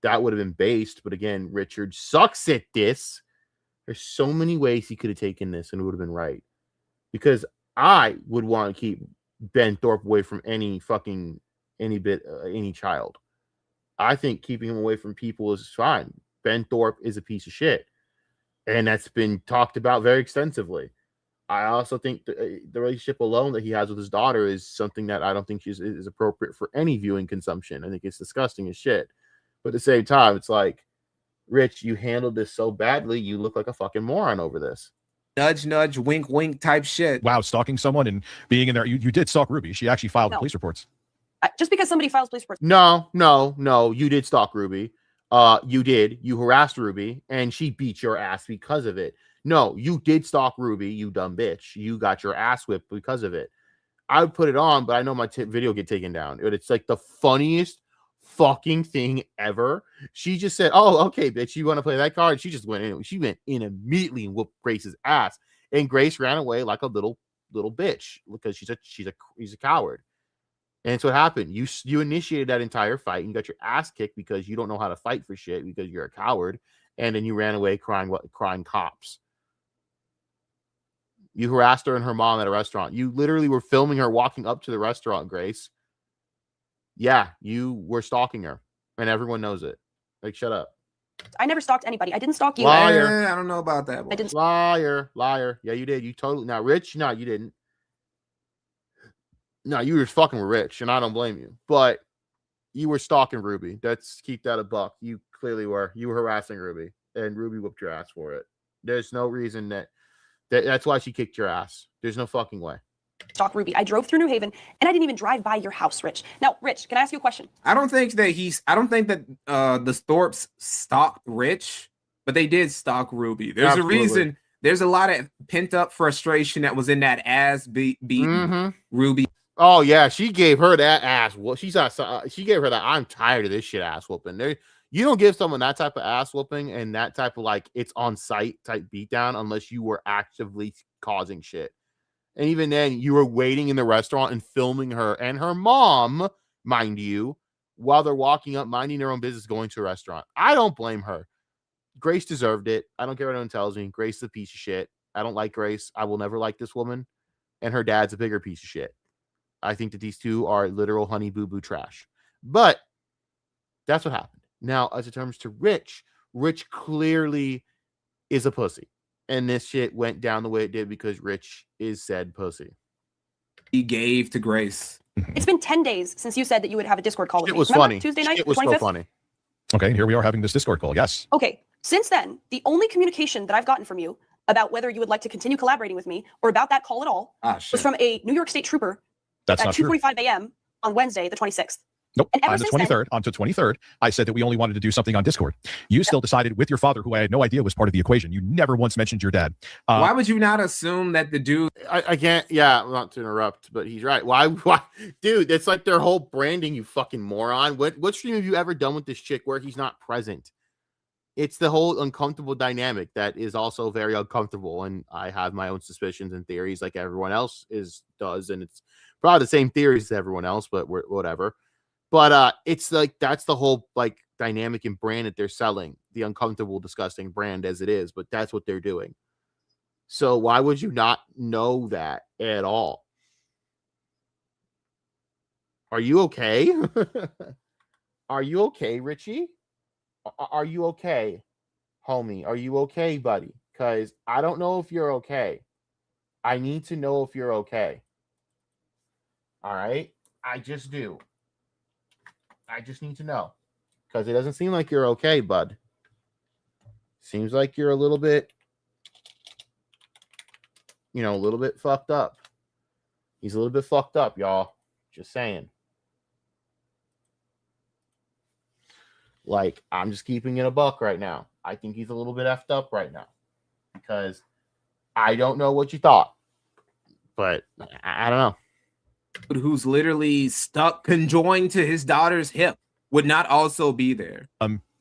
that would have been based. But again, Richard sucks at this. There's so many ways he could have taken this and it would have been right. Because I would want to keep Ben Thorpe away from any child. I think keeping him away from people is fine. Ben Thorpe is a piece of shit. And that's been talked about very extensively. I also think the relationship alone that he has with his daughter is something that I don't think is appropriate for any viewing consumption. I think it's disgusting as shit. But at the same time, it's like, Rich, you handled this so badly, you look like a fucking moron over this. Nudge, nudge, wink, wink type shit. Wow, stalking someone and being in there. You did stalk Ruby. She actually filed police reports. Just because somebody files police reports. No. You did stalk Ruby. You did. You harassed Ruby, and she beat your ass because of it. No, you did stalk Ruby, you dumb bitch. You got your ass whipped because of it. I would put it on, but I know my video get taken down. It's like the funniest fucking thing ever. She just said, "Oh, okay, bitch, you want to play that card?" She just went in. She went in immediately and whooped Grace's ass, and Grace ran away like a little bitch because she's a coward. And it's what happened. You initiated that entire fight and you got your ass kicked because you don't know how to fight for shit because you're a coward, and then you ran away crying cops. You harassed her and her mom at a restaurant. You literally were filming her walking up to the restaurant, Grace. Yeah, you were stalking her, and everyone knows it. Like, shut up. I never stalked anybody. I didn't stalk you. Liar. I don't know about that. I didn't. Liar. Yeah, you did. You totally. Now, Rich, no, you didn't. No, you were fucking with Rich, and I don't blame you. But you were stalking Ruby. Keep that a buck. You clearly were. You were harassing Ruby, and Ruby whooped your ass for it. There's no reason that's why she kicked your ass. There's no fucking way. Stalk Ruby. I drove through New Haven, and I didn't even drive by your house, Rich. Now, Rich, can I ask you a question? I don't think that the Thorpes stalked Rich, but they did stalk Ruby. There's Absolutely. a reason. There's a lot of pent up frustration that was in that ass beaten Ruby. Oh yeah, she gave her that ass. Well, she gave her that. I'm tired of this shit ass whooping. You don't give someone that type of ass whooping and that type of like it's on site type beatdown unless you were actively causing shit. And even then, you were waiting in the restaurant and filming her and her mom, mind you, while they're walking up, minding their own business, going to a restaurant. I don't blame her. Grace deserved it. I don't care what anyone tells me. Grace is a piece of shit. I don't like Grace. I will never like this woman. And her dad's a bigger piece of shit. I think that these two are literal honey boo boo trash. But that's what happened. Now, as it comes to Rich clearly is a pussy. And this shit went down the way it did because Rich is said pussy. He gave to Grace. It's been 10 days since you said that you would have a Discord call with me. It was Remember funny. Tuesday night, It was 25th? so funny. Okay, here we are having this Discord call. Yes. Okay. Since then, the only communication that I've gotten from you about whether you would like to continue collaborating with me or about that call at all was from a New York State trooper That's at not true. 2:45 a.m. on Wednesday, the 26th. Nope. And ever On the since then- 23rd, on the 23rd, I said that we only wanted to do something on Discord. You still decided with your father, who I had no idea was part of the equation. You never once mentioned your dad. Why would you not assume that the dude? I can't. Yeah, not to interrupt, but he's right. Why, dude? That's like their whole branding. You fucking moron. What stream have you ever done with this chick where he's not present? It's the whole uncomfortable dynamic that is also very uncomfortable, and I have my own suspicions and theories, like everyone else does, and it's probably the same theories as everyone else, but whatever. But it's like that's the whole like dynamic and brand that they're selling, the uncomfortable, disgusting brand as it is, but that's what they're doing. So why would you not know that at all? Are you okay? Are you okay, Richie? Are you okay, homie? Are you okay, buddy? Because I don't know if you're okay. I need to know if you're okay. All right? I just do. I just need to know. Because it doesn't seem like you're okay, bud. Seems like you're a little bit, a little bit fucked up. He's a little bit fucked up, y'all. Just saying. Like, I'm just keeping it a buck right now. I think he's a little bit effed up right now. Because I don't know what you thought. But I don't know. Who's literally stuck conjoined to his daughter's hip would not also be there.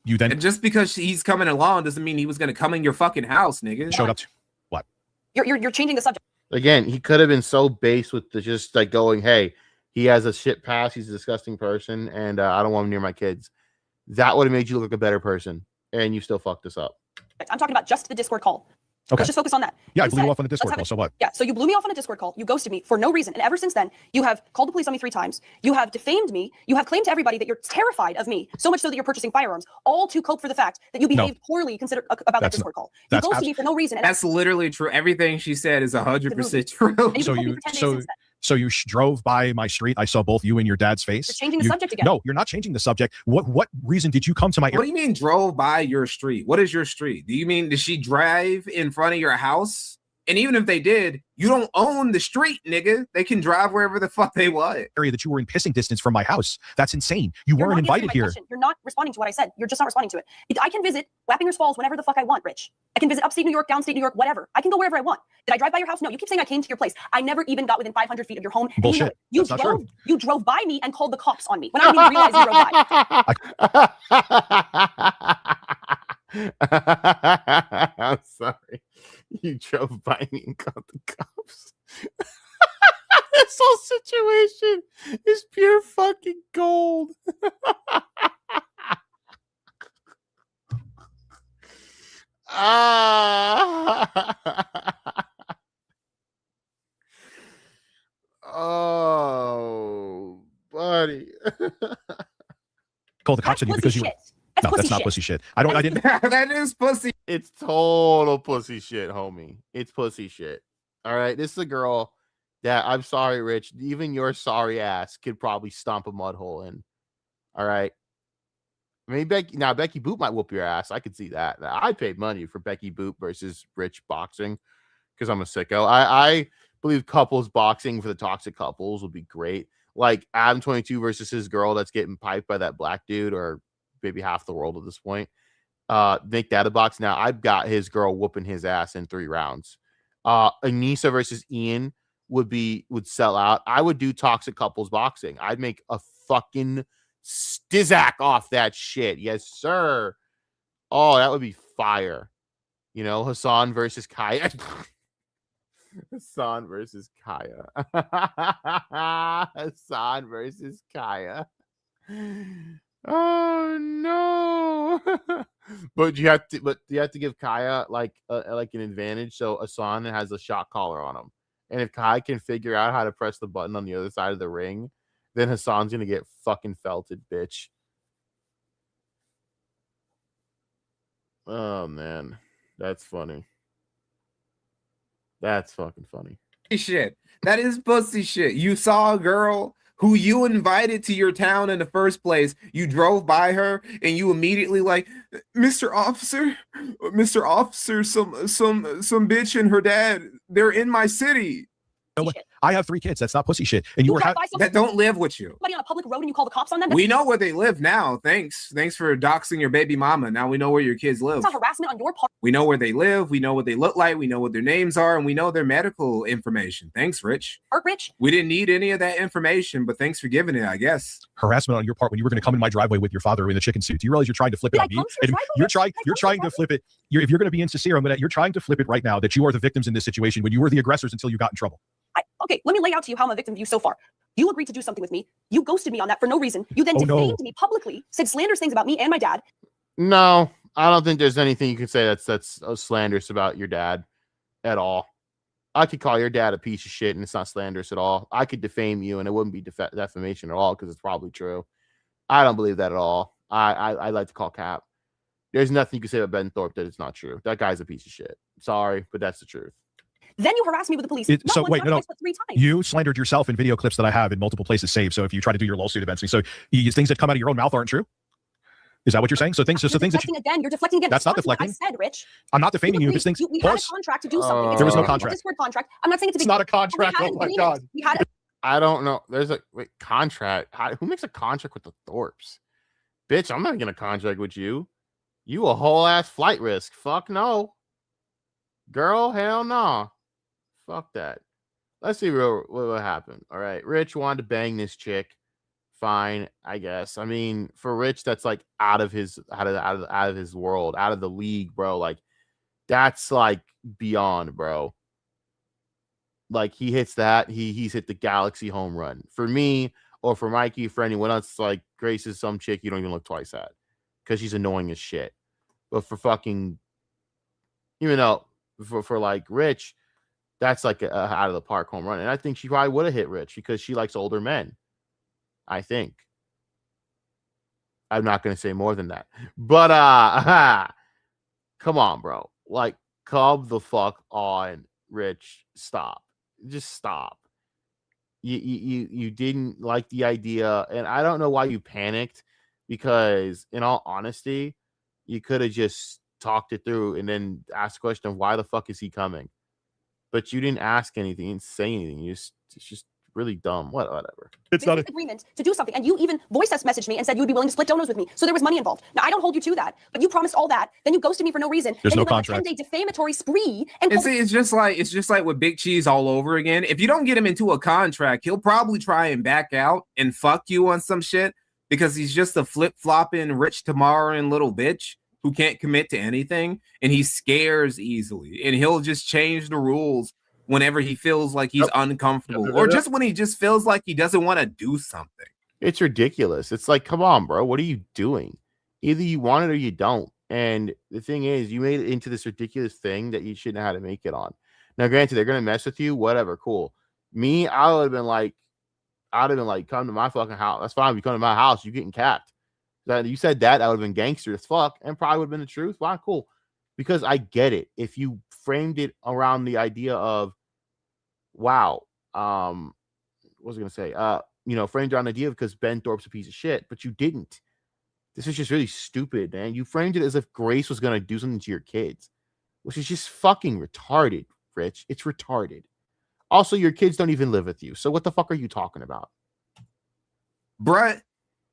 You then and just because he's coming along doesn't mean he was going to come in your fucking house, nigga. Showed up to what? You're changing the subject. Again, he could have been so base with the just like going, hey, he has a shit past, he's a disgusting person, and I don't want him near my kids. That would have made you look like a better person, and you still fucked this up. I'm talking about just the Discord call. Okay. Let's just focus on that. Yeah, I You blew you said, off on the Discord "Let's have call. it." So what? Yeah, so you blew me off on a Discord call. You ghosted me for no reason. And ever since then, you have called the police on me 3 times. You have defamed me. You have claimed to everybody that you're terrified of me, so much so that you're purchasing firearms, all to cope for the fact that you behaved poorly about that Discord call. You ghosted me for no reason. That's literally true. Everything she said is 100% true. So you drove by my street. I saw both you and your dad's face. You're changing the subject again. No, you're not changing the subject. What reason did you come to my area? What do you mean drove by your street? What is your street? Do you mean did she drive in front of your house? And even if they did, you don't own the street, nigga. They can drive wherever the fuck they want. Area that you were in pissing distance from my house. That's insane. You weren't invited here. You're not responding to what I said. You're just not responding to it. I can visit Wappingers Falls whenever the fuck I want, Rich. I can visit upstate New York, downstate New York, whatever. I can go wherever I want. Did I drive by your house? No. You keep saying I came to your place. I never even got within 500 feet of your home. Bullshit. You drove by me and called the cops on me when I didn't even realize you drove by. I'm sorry. You drove by me and called the cops. This whole situation is pure fucking gold. Oh, buddy. Call the cops on you because you. No, that's not pussy shit. I didn't. That is pussy. It's total pussy shit, homie. It's pussy shit. All right. This is a girl that I'm sorry, Rich. Even your sorry ass could probably stomp a mud hole in. All right. Maybe Becky Boop might whoop your ass. I could see that. I paid money for Becky Boop versus Rich boxing because I'm a sicko. I believe couples boxing for the toxic couples would be great. Like Adam 22 versus his girl that's getting piped by that black dude, or maybe half the world at this point. Make that a box. Now I've got his girl whooping his ass in 3 rounds. Anissa versus Ian would sell out. I would do toxic couples boxing. I'd make a fucking stizak off that shit. Yes, sir. Oh, that would be fire. Hassan versus Kaya. Hassan versus Kaya. Hassan versus Kaya. Oh no. But you have to give Kaya like an advantage, so Hassan has a shot collar on him, And if Kai can figure out how to press the button on the other side of the ring, then Hassan's going to get fucking felted, bitch. Oh, man. That's funny. That's fucking funny. Shit. That is pussy shit. You saw a girl who you invited to your town in the first place. You drove by her and you immediately like, Mr. Officer, some bitch and her dad, they're in my city. I have 3 kids. That's not pussy shit. And you were that don't live with you. Somebody on a public road and you call the cops on them? We know where they live now. Thanks for doxing your baby mama. Now we know where your kids live. It's not harassment on your part. We know where they live. We know what they look like. We know what their names are, and we know their medical information. Thanks, Rich. Rich. We didn't need any of that information, but thanks for giving it, I guess. Harassment on your part when you were going to come in my driveway with your father in the chicken suit. Do you realize you're trying to flip it on me? And you're trying to flip it. If you're going to be insincere, you're trying to flip it right now that you are the victims in this situation when you were the aggressors until you got in trouble. Okay, let me lay out to you how I'm a victim of you so far. You agreed to do something with me. You ghosted me on that for no reason. You then defamed me publicly, said slanderous things about me and my dad. No, I don't think there's anything you can say that's slanderous about your dad at all. I could call your dad a piece of shit and it's not slanderous at all. I could defame you and it wouldn't be defamation at all because it's probably true. I don't believe that at all. I like to call cap. There's nothing you can say about Ben Thorpe that it's not true. That guy's a piece of shit. Sorry, but that's the truth. Then you harassed me with the police. Wait, no. 3 times. You slandered yourself in video clips that I have in multiple places saved. So if you try to do your lawsuit against me, so things that come out of your own mouth aren't true. Is that what you're saying? So things that you're deflecting again. That's not deflecting. I said, Rich. I'm not defaming you. This thing's we had a contract to do something. There was no contract. Discord contract. I'm not saying it's not a contract. Oh my god. I don't know. There's a contract. Who makes a contract with the Thorpes? Bitch, I'm not making a contract with you. You a whole ass flight risk. Fuck no. Girl, hell no. Fuck that. Let's see what happened. All right. Rich wanted to bang this chick. Fine, I guess. I mean, for Rich, that's like out of his world, out of the league, bro. Like, that's like beyond, bro. Like, he hits that, he's hit the galaxy home run. For me, or for Mikey, for anyone else, like, Grace is some chick you don't even look twice at because she's annoying as shit. But for fucking, even though for like Rich, that's like a out of the park home run. And I think she probably would have hit Rich because she likes older men. I think. I'm not going to say more than that. But come on, bro. Like, come the fuck on, Rich. Stop. Just stop. You didn't like the idea, and I don't know why you panicked, because in all honesty, you could have just talked it through and then asked the question of why the fuck is he coming? But you didn't ask anything, you didn't say anything. It's just really dumb. Whatever. It's not an agreement to do something, and you even voice messaged me and said you would be willing to split donuts with me. So there was money involved. Now I don't hold you to that, but you promised all that. Then you ghosted me for no reason. There's and no contract. Like a 10-day defamatory spree. And see, it's just like with Big Cheese all over again. If you don't get him into a contract, he'll probably try and back out and fuck you on some shit because he's just a flip-flopping rich tomorrowing little bitch who can't commit to anything, and he scares easily, and he'll just change the rules whenever he feels like he's uncomfortable, or just when he just feels like he doesn't want to do something. It's ridiculous. It's like, come on, bro. What are you doing? Either you want it or you don't. And the thing is, you made it into this ridiculous thing that you shouldn't have had to make it on. Now, granted, they're going to mess with you. Whatever. Cool. Me, I would have been like, come to my fucking house. That's fine. If you come to my house, you're getting capped. You said that, I would have been gangster as fuck and probably would have been the truth. Fine, cool. Because I get it. If you framed it around the idea of, wow, what was I going to say? Framed around the idea because Ben Thorpe's a piece of shit, but you didn't. This is just really stupid, man. You framed it as if Grace was going to do something to your kids, which is just fucking retarded, Rich. It's retarded. Also, your kids don't even live with you. So what the fuck are you talking about?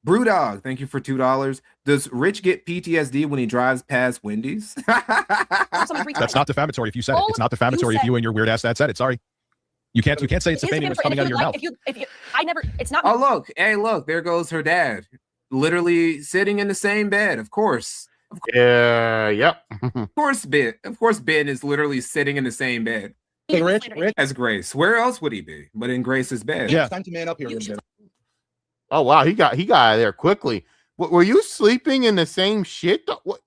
Brewdog, thank you for $2. Does Rich get PTSD when he drives past Wendy's? That's not defamatory if you said it. It's not defamatory if you and your weird ass dad said it. Sorry. You can't say it's defaming what's coming out of your mouth. It's not. Oh, look, there goes her dad. Literally sitting in the same bed, of course. Yep. Of course, Ben is literally sitting in the same bed. Hey, Rich. As Grace. Where else would he be but in Grace's bed? Yeah. It's time to man up here a little bit. Oh wow, he got out of there quickly. Were you sleeping in the same shit? What?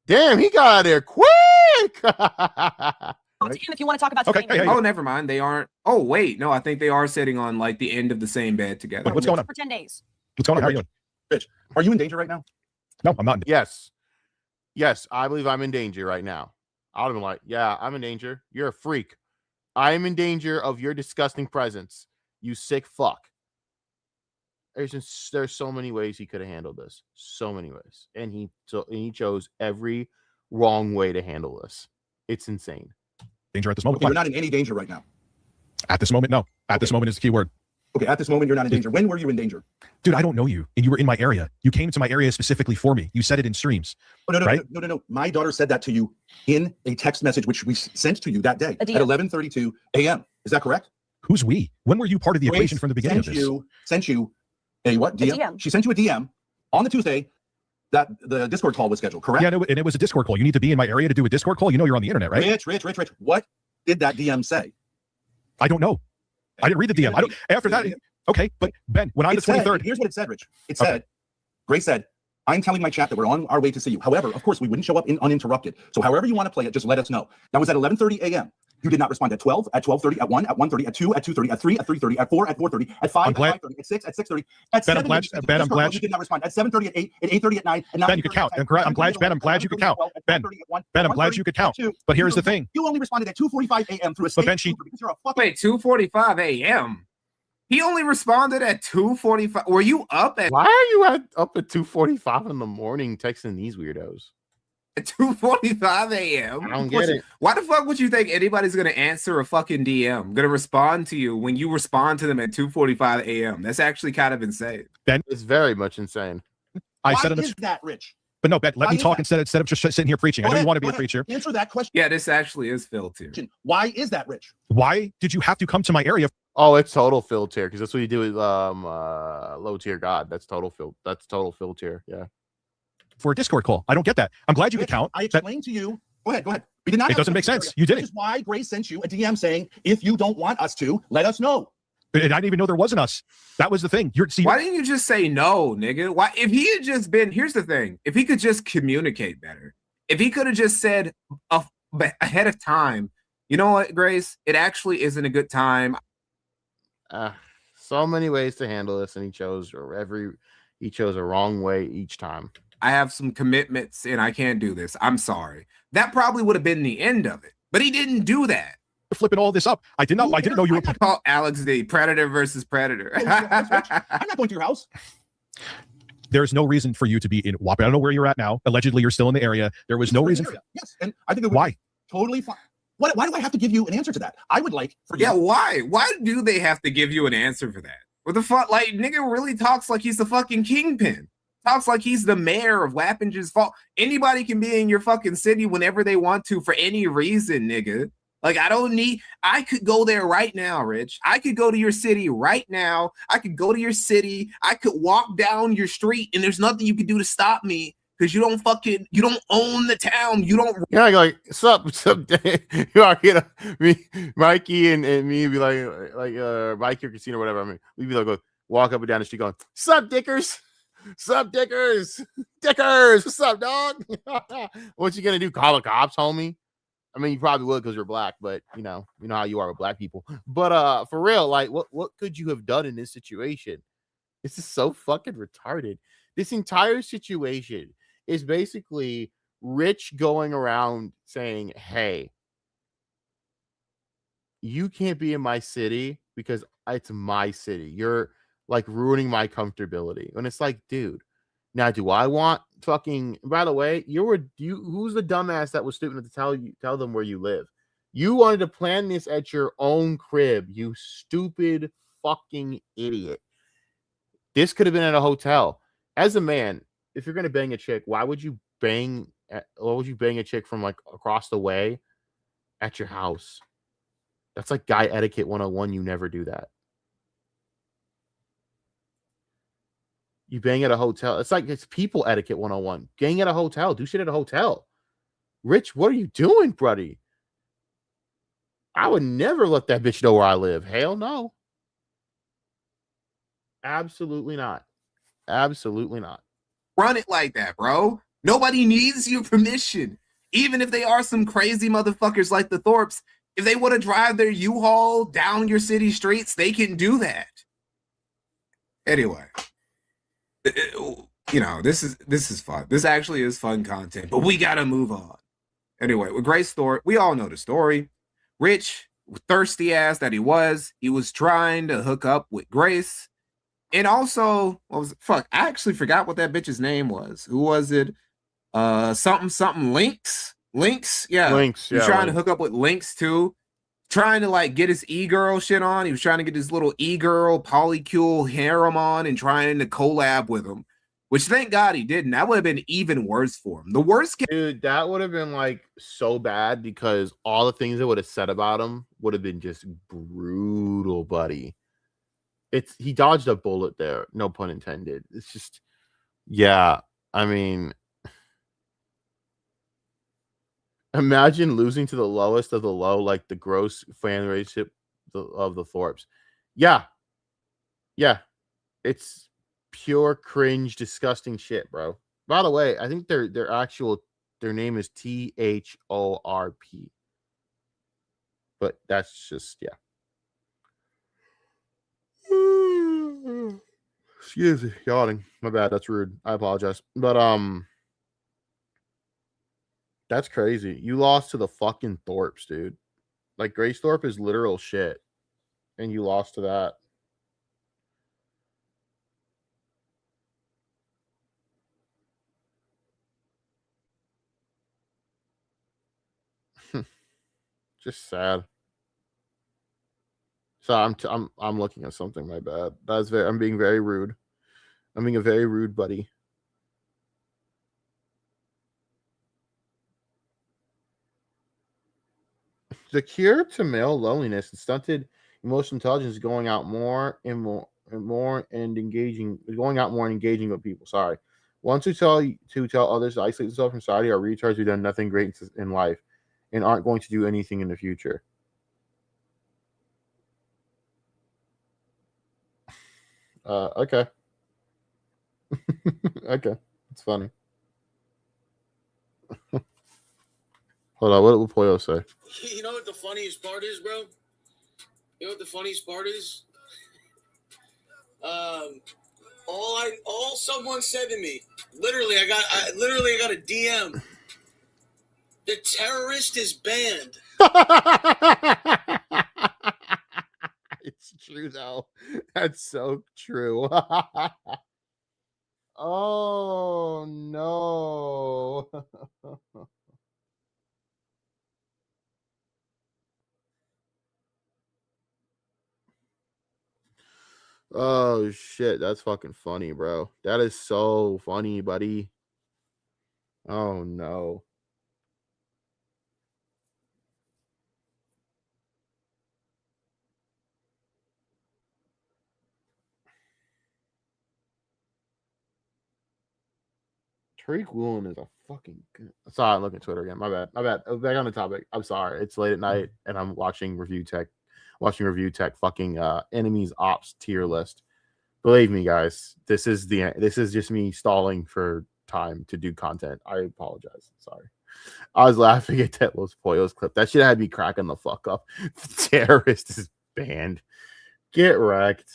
Damn, he got out of there quick. Talk to him if you want to talk about Okay. defaming. Oh, never mind. They aren't. Oh, wait. No, I think they are sitting on like the end of the same bed together. What's going on? For 10 days. What's going on? How are you doing? Rich, are you in danger right now? No, I'm not. Yes. Yes, I believe I'm in danger right now. I would have been like, yeah, I'm in danger. You're a freak. I am in danger of your disgusting presence. You sick fuck. There's so many ways he could have handled this. So many ways. And he chose every wrong way to handle this. It's insane. Danger at this moment. You're not in any danger right now. At this moment, no. At this moment is the key word. Okay, at this moment, you're not in danger. When were you in danger? Dude, I don't know you, and you were in my area. You came to my area specifically for me. You said it in streams. Oh, right? No. My daughter said that to you in a text message, which we sent to you that day at 11:32 a.m. Is that correct? Who's we? When were you part of the equation from the beginning of this? Sent you a what? DM? She sent you a DM on the Tuesday that the Discord call was scheduled, correct? Yeah, and it was a Discord call. You need to be in my area to do a Discord call. You know you're on the internet, right? Rich. What did that DM say? I don't know. I didn't read the DM. I don't. After that, okay. But Ben, when I'm the 23rd, here's what it said, Rich. It said, Grace said, I'm telling my chat that we're on our way to see you. However, of course, we wouldn't show up uninterrupted. So however you want to play it, just let us know. That was at 11:30 a.m. You did not respond at 12, at 12:30, at 1, at 1:30, at 2, at 2:30, at 3, at 3:30, at 4, at 4:30, at 5, at 5:30, at 6, at 6:30, at 7. Ben, I'm glad you did not respond at 7:30, at 8, at 8:30, at 9, and Ben, you could count. I'm glad you could count. Ben, I'm glad you could count. But here's the thing. You only responded at 2:45 a.m. through a But state Ben, because you're a fucking. Wait, 2:45 a.m. He only responded at 2:45. Were you up at? Why are you up at 2:45 in the morning texting these weirdos? At 2:45 a.m. I don't get it. Why the fuck would you think anybody's gonna answer a fucking DM? Gonna respond to you when you respond to them at 2:45 a.m. That's actually kind of insane. Ben, it's very much insane. Why is that, Rich? But no, Ben, let me talk instead of just sitting here preaching. I know you want to be a preacher. Answer that question. Yeah, this actually is Phil tier. Why is that, Rich? Why did you have to come to my area? Oh, it's total Phil tier because that's what you do with low tier God. That's total Phil. That's total Phil tier. Yeah. For a Discord call, I don't get that. I'm glad you could count. I explained to you. Go ahead. We did not. It doesn't make sense. You did it. Which is why Grace sent you a DM saying, "If you don't want us to, let us know." And I didn't even know there wasn't us. That was the thing. Why didn't you just say no, nigga? Why? If he had just been, here's the thing: if he could just communicate better, if he could have just said ahead of time, you know what, Grace, it actually isn't a good time. So many ways to handle this, and he chose a wrong way each time. I have some commitments and I can't do this. I'm sorry. That probably would have been the end of it, but he didn't do that. Flipping all this up. I didn't know you were called Alex D. Predator versus Predator. I'm not going to your house. There's no reason for you to be in Wapping. I don't know where you're at now. Allegedly, you're still in the area. There was no reason. Yes, and I think it would why? Be totally fine. Why do I have to give you an answer to that? I would like for you. Yeah, why? Why do they have to give you an answer for that? What the fuck? Like, nigga really talks like he's the fucking kingpin. Talks like he's the mayor of Wappinger's fault. Anybody can be in your fucking city whenever they want to for any reason, nigga. Like, I could go there right now, Rich. I could go to your city right now. I could go to your city. I could walk down your street and there's nothing you can do to stop me because you don't own the town. You don't. Yeah, like, sup, you know, Mikey and me be like Mikey or Casino or whatever. I mean, we'd be like, walk up and down the street going, sup, dickers? Sup, dickers? Dickers, what's up, dog? What you gonna do? Call the cops, homie? I mean, you probably would because you're black, but you know how you are with black people. But for real, like, what could you have done in this situation? This is so fucking retarded. This entire situation is basically Rich going around saying, hey, you can't be in my city because it's my city. You're like ruining my comfortability. And it's like, dude, now do I want fucking, by the way, who's the dumbass that was stupid to tell them where you live? You wanted to plan this at your own crib, you stupid fucking idiot. This could have been at a hotel. As a man, if you're gonna bang a chick, why would you bang a chick from like across the way at your house? That's like guy etiquette 101. You never do that. You bang at a hotel. It's people etiquette 101. Gang at a hotel. Do shit at a hotel. Rich, what are you doing, buddy? I would never let that bitch know where I live. Hell no. Absolutely not. Absolutely not. Run it like that, bro. Nobody needs your permission. Even if they are some crazy motherfuckers like the Thorpes, if they want to drive their U-Haul down your city streets, they can do that. Anyway, you know, this is fun. This actually is fun content, but we gotta move on. Anyway, with Grace Thorpe, we all know the story. Rich, thirsty ass that he was trying to hook up with Grace. And also, I actually forgot what that bitch's name was. Who was it? Something Lynx? Yeah. Lynx, He was trying to hook up with Lynx too. Trying to like get his e-girl shit on. He was trying to get his little e-girl polycule harem on and trying to collab with him. Which thank God he didn't. That would have been even worse for him. The worst case, dude, that would have been like so bad because all the things they would have said about him would have been just brutal, buddy. He dodged a bullet there, no pun intended. It's just, yeah. I mean, imagine losing to the lowest of the low, like the gross fan relationship of the Thorpes. Yeah, it's pure cringe, disgusting shit, bro. By the way, I think their name is THORP, but that's just Excuse me, yawning. My bad. That's rude. I apologize. But that's crazy. You lost to the fucking Thorpes, dude. Like Grace Thorpe is literal shit, and you lost to that. Just sad. So I'm looking at something. My bad. I'm being very rude. I'm being a very rude buddy. The cure to male loneliness and stunted emotional intelligence is going out more and engaging with people. Sorry. Ones who tell others to isolate themselves from society are retards who've done nothing great in life and aren't going to do anything in the future. Okay. Okay. It's funny. Hold on, what did Pollo say? You know what the funniest part is, bro? You know what the funniest part is? All someone said to me, literally, I got a DM. The terrorist is banned. It's true though. That's so true. Oh no. Oh shit, that's fucking funny, bro. That is so funny, buddy. Oh no. Tariq Woolen is a fucking good. Sorry, I'm looking at Twitter again. My bad. Back on the topic. I'm sorry. It's late at night and I'm watching ReviewTech fucking enemies ops tier list. Believe me, guys, this is just me stalling for time to do content. I apologize. Sorry. I was laughing at that Los Pollos clip. That shit had me cracking the fuck up. The terrorist is banned. Get wrecked.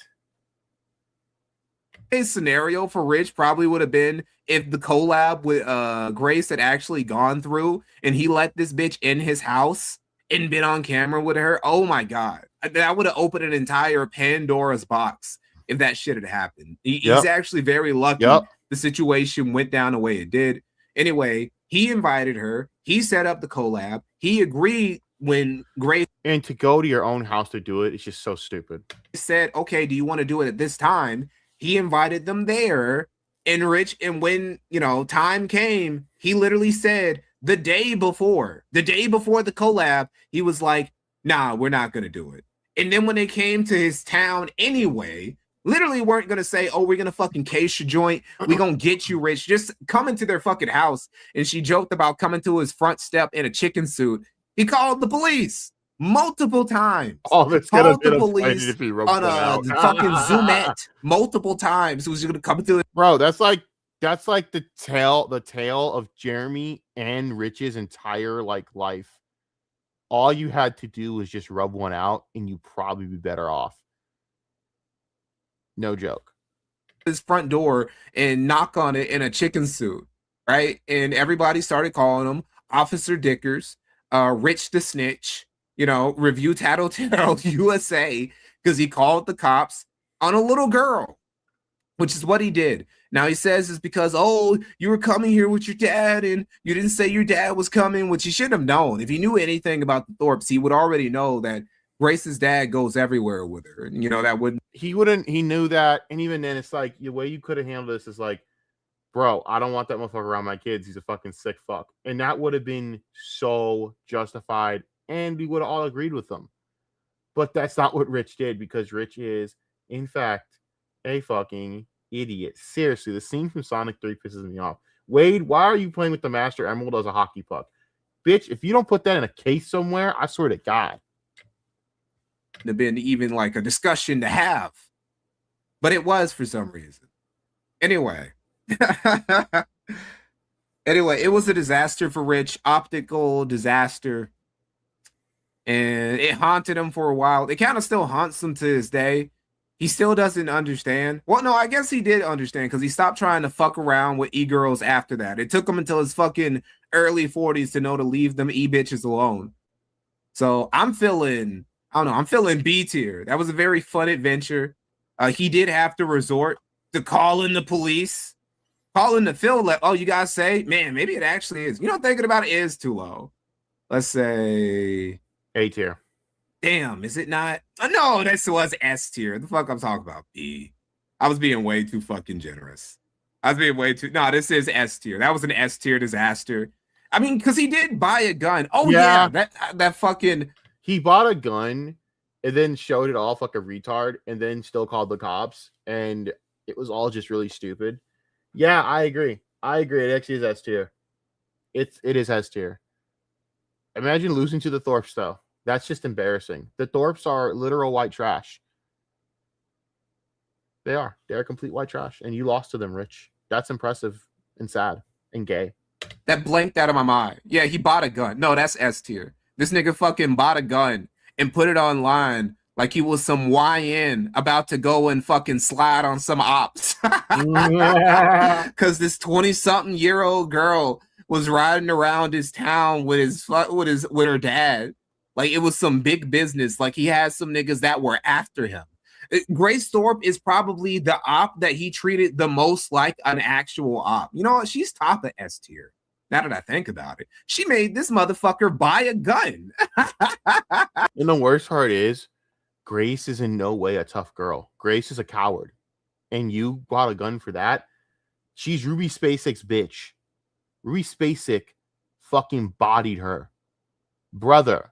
A scenario for Rich probably would have been if the collab with Grace had actually gone through and he let this bitch in his house and been on camera with her. Oh my God. That would have opened an entire Pandora's box if that shit had happened. He's actually very lucky the situation went down the way it did. Anyway, he invited her. He set up the collab. He agreed when Grace... And to go to your own house to do it, it's just so stupid. Said, okay, do you want to do it at this time? He invited them there. And Rich, and when, time came, he literally said the day before the collab, he was like, nah, we're not going to do it. And then when they came to his town anyway, literally weren't going to say, oh, we're going to fucking case your joint. We're going to get you, Rich. Just come into their fucking house. And she joked about coming to his front step in a chicken suit. He called the police multiple times. Oh, that's gonna be the police on a fucking Zoomette multiple times. Who's going to come to it? Bro, that's like That's like the tale of Jeremy and Rich's entire like life. All you had to do was just rub one out, and you'd probably be better off. No joke. His front door and knock on it in a chicken suit, right? And everybody started calling him Officer Dickers, Rich the Snitch, Review Tattletale USA, because he called the cops on a little girl, which is what he did. Now he says it's because, you were coming here with your dad and you didn't say your dad was coming, which he should have known. If he knew anything about the Thorpes, he would already know that Grace's dad goes everywhere with her. And, that wouldn't. He knew that. And even then, it's like the way you could have handled this is like, bro, I don't want that motherfucker around my kids. He's a fucking sick fuck. And that would have been so justified. And we would have all agreed with them. But that's not what Rich did, because Rich is, in fact, a fucking idiot. Seriously, the scene from Sonic 3 pisses me off. Wade, why are you playing with the Master Emerald as a hockey puck? Bitch, if you don't put that in a case somewhere, I swear to God. Have been even like a discussion to have. But it was for some reason. Anyway. It was a disaster for Rich. Optical disaster. And it haunted him for a while. It kind of still haunts him to this day. He still doesn't understand. Well, no, I guess he did understand, because he stopped trying to fuck around with e-girls after that. It took him until his fucking early 40s to know to leave them e-bitches alone. So I'm feeling B tier. That was a very fun adventure. He did have to resort to calling the police, calling the field, like, you guys say, man, maybe it actually is. Thinking about it is too low. Let's say A tier. Damn, is it not? No, this was S tier. The fuck I'm talking about, B. I was being way too fucking generous. No, this is S tier. That was an S tier disaster. I mean, because he did buy a gun. Oh, yeah. That fucking... He bought a gun and then showed it off like a retard and then still called the cops. And it was all just really stupid. Yeah, I agree. It actually is S tier. It is S tier. Imagine losing to the Thorpes, though. That's just embarrassing. The Thorpes are literal white trash. They are. They're complete white trash. And you lost to them, Rich. That's impressive and sad and gay. That blanked out of my mind. Yeah, he bought a gun. No, that's S tier. This nigga fucking bought a gun and put it online like he was some YN about to go and fucking slide on some ops. Because this 20-something-year-old girl was riding around his town with her dad. Like, it was some big business. Like, he had some niggas that were after him. Grace Thorpe is probably the op that he treated the most like an actual op. You know what? She's top of S tier. Now that I think about it, she made this motherfucker buy a gun. And the worst part is, Grace is in no way a tough girl. Grace is a coward. And you bought a gun for that? She's Ruby Spacek's bitch. Ruby Spacek fucking bodied her. Brother,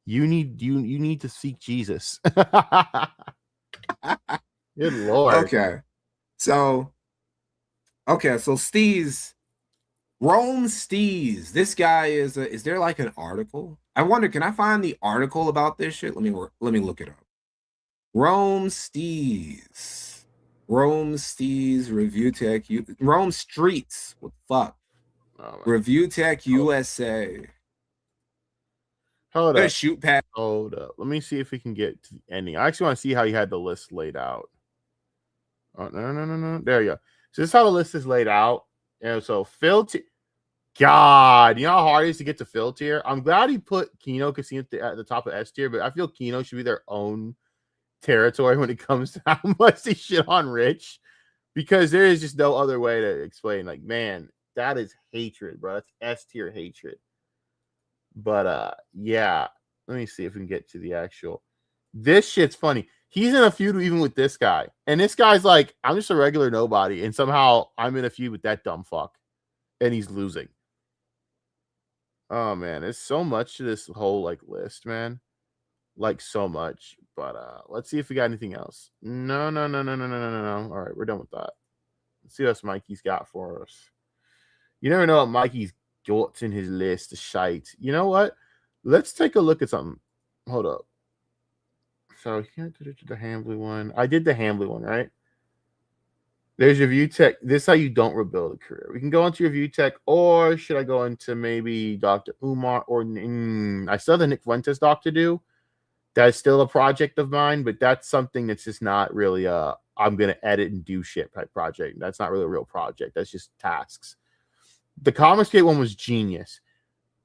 you need to seek Jesus. Good Lord. Okay. So Steez, Rome Steez. This guy is there like an article? I wonder, can I find the article about this shit? Let me look it up. Rome Steez. Rome Streets. What the fuck? ReviewTechUSA. Hold up. Shoot pad. Hold up. Let me see if we can get to the ending. I actually want to see how you had the list laid out. Oh, no. There you go. So this is how the list is laid out. And so Phil God, you know how hard it is to get to Phil tier? I'm glad he put Kino Casino at the top of S tier, but I feel Kino should be their own territory when it comes to how much they shit on Rich, because there is just no other way to explain. Like, man, that is hatred, bro. That's S tier hatred. But yeah, let me see if we can get to the actual. This shit's funny. He's in a feud even with this guy, and this guy's like, I'm just a regular nobody, and somehow I'm in a feud with that dumb fuck, and he's losing. Oh man, there's so much to this whole like list, man. Like so much. But let's see if we got anything else. No. All right, we're done with that. Let's see what else Mikey's got for us. You never know what Mikey's got in his list of shite. You know what? Let's take a look at something. Hold up. So here, the Hambly one. I did the Hambly one, right? There's Review Tech. This is how you don't rebuild a career. We can go into Review Tech, or should I go into maybe Dr. Umar? Or I still have the Nick Fuentes doc to do. That's still a project of mine, but that's something that's just not really I'm gonna edit and do shit type project. That's not really a real project. That's just tasks. The Comics Gate one was genius.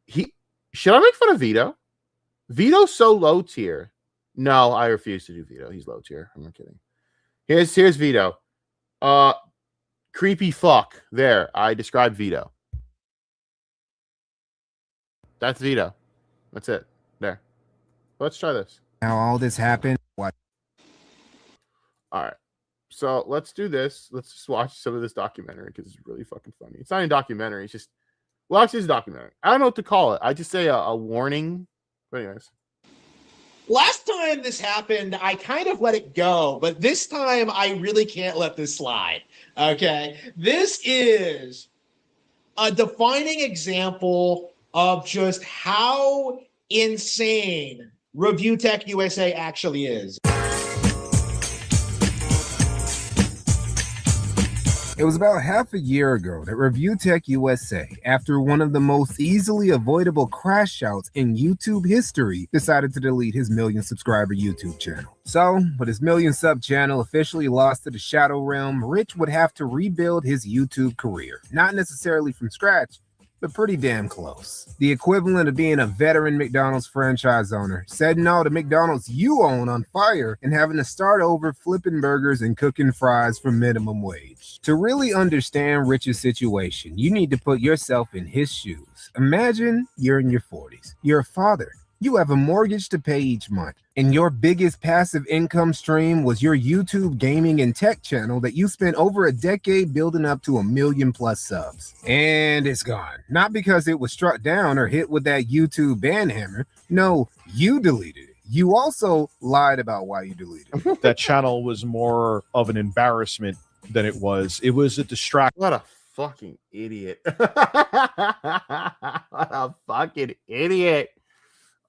Should I make fun of Vito? Vito's so low tier. No, I refuse to do Vito. He's low tier. I'm not kidding. Here's Vito. Creepy fuck. There, I described Vito. That's Vito. That's it. There. Let's try this. Now all this happened. What? All right. So let's do this. Let's just watch some of this documentary because it's really fucking funny. It's not a documentary. It's just, well, actually, it's a documentary. I don't know what to call it. I just say a warning. But anyways. Last time this happened, I kind of let it go, but this time I really can't let this slide. Okay. This is a defining example of just how insane ReviewTechUSA actually is. It was about half a year ago that ReviewTechUSA, after one of the most easily avoidable crash outs in YouTube history, decided to delete his million-subscriber YouTube channel. So, with his million-sub channel officially lost to the Shadow Realm, Rich would have to rebuild his YouTube career. Not necessarily from scratch, but pretty damn close. The equivalent of being a veteran McDonald's franchise owner, setting all the McDonald's you own on fire and having to start over flipping burgers and cooking fries for minimum wage. To really understand Rich's situation, you need to put yourself in his shoes. Imagine you're in your 40s. You're a father. You have a mortgage to pay each month, and your biggest passive income stream was your YouTube gaming and tech channel that you spent over a decade building up to 1 million+ subs. And it's gone. Not because it was struck down or hit with that YouTube ban hammer. No, you deleted it. You also lied about why you deleted it. That channel was more of an embarrassment than it was. It was a distraction. What a fucking idiot. What a fucking idiot.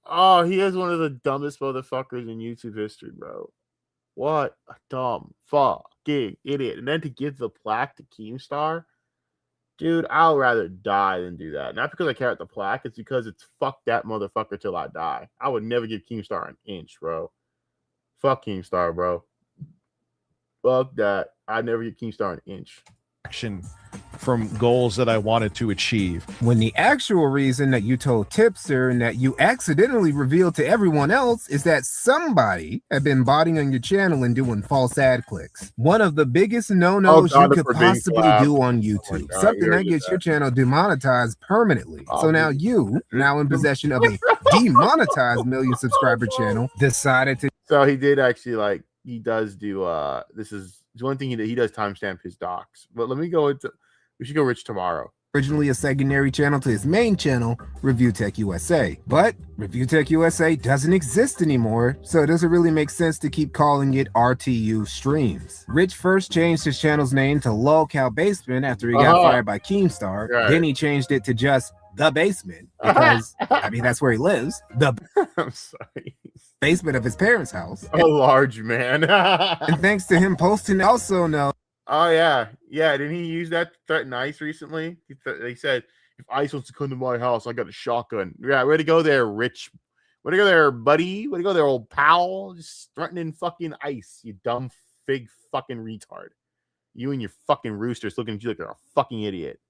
Oh, he is one of the dumbest motherfuckers in YouTube history, bro. What a dumb fucking idiot. And then to give the plaque to Keemstar, dude, I'll rather die than do that. Not because I care about the plaque, it's because it's fuck that motherfucker till I die. I would never give Keemstar an inch, bro. Fuck Keemstar, bro. Fuck that. I'd never give Keemstar an inch. From goals that I wanted to achieve. When the actual reason that you told Tipster and that you accidentally revealed to everyone else is that somebody had been botting on your channel and doing false ad clicks. One of the biggest no-nos you could possibly do on YouTube. Something that gets your channel demonetized permanently. So now you, now in possession of a demonetized million subscriber channel, decided to... So he did actually, like, he does do, this is one thing he does timestamp his docs. But let me go into... We should go Rich tomorrow. Originally a secondary channel to his main channel, ReviewTechUSA. But ReviewTechUSA doesn't exist anymore, so it doesn't really make sense to keep calling it RTU Streams. Rich first changed his channel's name to Lolcow Basement after he got fired by Keemstar. Right. Then he changed it to just The Basement, because, I mean, that's where he lives. I'm sorry. Basement of his parents' house. A large man. And thanks to him posting also know. Oh, yeah. Yeah, didn't he use that to threaten ICE recently? He said, if ICE wants to come to my house, I got a shotgun. Yeah, way to go there, Rich. Way to go there, buddy. Way to go there, old pal. Just threatening fucking ICE, you dumb fig fucking retard. You and your fucking roosters looking at you like you're a fucking idiot.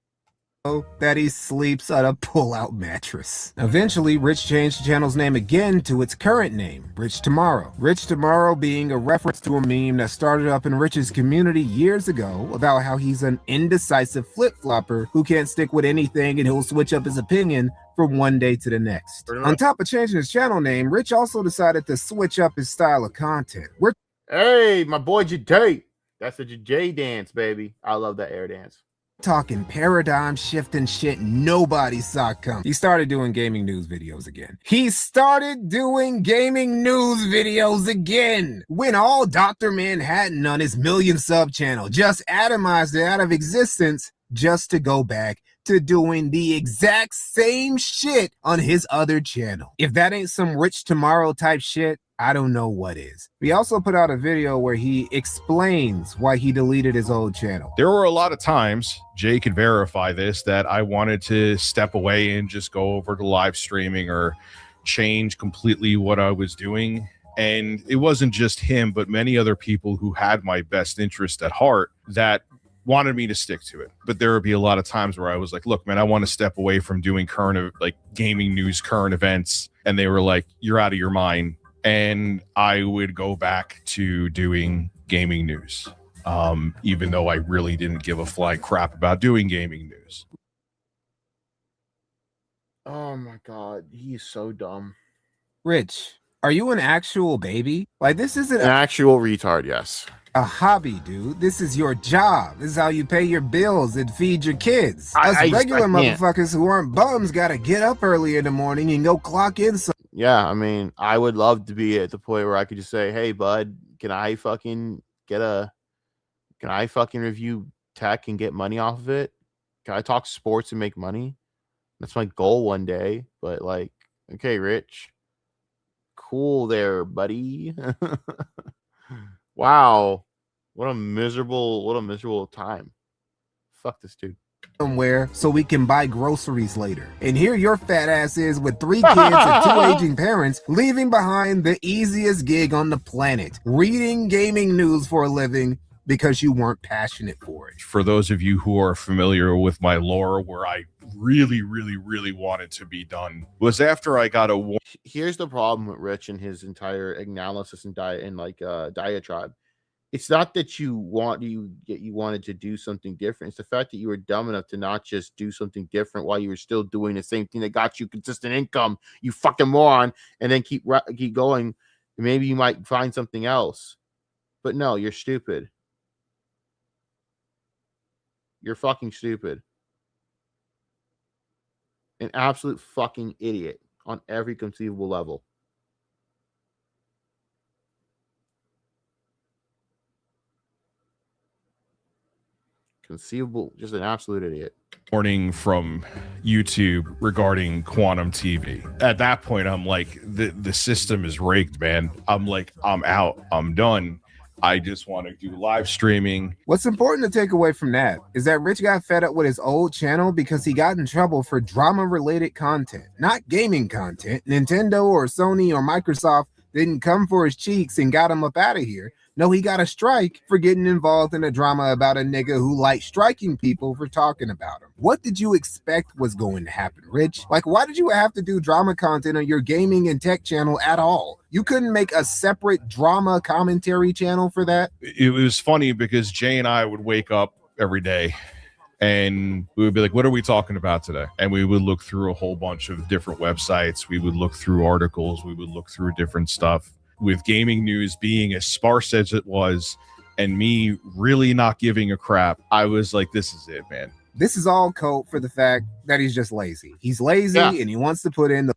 That he sleeps on a pull-out mattress. Eventually, Rich changed the channel's name again to its current name, Rich Tomorrow. Rich Tomorrow being a reference to a meme that started up in Rich's community years ago about how he's an indecisive flip-flopper who can't stick with anything and he'll switch up his opinion from one day to the next. On top of changing his channel name, Rich also decided to switch up his style of content. Hey, my boy Jay. That's the Jay dance, baby. I love that air dance. Talking paradigm shifting shit nobody saw come. He started doing gaming news videos again. When all Dr. Manhattan on his million sub channel just atomized it out of existence just to go back to doing the exact same shit on his other channel. If that ain't some Rich Tomorrow type shit, I don't know what is. He also put out a video where he explains why he deleted his old channel. There were a lot of times, Jay could verify this, that I wanted to step away and just go over to live streaming or change completely what I was doing. And it wasn't just him, but many other people who had my best interest at heart that wanted me to stick to it. But there would be a lot of times where I was like, look, man, I want to step away from doing current, like gaming news, current events. And they were like, you're out of your mind. And I would go back to doing gaming news, even though I really didn't give a flying crap about doing gaming news. Oh my God, he's so dumb. Rich, are you an actual baby? Like, this isn't an actual retard, yes. A hobby, dude. This is your job. This is how you pay your bills and feed your kids. Us regular motherfuckers who aren't bums gotta get up early in the morning and go clock in. Yeah, I mean, I would love to be at the point where I could just say, hey, bud, can I fucking review tech and get money off of it? Can I talk sports and make money? That's my goal one day. But like, okay, Rich. Cool there, buddy. Wow. What a miserable time. Fuck this dude. Somewhere so we can buy groceries later. And here your fat ass is with 3 kids and 2 aging parents, leaving behind the easiest gig on the planet, reading gaming news for a living because you weren't passionate for it. For those of you who are familiar with my lore, where I really wanted to be done was after I got a... Here's the problem with Rich and his entire analysis and diatribe. It's not that you wanted to do something different. It's the fact that you were dumb enough to not just do something different while you were still doing the same thing that got you consistent income, you fucking moron, and then keep going. Maybe you might find something else. But no, you're stupid. You're fucking stupid. An absolute fucking idiot on every conceivable level. Conceivable, just an absolute idiot. Warning from YouTube regarding Quantum TV. At that point, I'm like, the system is rigged, man. I'm like, I'm out. I'm done. I just want to do live streaming. What's important to take away from that is that Rich got fed up with his old channel because he got in trouble for drama-related content, not gaming content. Nintendo or Sony or Microsoft didn't come for his cheeks and got him up out of here. No, he got a strike for getting involved in a drama about a nigga who liked striking people for talking about him. What did you expect was going to happen, Rich? Like, why did you have to do drama content on your gaming and tech channel at all? You couldn't make a separate drama commentary channel for that? It was funny because Jay and I would wake up every day and we would be like, what are we talking about today? And we would look through a whole bunch of different websites. We would look through articles. We would look through different stuff. With gaming news being as sparse as it was and me really not giving a crap, I was like, this is it, man. This is all code for the fact that he's just lazy. He's lazy and he wants to put in the...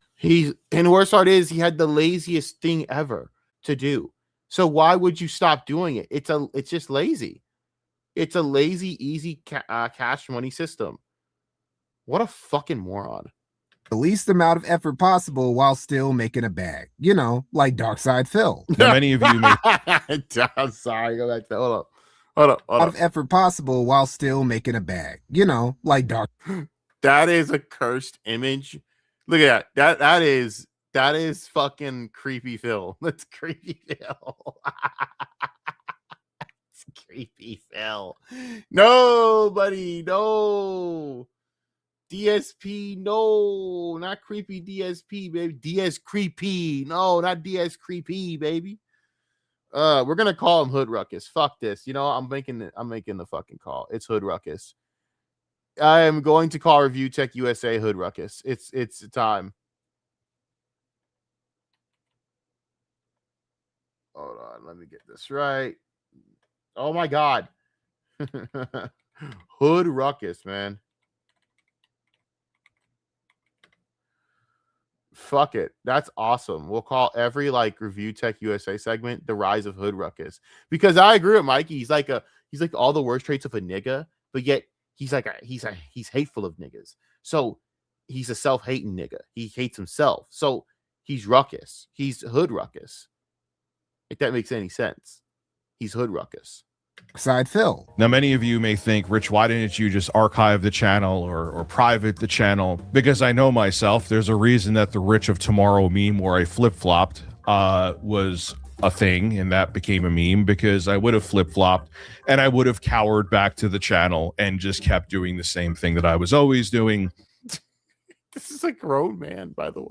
And the worst part is he had the laziest thing ever to do. So why would you stop doing it? It's just lazy. It's a lazy, easy cash money system. What a fucking moron. The least amount of effort possible while still making a bag. You know, like Darkside Phil. Now, many of you may... I'm sorry, go back to that. Hold up. Of effort possible while still making a bag. You know, like Dark. That is a cursed image. Look at that. That is fucking creepy Phil. That's creepy Phil. It's creepy Phil. No, buddy, no. DSP, no, not creepy DSP, baby. DS creepy, no, not DS creepy, baby. We're gonna call him HoodRuckus. Fuck this. You know, I'm making the fucking call. It's HoodRuckus. I am going to call ReviewTechUSA HoodRuckus. It's time. Hold on, let me get this right. Oh my god. HoodRuckus, man. Fuck it. That's awesome. We'll call every Review Tech USA segment the rise of HoodRuckus. Because I agree with Mikey. He's like all the worst traits of a nigga, but yet he's hateful of niggas. So he's a self-hating nigga. He hates himself. So he's ruckus. He's HoodRuckus. If that makes any sense. He's HoodRuckus. Side Phil. Now, many of you may think, Rich, why didn't you just archive the channel or private the channel? Because I know myself, there's a reason that the Rich of Tomorrow meme where I flip-flopped was a thing, and that became a meme because I would have flip-flopped and I would have cowered back to the channel and just kept doing the same thing that I was always doing. This is a grown man, by the way.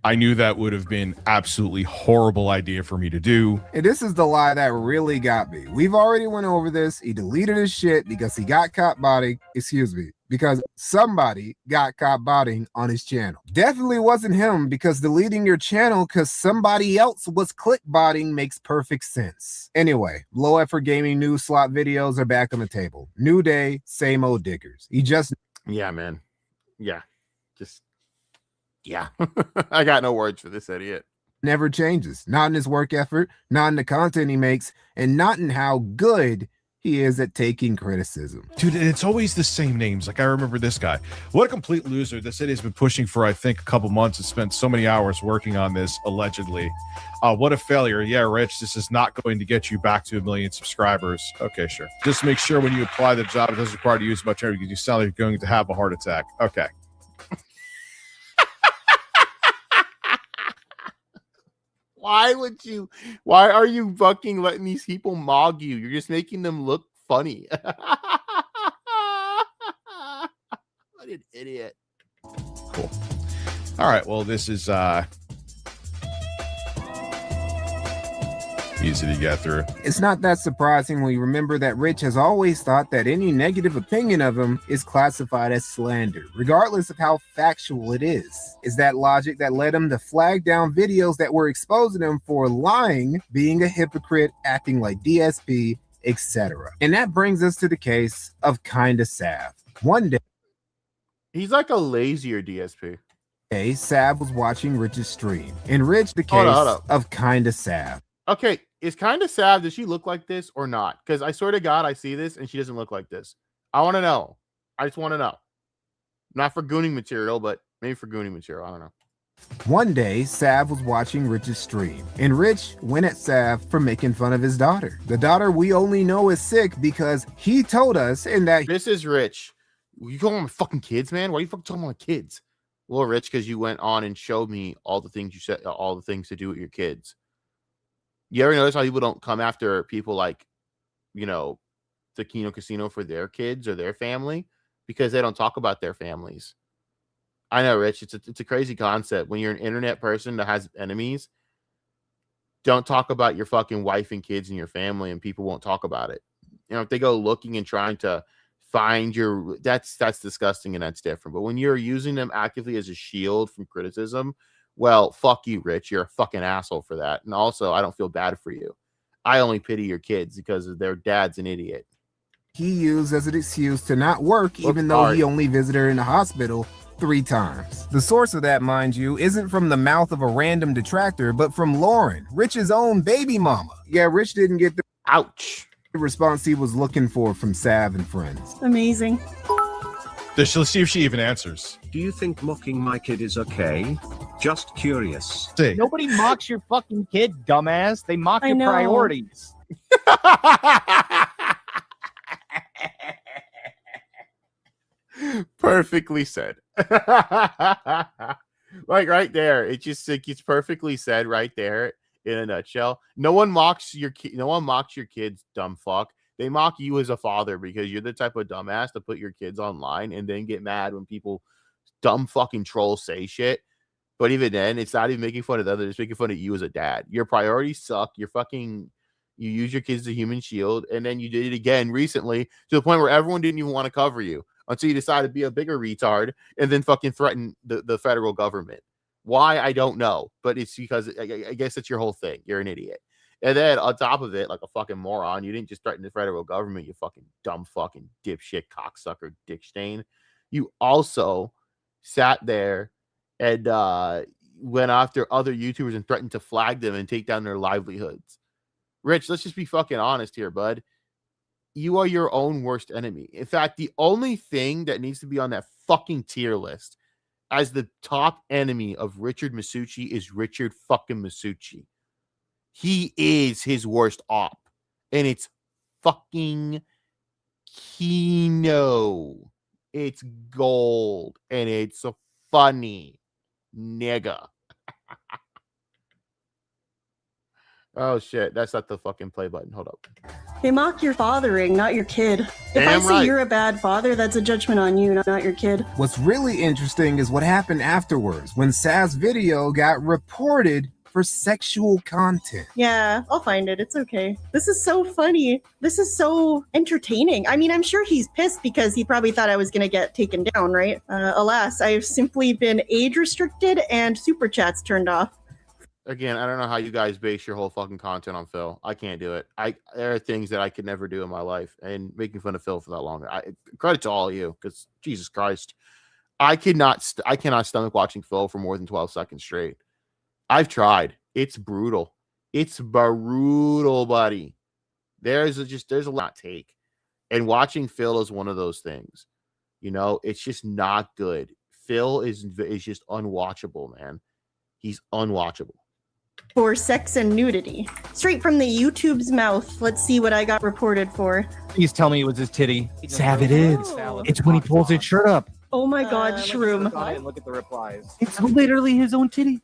I knew that would have been absolutely horrible idea for me to do. And this is the lie that really got me. We've already went over this. He deleted his shit because he got caught botting, because somebody got caught botting on his channel. Definitely wasn't him, because deleting your channel because somebody else was click botting makes perfect sense. Anyway, low effort gaming news slot videos are back on the table. New day, same old diggers. Yeah, man. Yeah. Yeah. I got no words for this idiot. Never changes. Not in his work effort, not in the content he makes, and not in how good he is at taking criticism. Dude, it's always the same names. Like, I remember this guy. What a complete loser. This idio's been pushing for, I think, a couple months and spent so many hours working on this, allegedly. What a failure. Yeah, Rich, this is not going to get you back to 1 million subscribers. Okay, sure. Just make sure when you apply the job, it doesn't require to use much energy because you sound like you're going to have a heart attack. Okay. Why are you fucking letting these people mog you? You're just making them look funny. What an idiot. Cool. All right, well, this is easy to get through. It's not that surprising when you remember that Rich has always thought that any negative opinion of him is classified as slander, regardless of how factual it is. Is that logic that led him to flag down videos that were exposing him for lying, being a hypocrite, acting like DSP, etc. And that brings us to the case of Kinda Sav. One day, he's like a lazier DSP. Sav was watching Rich's stream, and Rich, the case Hold up. of Kinda Sav. Okay, is Kinda Sav, does she look like this or not? Because I swear to God, I see this and she doesn't look like this. I want to know. I just want to know. Not for gooning material, but maybe for gooning material. I don't know. One day, Sav was watching Rich's stream, and Rich went at Sav for making fun of his daughter. The daughter we only know is sick because he told us in that... This is Rich. You calling them fucking kids, man? Why are you fucking talking about kids? Well, Rich, because you went on and showed me all the things you said, all the things to do with your kids. You ever notice how people don't come after people like, you know, the Kino Casino for their kids or their family? Because they don't talk about their families. I know, Rich, it's a crazy concept. When you're an internet person that has enemies, don't talk about your fucking wife and kids and your family, and people won't talk about it. You know, if they go looking and trying to find your, that's disgusting and that's different. But when you're using them actively as a shield from criticism, well, fuck you, Rich. You're a fucking asshole for that. And also, I don't feel bad for you. I only pity your kids because their dad's an idiot. He used as an excuse to not work, even though he only visited her in the hospital 3 times. The source of that, mind you, isn't from the mouth of a random detractor, but from Lauren, Rich's own baby mama. Yeah, Rich didn't get the response he was looking for from Sav and friends. Amazing. Let's see if she even answers. Do you think mocking my kid is okay? Just curious. Nobody mocks your fucking kid, dumbass. They mock your priorities. Perfectly said. Like right there, it's perfectly said right there in a nutshell. No one mocks your kids, dumb fuck. They mock you as a father because you're the type of dumbass to put your kids online and then get mad when people dumb fucking trolls say shit. But even then, it's not even making fun of the others, it's making fun of you as a dad. Your priorities suck. You use your kids as a human shield, and then you did it again recently to the point where everyone didn't even want to cover you until you decided to be a bigger retard and then fucking threaten the federal government. Why? I don't know, but it's because I guess it's your whole thing. You're an idiot. And then on top of it, like a fucking moron, you didn't just threaten the federal government, you fucking dumb fucking dipshit cocksucker dick stain. You also sat there and went after other YouTubers and threatened to flag them and take down their livelihoods. Rich, let's just be fucking honest here, bud. You are your own worst enemy. In fact, the only thing that needs to be on that fucking tier list as the top enemy of Richard Masucci is Richard fucking Masucci. He is his worst op. And it's fucking Kino. It's gold. And it's funny. Nigga. Oh, shit. That's not the fucking play button. Hold up. They mock your fathering, not your kid. If Damn I say right. you're a bad father, that's a judgment on you, not your kid. What's really interesting is what happened afterwards when Saz's video got reported for sexual content. Yeah, I'll find it. It's okay. This is so funny. This is so entertaining. I mean, I'm sure he's pissed because he probably thought I was going to get taken down, right? Alas, I've simply been age restricted and super chats turned off. Again, I don't know how you guys base your whole fucking content on Phil. I can't do it. There are things that I could never do in my life, and making fun of Phil for that long. Credit to all of you, because Jesus Christ, I cannot stomach watching Phil for more than 12 seconds straight. I've tried. It's brutal. It's brutal, buddy. There's a lot to take, and watching Phil is one of those things. You know, it's just not good. Phil is just unwatchable, man. He's unwatchable. For sex and nudity. Straight from the YouTube's mouth. Let's see what I got reported for. Please tell me it was his titty. Sav, it is. It's when he pulls his shirt up. Oh my god, Shroom. Look at the replies. It's literally his own titty.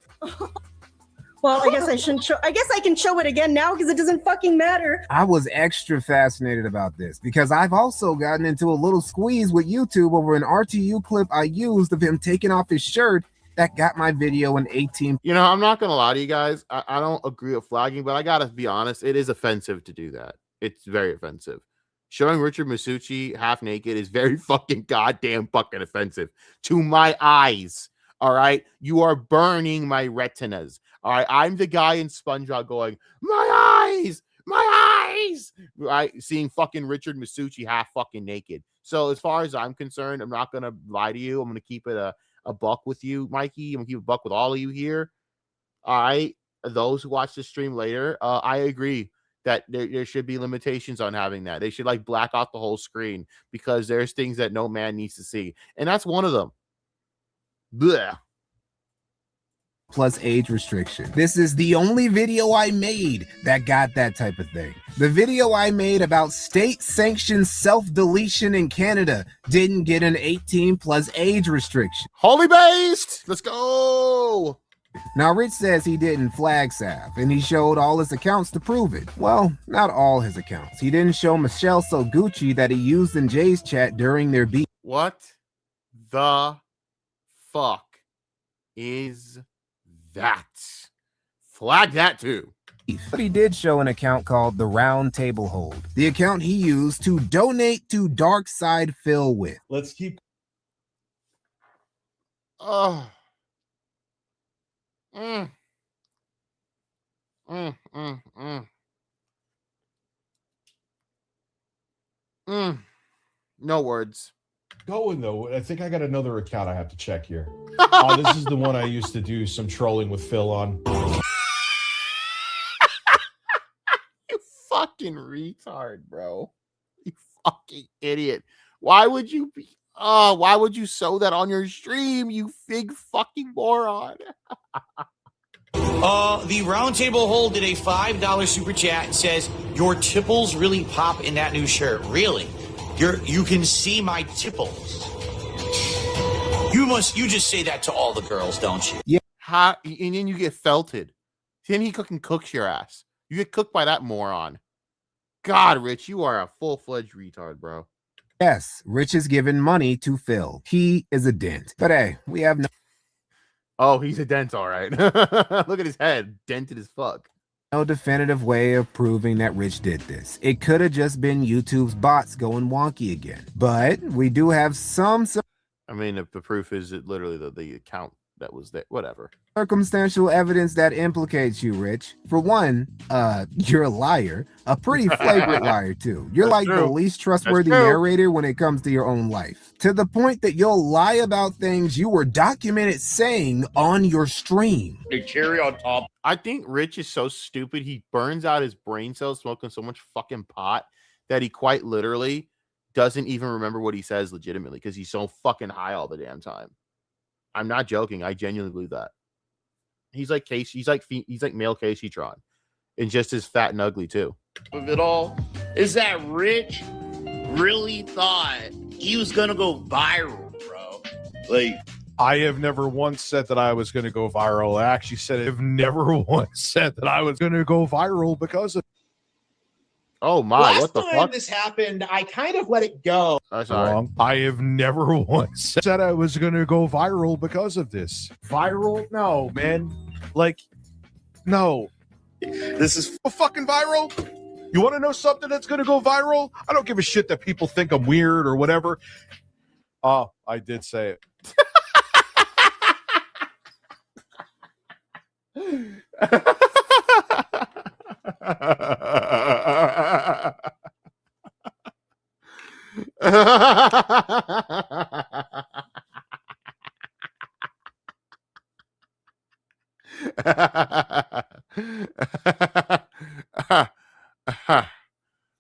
Well, I guess I shouldn't show. I guess I can show it again now because it doesn't fucking matter. I was extra fascinated about this because I've also gotten into a little squeeze with YouTube over an RTU clip I used of him taking off his shirt that got my video an 18. You know, I'm not going to lie to you guys. I don't agree with flagging, but I got to be honest. It is offensive to do that. It's very offensive. Showing Richard Masucci half naked is very fucking goddamn fucking offensive to my eyes. All right. You are burning my retinas. All right. I'm the guy in SpongeBob going, my eyes, my eyes. Right. Seeing fucking Richard Masucci half fucking naked. So as far as I'm concerned, I'm not going to lie to you. I'm going to keep it a buck with you, Mikey. I'm going to keep a buck with all of you here. All right. Those who watch the stream later, I agree that there should be limitations on having that. They should like black out the whole screen because there's things that no man needs to see. And that's one of them. Blech. Plus age restriction. This is the only video I made that got that type of thing. The video I made about state-sanctioned self-deletion in Canada didn't get an 18 plus age restriction. Holy based! Let's go! Now, Rich says he didn't flag Sav, and he showed all his accounts to prove it. Well, not all his accounts. He didn't show Michelle Soguchi that he used in Jay's chat during their beef. What the fuck is that? Flag that too. But he did show an account called The Round Table Hold, the account he used to donate to Dark Side Phil with. Let's keep. Oh. No words. Going though, I think I got another account I have to check here. This is the one I used to do some trolling with Phil on. You fucking retard, bro. You fucking idiot. Why would you sew that on your stream, you big fucking moron? The Roundtable Hold did a $5 super chat and says, your tipples really pop in that new shirt. Really? You can see my tipples. You just say that to all the girls, don't you? Yeah. And then you get felted. Then he cooks your ass. You get cooked by that moron. God, Rich, you are a full-fledged retard, bro. Yes, Rich is giving money to Phil. He is a dent. But hey, we have no... Oh, he's a dent, all right. Look at his head. Dented as fuck. No definitive way of proving that Rich did this. It could have just been YouTube's bots going wonky again. But we do have some... I mean, if the proof is it literally the account that was there. Whatever. Circumstantial evidence that implicates you, Rich. For one, you're a liar. A pretty flagrant liar, too. You're like the least trustworthy narrator when it comes to your own life. To the point that you'll lie about things you were documented saying on your stream. The cherry on top. I think Rich is so stupid he burns out his brain cells smoking so much fucking pot that he quite literally doesn't even remember what he says legitimately because he's so fucking high all the damn time. I'm not joking. I genuinely believe that. He's like Casey. He's like male Casey Tron. and just as fat and ugly too. Of it all is that Rich really thought he was gonna go viral, bro. Like, I have never once said that I was going to go viral. I actually said I've never once said that I was going to go viral because of. Oh my! Last what the time fuck? this happened, I kind of let it go. Wrong. I have never once said I was going to go viral because of this. Viral? No, man. Like, no. This is fucking viral. You want to know something that's going to go viral? I don't give a shit that people think I'm weird or whatever. Oh, I did say it.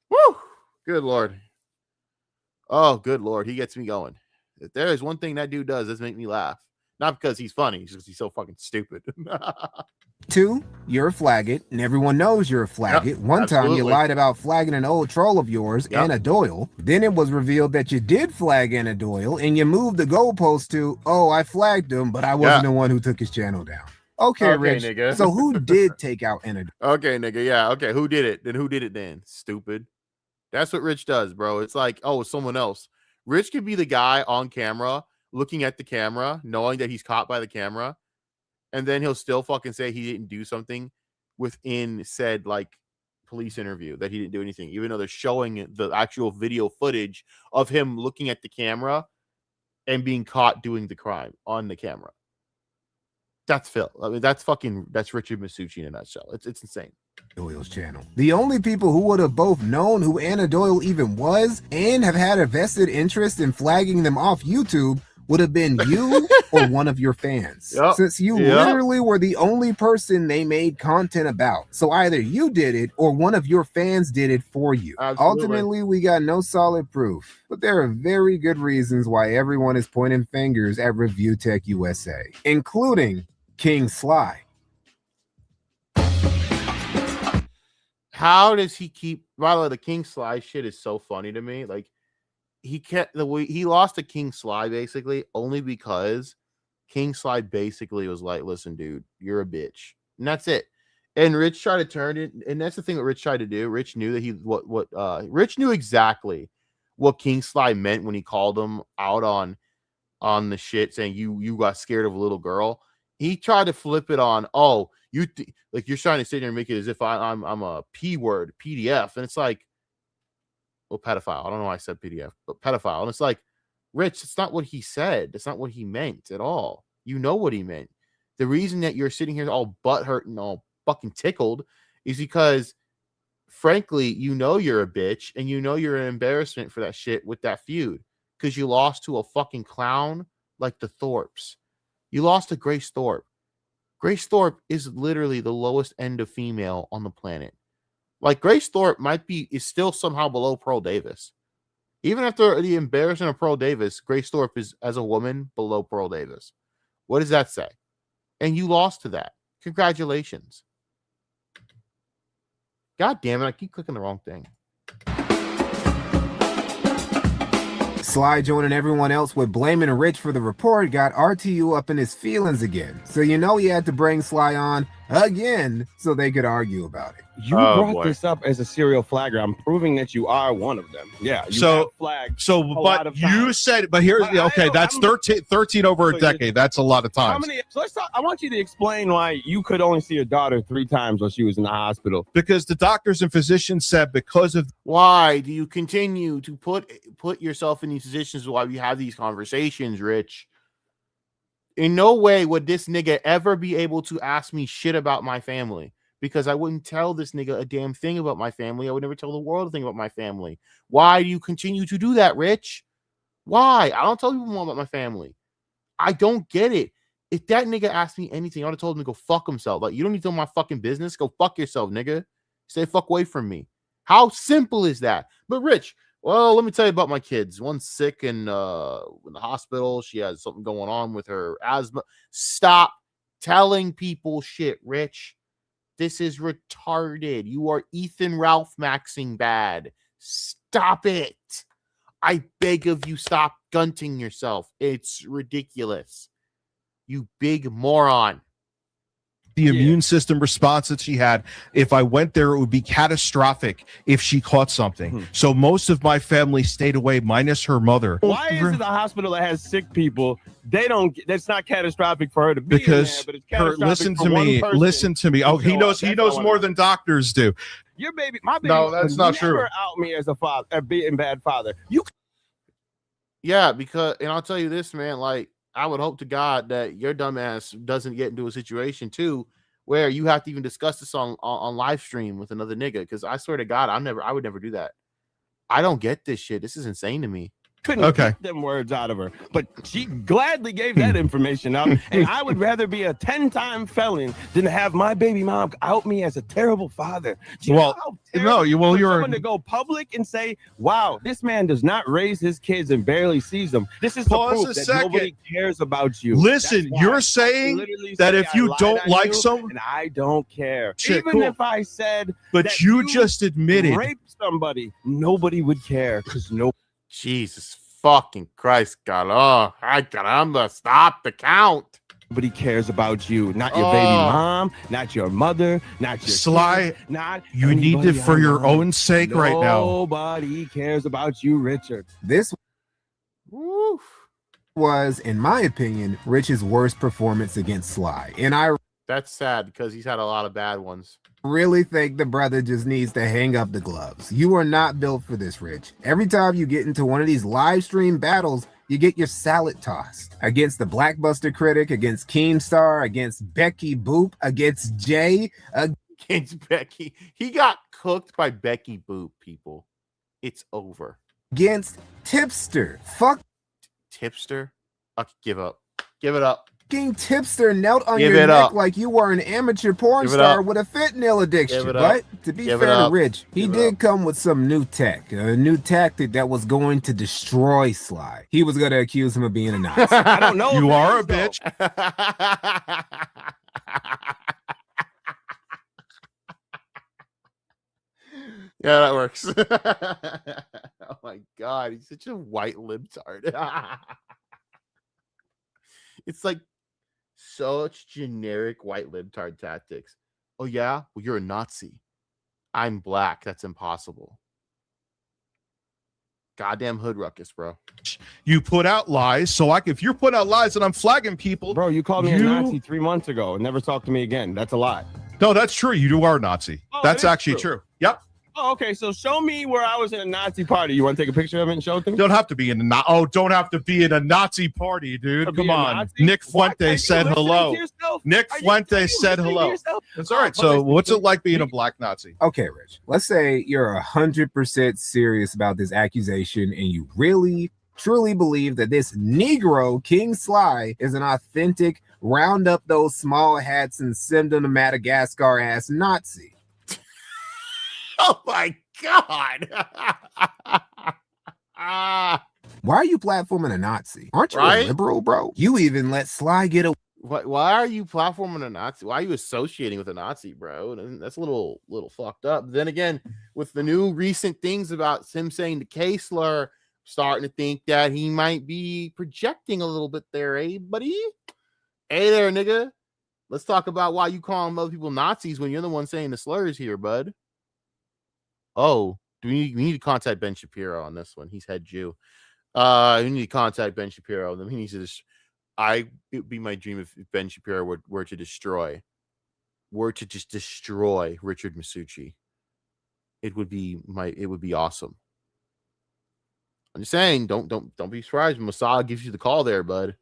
Woo! Good Lord. Oh, good Lord. He gets me going. If there is one thing that dude does, it's make me laugh. Not because he's funny, just because he's so fucking stupid. 2, you're a faggot, and everyone knows you're a faggot. Yep, One time you absolutely. lied about flagging an old troll of yours, Yep. Anna Doyle. Then it was revealed that you did flag Anna Doyle, and you moved the goalpost to, oh, I flagged him, but I wasn't the one who took his channel down. Okay, Rich. nigga. So who did take out Anna Doyle? Okay, nigga. Yeah. Okay. Who did it? Then who did it then? Stupid. That's what Rich does, bro. It's like, oh, it's someone else. Rich could be the guy on camera looking at the camera, knowing that he's caught by the camera, and then he'll still fucking say he didn't do something within said like police interview, that he didn't do anything, even though they're showing the actual video footage of him looking at the camera and being caught doing the crime on the camera. That's Phil. I mean, that's Richard Masucci in a nutshell. It's insane. Doyle's channel. The only people who would have both known who Anna Doyle even was and have had a vested interest in flagging them off YouTube would have been you or one of your fans. Yep. Since you literally were the only person they made content about. So either you did it or one of your fans did it for you. Absolutely. Ultimately, we got no solid proof, but there are very good reasons why everyone is pointing fingers at ReviewTechUSA, including King Sly. How does he keep? By the way, the King Sly shit is so funny to me. Like, he kept the way he lost to King Sly basically only because King Sly basically was like, "Listen, dude, you're a bitch," and that's it. And Rich tried to turn it, and that's the thing that Rich tried to do. Rich knew that Rich knew exactly what King Sly meant when he called him out on the shit, saying you got scared of a little girl. He tried to flip it on. Oh, like you're trying to sit there and make it as if I'm a P word PDF, and it's like, well, pedophile. I don't know why I said PDF, but pedophile. And it's like, Rich, it's not what he said. It's not what he meant at all. You know what he meant. The reason that you're sitting here all butthurt and all fucking tickled is because, frankly, you know you're a bitch and you know you're an embarrassment for that shit with that feud because you lost to a fucking clown like the Thorpes. You lost to Grace Thorpe. Grace Thorpe is literally the lowest end of female on the planet. Like, Grace Thorpe is still somehow below Pearl Davis. Even after the embarrassment of Pearl Davis, Grace Thorpe is, as a woman, below Pearl Davis. What does that say? And you lost to that. Congratulations. God damn it, I keep clicking the wrong thing. Sly joining everyone else with blaming Rich for the report got RTU up in his feelings again. So you know he had to bring Sly on again so they could argue about it. You brought this up as a serial flagger. I'm proving that you are one of them. Yeah. You have flagged a lot of you times. said, but here, okay, that's 13 over a decade. That's a lot of How times. many? So let's talk. I want you to explain why you could only see your daughter 3 times while she was in the hospital. Because the doctors and physicians said because of. Why do you continue to put yourself in these positions while you have these conversations, Rich? In no way would this nigga ever be able to ask me shit about my family, because I wouldn't tell this nigga a damn thing about my family. I would never tell the world a thing about my family. Why do you continue to do that, Rich? Why? I don't tell people more about my family. I don't get it. If that nigga asked me anything, I would have told him to go fuck himself. Like, you don't need to know my fucking business. Go fuck yourself, nigga. Stay fuck away from me. How simple is that? But Rich, well, let me tell you about my kids. One's sick in the hospital. She has something going on with her asthma. Stop telling people shit, Rich. This is retarded. You are Ethan Ralph Maxing bad. Stop it. I beg of you, stop gunting yourself. It's ridiculous. You big moron. The immune system response that she had, if I went there, it would be catastrophic if she caught something. So most of my family stayed away, minus her mother. Why is it a hospital that has sick people? They don't. That's not catastrophic for her to be Because in there, but it's listen to me. Oh, he knows more than doctors do. Your baby, my baby. No, that's not never true. Out me as a father, being bad father. You. Yeah, because, and I'll tell you this, man, like, I would hope to God that your dumbass doesn't get into a situation too where you have to even discuss this on live stream with another nigga. Because I swear to God, I would never do that. I don't get this shit. This is insane to me. Couldn't get them words out of her, but she gladly gave that information up. And I would rather be a 10-time felon than have my baby mom out me as a terrible father. Do you know how terrible for someone to go public and say, "Wow, this man does not raise his kids and barely sees them." This is the proof that nobody cares about you. Listen, you're saying that if you don't like someone, and I don't care, Shit, even cool. if I said, but that you just admitted raped somebody, nobody would care because no. Jesus fucking Christ, God. Oh, ay caramba, stop the count. Nobody cares about you, not your baby mom, not your mother, not your Sly. kids, not You need it for your own sake right now. Nobody cares about you, Richard. This was, in my opinion, Rich's worst performance against Sly. And I That's sad because he's had a lot of bad ones. really think the brother just needs to hang up the gloves. You are not built for this, Rich. Every time you get into one of these live stream battles, you get your salad tossed. Against the Blackbuster Critic, against Keemstar, against Becky Boop, against Jay. Against Becky. He got cooked by Becky Boop, people. It's over. Against Tipster. Fuck Tipster? Okay, give up. Give it up. King Tipster knelt on Give your it neck up. like you were an amateur porn Give it star up. with a fentanyl addiction. Give it up. But to be Give it fair to up. Rich, he Give it did come with some new tech, a new tactic that was going to destroy Sly. He was going to accuse him of being a Nazi. I don't know. You are a bitch. Yeah, that works. Oh my God, he's such a white libtard. It's like such generic white libtard tactics. Oh yeah, well you're a Nazi. I'm black. That's impossible. Goddamn HoodRuckus, bro. You put out lies, so if you're putting out lies and I'm flagging people, bro, you called me a Nazi 3 months ago and never talked to me again. That's a lie. No, that's true. You are a Nazi. Oh, That's it is actually true. Yep. Oh, okay. So show me where I was in a Nazi party. You want to take a picture of it and show it to me? Don't have to be in a don't have to be in a Nazi party, dude. To be Come a on. Nazi? Nick Why Fuente can't you said listen hello. to yourself? Nick Fuente said hello. That's all right. So what's it like being a black Nazi? Okay, Rich, let's say you're 100% serious about this accusation and you really, truly believe that this Negro, King Sly, is an authentic, round up those small hats and send them to Madagascar ass Nazi. Oh my God. Why are you platforming a Nazi? Aren't you Right? a liberal, bro? You even let Sly get a Why are you platforming a Nazi? Why are you associating with a Nazi, bro? That's a little fucked up. Then again, with the new recent things about him saying the K slur, starting to think that he might be projecting a little bit there, eh, buddy? Hey there, nigga. Let's talk about why you calling other people Nazis when you're the one saying the slurs here, bud. Oh, we need to contact Ben Shapiro on this one. He's head Jew. We need to contact Ben Shapiro. He needs to just. It would be my dream if Ben Shapiro were to just destroy Richard Masucci. It would be awesome. I'm just saying, don't be surprised when Mossad gives you the call there, bud.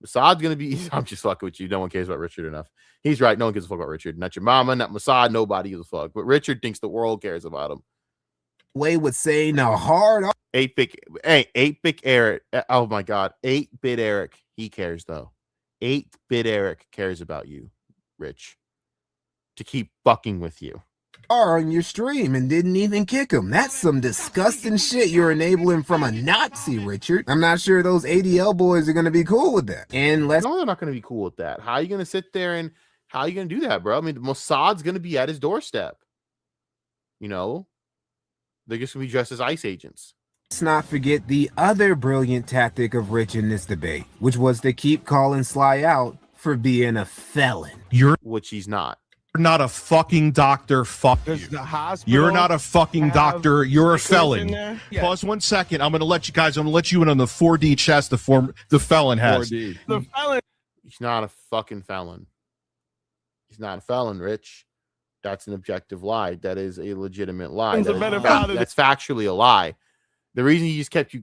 Mossad's gonna be. I'm just fucking with you. No one cares about Richard enough. He's right. No one gives a fuck about Richard. Not your mama, not Mossad. Nobody gives a fuck. But Richard thinks the world cares about him. way would say now hard. 8-bit Eric. Oh my God. 8-bit Eric. He cares though. 8-bit Eric cares about you, Rich. To keep fucking with you. On your stream and didn't even kick him. That's some disgusting shit you're enabling from a Nazi, Richard. I'm not sure those ADL boys are going to be cool with that. And No, they're not going to be cool with that. How are you going to sit there and How are you going to do that, bro? I mean, the Mossad's going to be at his doorstep. You know, they're just going to be dressed as ICE agents. Let's not forget the other brilliant tactic of Rich in this debate, which was to keep calling Sly out for being a felon. Which he's not. You're not a fucking doctor. Fuck you. You're not a fucking doctor. You're a felon. Yeah. Pause 1 second. I'm going to let you in on the 4D chest the felon has. 4D. The felon. He's not a fucking felon. He's not a felon, Rich. That's an objective lie. That is a legitimate lie. That's factually a lie. The reason he just kept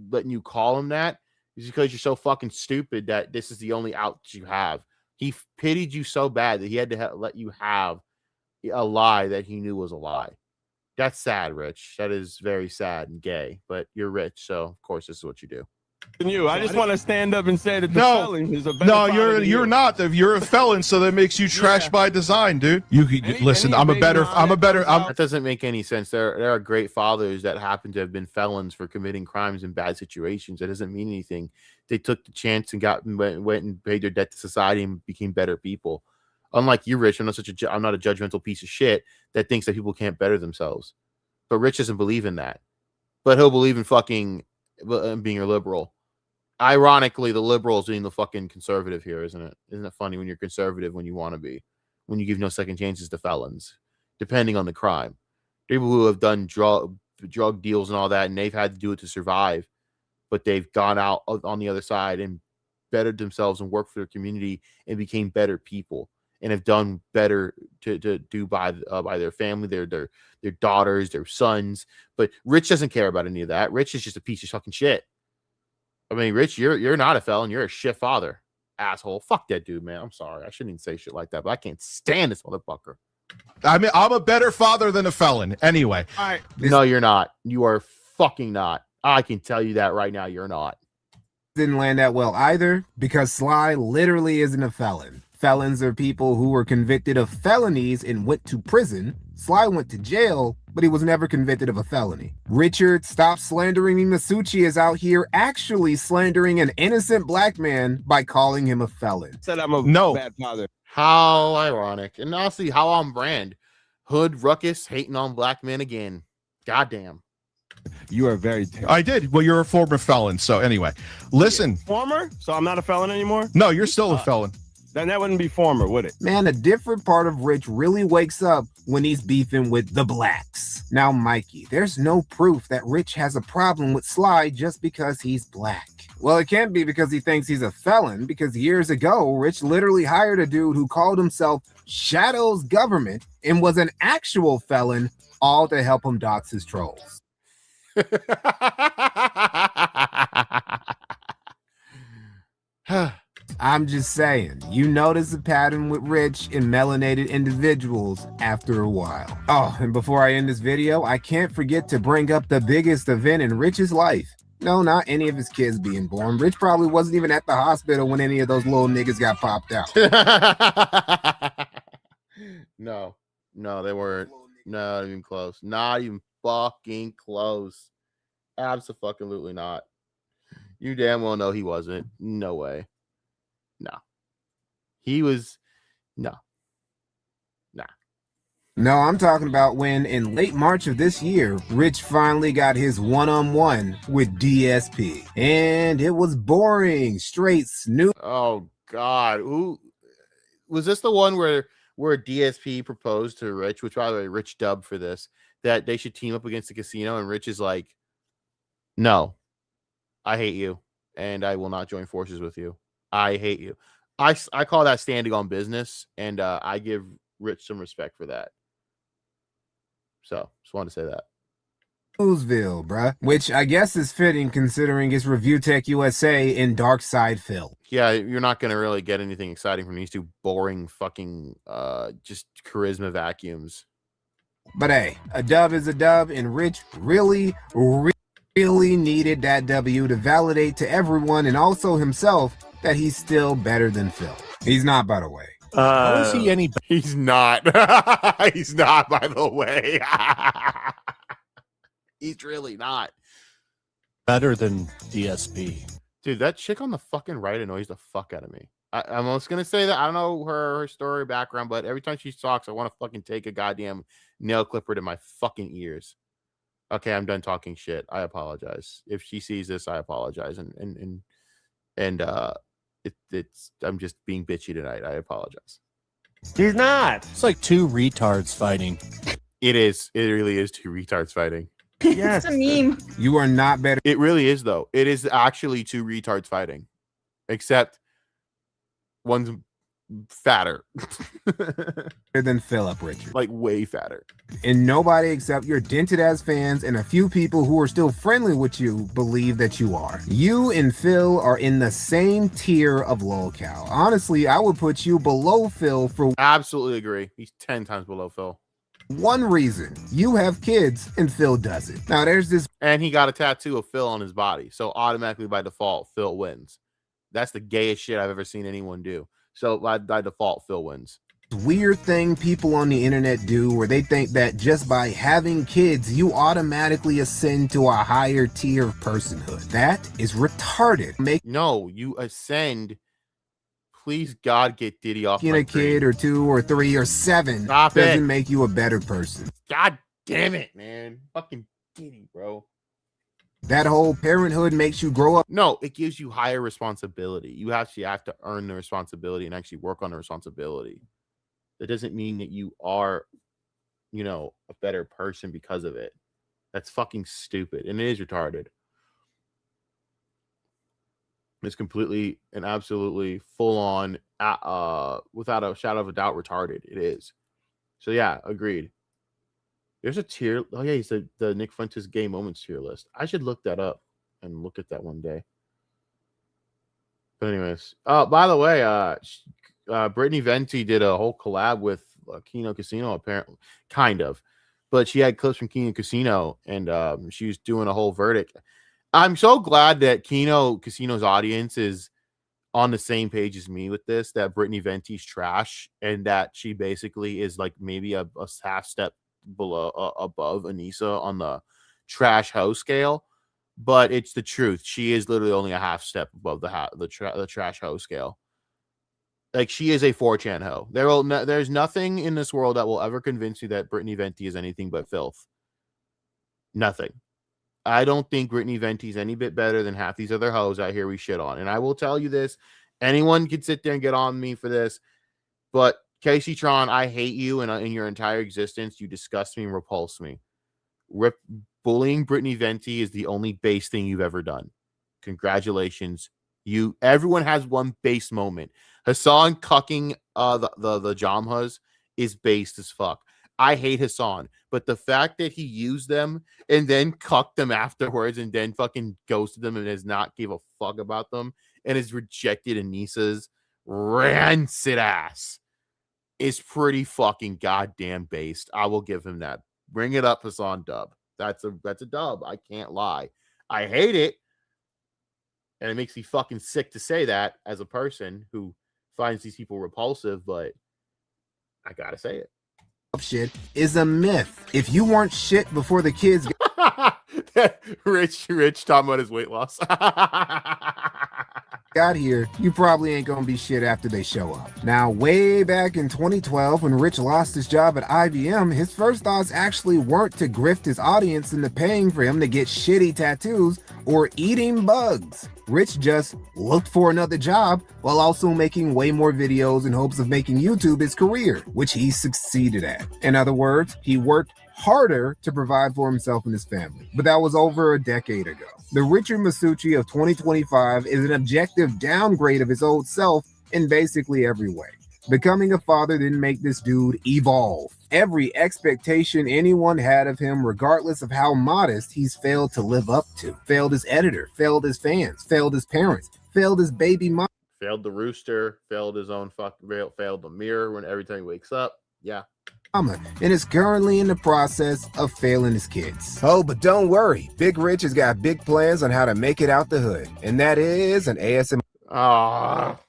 letting you call him that is because you're so fucking stupid that this is the only out you have. He pitied you so bad that he had to let you have a lie that he knew was a lie. That's sad, Rich. That is very sad and gay. But you're rich, so of course this is what you do. I just want to stand up and say that the felon is a better father than you're not. You're a felon, so that makes you trash by design, dude. You listen. That doesn't make any sense. There are great fathers that happen to have been felons for committing crimes in bad situations. That doesn't mean anything. They took the chance and went and paid their debt to society and became better people. Unlike you, Rich, I'm not a judgmental piece of shit that thinks that people can't better themselves. But Rich doesn't believe in that. But he'll believe in fucking being a liberal. Ironically, the liberal is being the fucking conservative here, isn't it? Isn't it funny when you're conservative when you want to be, when you give no second chances to felons, depending on the crime? People who have done drug deals and all that, and they've had to do it to survive, but they've gone out on the other side and bettered themselves and worked for their community and became better people and have done better to do by their family, their daughters, their sons. But Rich doesn't care about any of that. Rich is just a piece of fucking shit. I mean, Rich, you're not a felon. You're a shit father, asshole. Fuck that dude, man. I'm sorry. I shouldn't even say shit like that, but I can't stand this motherfucker. I mean, I'm a better father than a felon. Anyway. All right. No, you're not. You are fucking not. I can tell you that right now. You're not. Didn't land that well either, because Sly literally isn't a felon. Felons are people who were convicted of felonies and went to prison. Sly went to jail, but he was never convicted of a felony. Richard, stop slandering me. Masucci is out here actually slandering an innocent black man by calling him a felon. Said I'm a bad father. How ironic. And honestly, how on brand. HoodRuckus hating on black men again. Goddamn. You are very terrible. I did. Well, you're a former felon. So anyway, listen. Former? So I'm not a felon anymore? No, you're still a felon. Then that wouldn't be former, would it? Man, a different part of Rich really wakes up when he's beefing with the blacks. Now, Mikey, there's no proof that Rich has a problem with Sly just because he's black. Well, it can't be because he thinks he's a felon, because years ago, Rich literally hired a dude who called himself Shadow's Government and was an actual felon, all to help him dox his trolls. I'm just saying, you notice a pattern with Rich and melanated individuals after a while. Oh, and before I end this video, I can't forget to bring up the biggest event in Rich's life. No, not any of his kids being born. Rich probably wasn't even at the hospital when any of those little niggas got popped out. No, they weren't. Not even close. Not even fucking close. Absolutely not. You damn well know he wasn't. No way. No. He was. No. Nah. No, I'm talking about when in late March of this year, Rich finally got his one-on-one with DSP. And it was boring. Straight snooze. Oh, God. Who was this the one where DSP proposed to Rich, which by the way, Rich dubbed for this, that they should team up against the casino, and Rich is like, no, I hate you, and I will not join forces with you. I hate you. I call that standing on business, and I give Rich some respect for that. So, just wanted to say that. Snoozeville, bruh. Which I guess is fitting considering it's ReviewTechUSA in Dark Side Phil. Yeah, you're not going to really get anything exciting from these two boring fucking just charisma vacuums. But hey, a dub is a dub, and Rich really needed that W to validate to everyone and also himself that he's still better than Phil. He's not, by the way. How is he any? He's not. He's not, by the way. He's really not. Better than DSP. Dude, that chick on the fucking right annoys the fuck out of me. I'm just gonna say that I don't know her story background, but every time she talks, I want to fucking take a goddamn nail clipper to my fucking ears. Okay, I'm done talking shit. I apologize. If she sees this, I apologize. It's I'm just being bitchy tonight. I apologize. He's not. It's like two retards fighting. It is. It really is two retards fighting. Yes. It's a meme. You are not better. It really is, though. It is actually two retards fighting, except one's fatter than Philip, Richard. Like way fatter. And nobody except your dented ass fans and a few people who are still friendly with you believe that you are. You and Phil are in the same tier of lolcow. Honestly, I would put you below Phil for absolutely agree. He's 10 times below Phil. One reason: you have kids and Phil doesn't. Now there's this, and he got a tattoo of Phil on his body, so automatically by default Phil wins. That's the gayest shit I've ever seen anyone do. So by default, Phil wins. Weird thing people on the internet do where they think that just by having kids, you automatically ascend to a higher tier of personhood. That is retarded. No, you ascend. Please, God, get Diddy off Making a kid or 2 or 3 or 7 doesn't make you a better person. God damn it, man. Fucking Diddy, bro. That whole parenthood makes you grow up. No, it gives you higher responsibility. You actually have to earn the responsibility and actually work on the responsibility. That doesn't mean that you are, a better person because of it. That's fucking stupid. And it is retarded. It's completely and absolutely full on, without a shadow of a doubt, retarded. It is. So yeah, agreed. There's a tier. Oh yeah, he said the Nick Fuentes gay moments tier list. I should look that up and look at that one day. But anyways, by the way, Brittany Venti did a whole collab with Kino Casino, apparently, kind of, but she had clips from Kino Casino, and she was doing a whole verdict. I'm so glad that Kino Casino's audience is on the same page as me with this. That Brittany Venti's trash, and that she basically is like maybe a half step below above Anissa on the trash hoe scale, but it's the truth. She is literally only a half step above the trash hoe scale. Like, she is a 4chan hoe. There's nothing in this world that will ever convince you that Brittany Venti is anything but filth. Nothing. I don't think Brittany Venti is any bit better than half these other hoes out here we shit on. And I will tell you this, anyone can sit there and get on me for this, but Casey Tron, I hate you in your entire existence. You disgust me and repulse me. Bullying Brittany Venti is the only base thing you've ever done. Congratulations. Everyone has one base moment. Hassan cucking the Jamhas is based as fuck. I hate Hassan, but the fact that he used them and then cucked them afterwards and then fucking ghosted them and has not give a fuck about them and has rejected Anissa's rancid ass is pretty fucking goddamn based. I will give him that. Bring it up, Hassan dub. That's a dub. I can't lie. I hate it. And it makes me fucking sick to say that as a person who finds these people repulsive, but I gotta say it. Shit is a myth. If you weren't shit before the kids Rich talking about his weight loss. got here, you probably ain't gonna be shit after they show up. Now, way back in 2012, when Rich lost his job at IBM, his first thoughts actually weren't to grift his audience into paying for him to get shitty tattoos or eating bugs. Rich just looked for another job while also making way more videos in hopes of making YouTube his career, which he succeeded at. In other words, he worked harder to provide for himself and his family. But that was over a decade ago. The Richard Masucci of 2025 is an objective downgrade of his old self in basically every way. Becoming a father didn't make this dude evolve. Every expectation anyone had of him, regardless of how modest, he's failed to live up to. Failed as editor, failed as fans, failed as parents, failed as baby mom. Failed the rooster, failed his own failed the mirror when every time he wakes up. Yeah. And is currently in the process of failing his kids. Oh, but don't worry. Big Rich has got big plans on how to make it out the hood. And that is an ASMR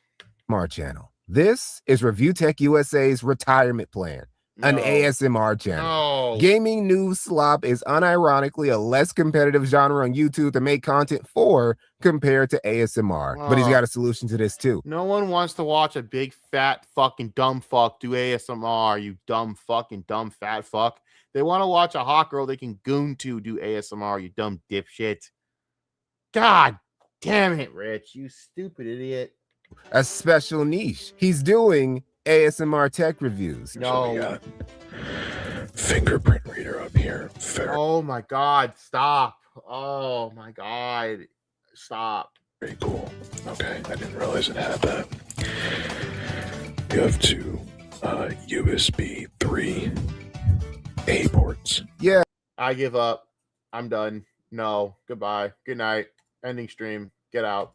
channel. This is ReviewTechUSA's retirement plan. an No. ASMR channel. No. Gaming news slop is unironically a less competitive genre on YouTube to make content for compared to ASMR. But he's got a solution to this too. No one wants to watch a big fat fucking dumb fuck do ASMR, you dumb fucking dumb fat fuck. They want to watch a hot girl they can goon to do ASMR, you dumb dipshit. God damn it, Rich, you stupid idiot. A special niche. He's doing ASMR tech reviews. No. Fingerprint reader up here. Oh my God, stop. Oh my God, stop. Very cool. Okay, I didn't realize it had that. You have two USB 3A ports. Yeah. I give up. I'm done. No. Goodbye. Good night. Ending stream. Get out.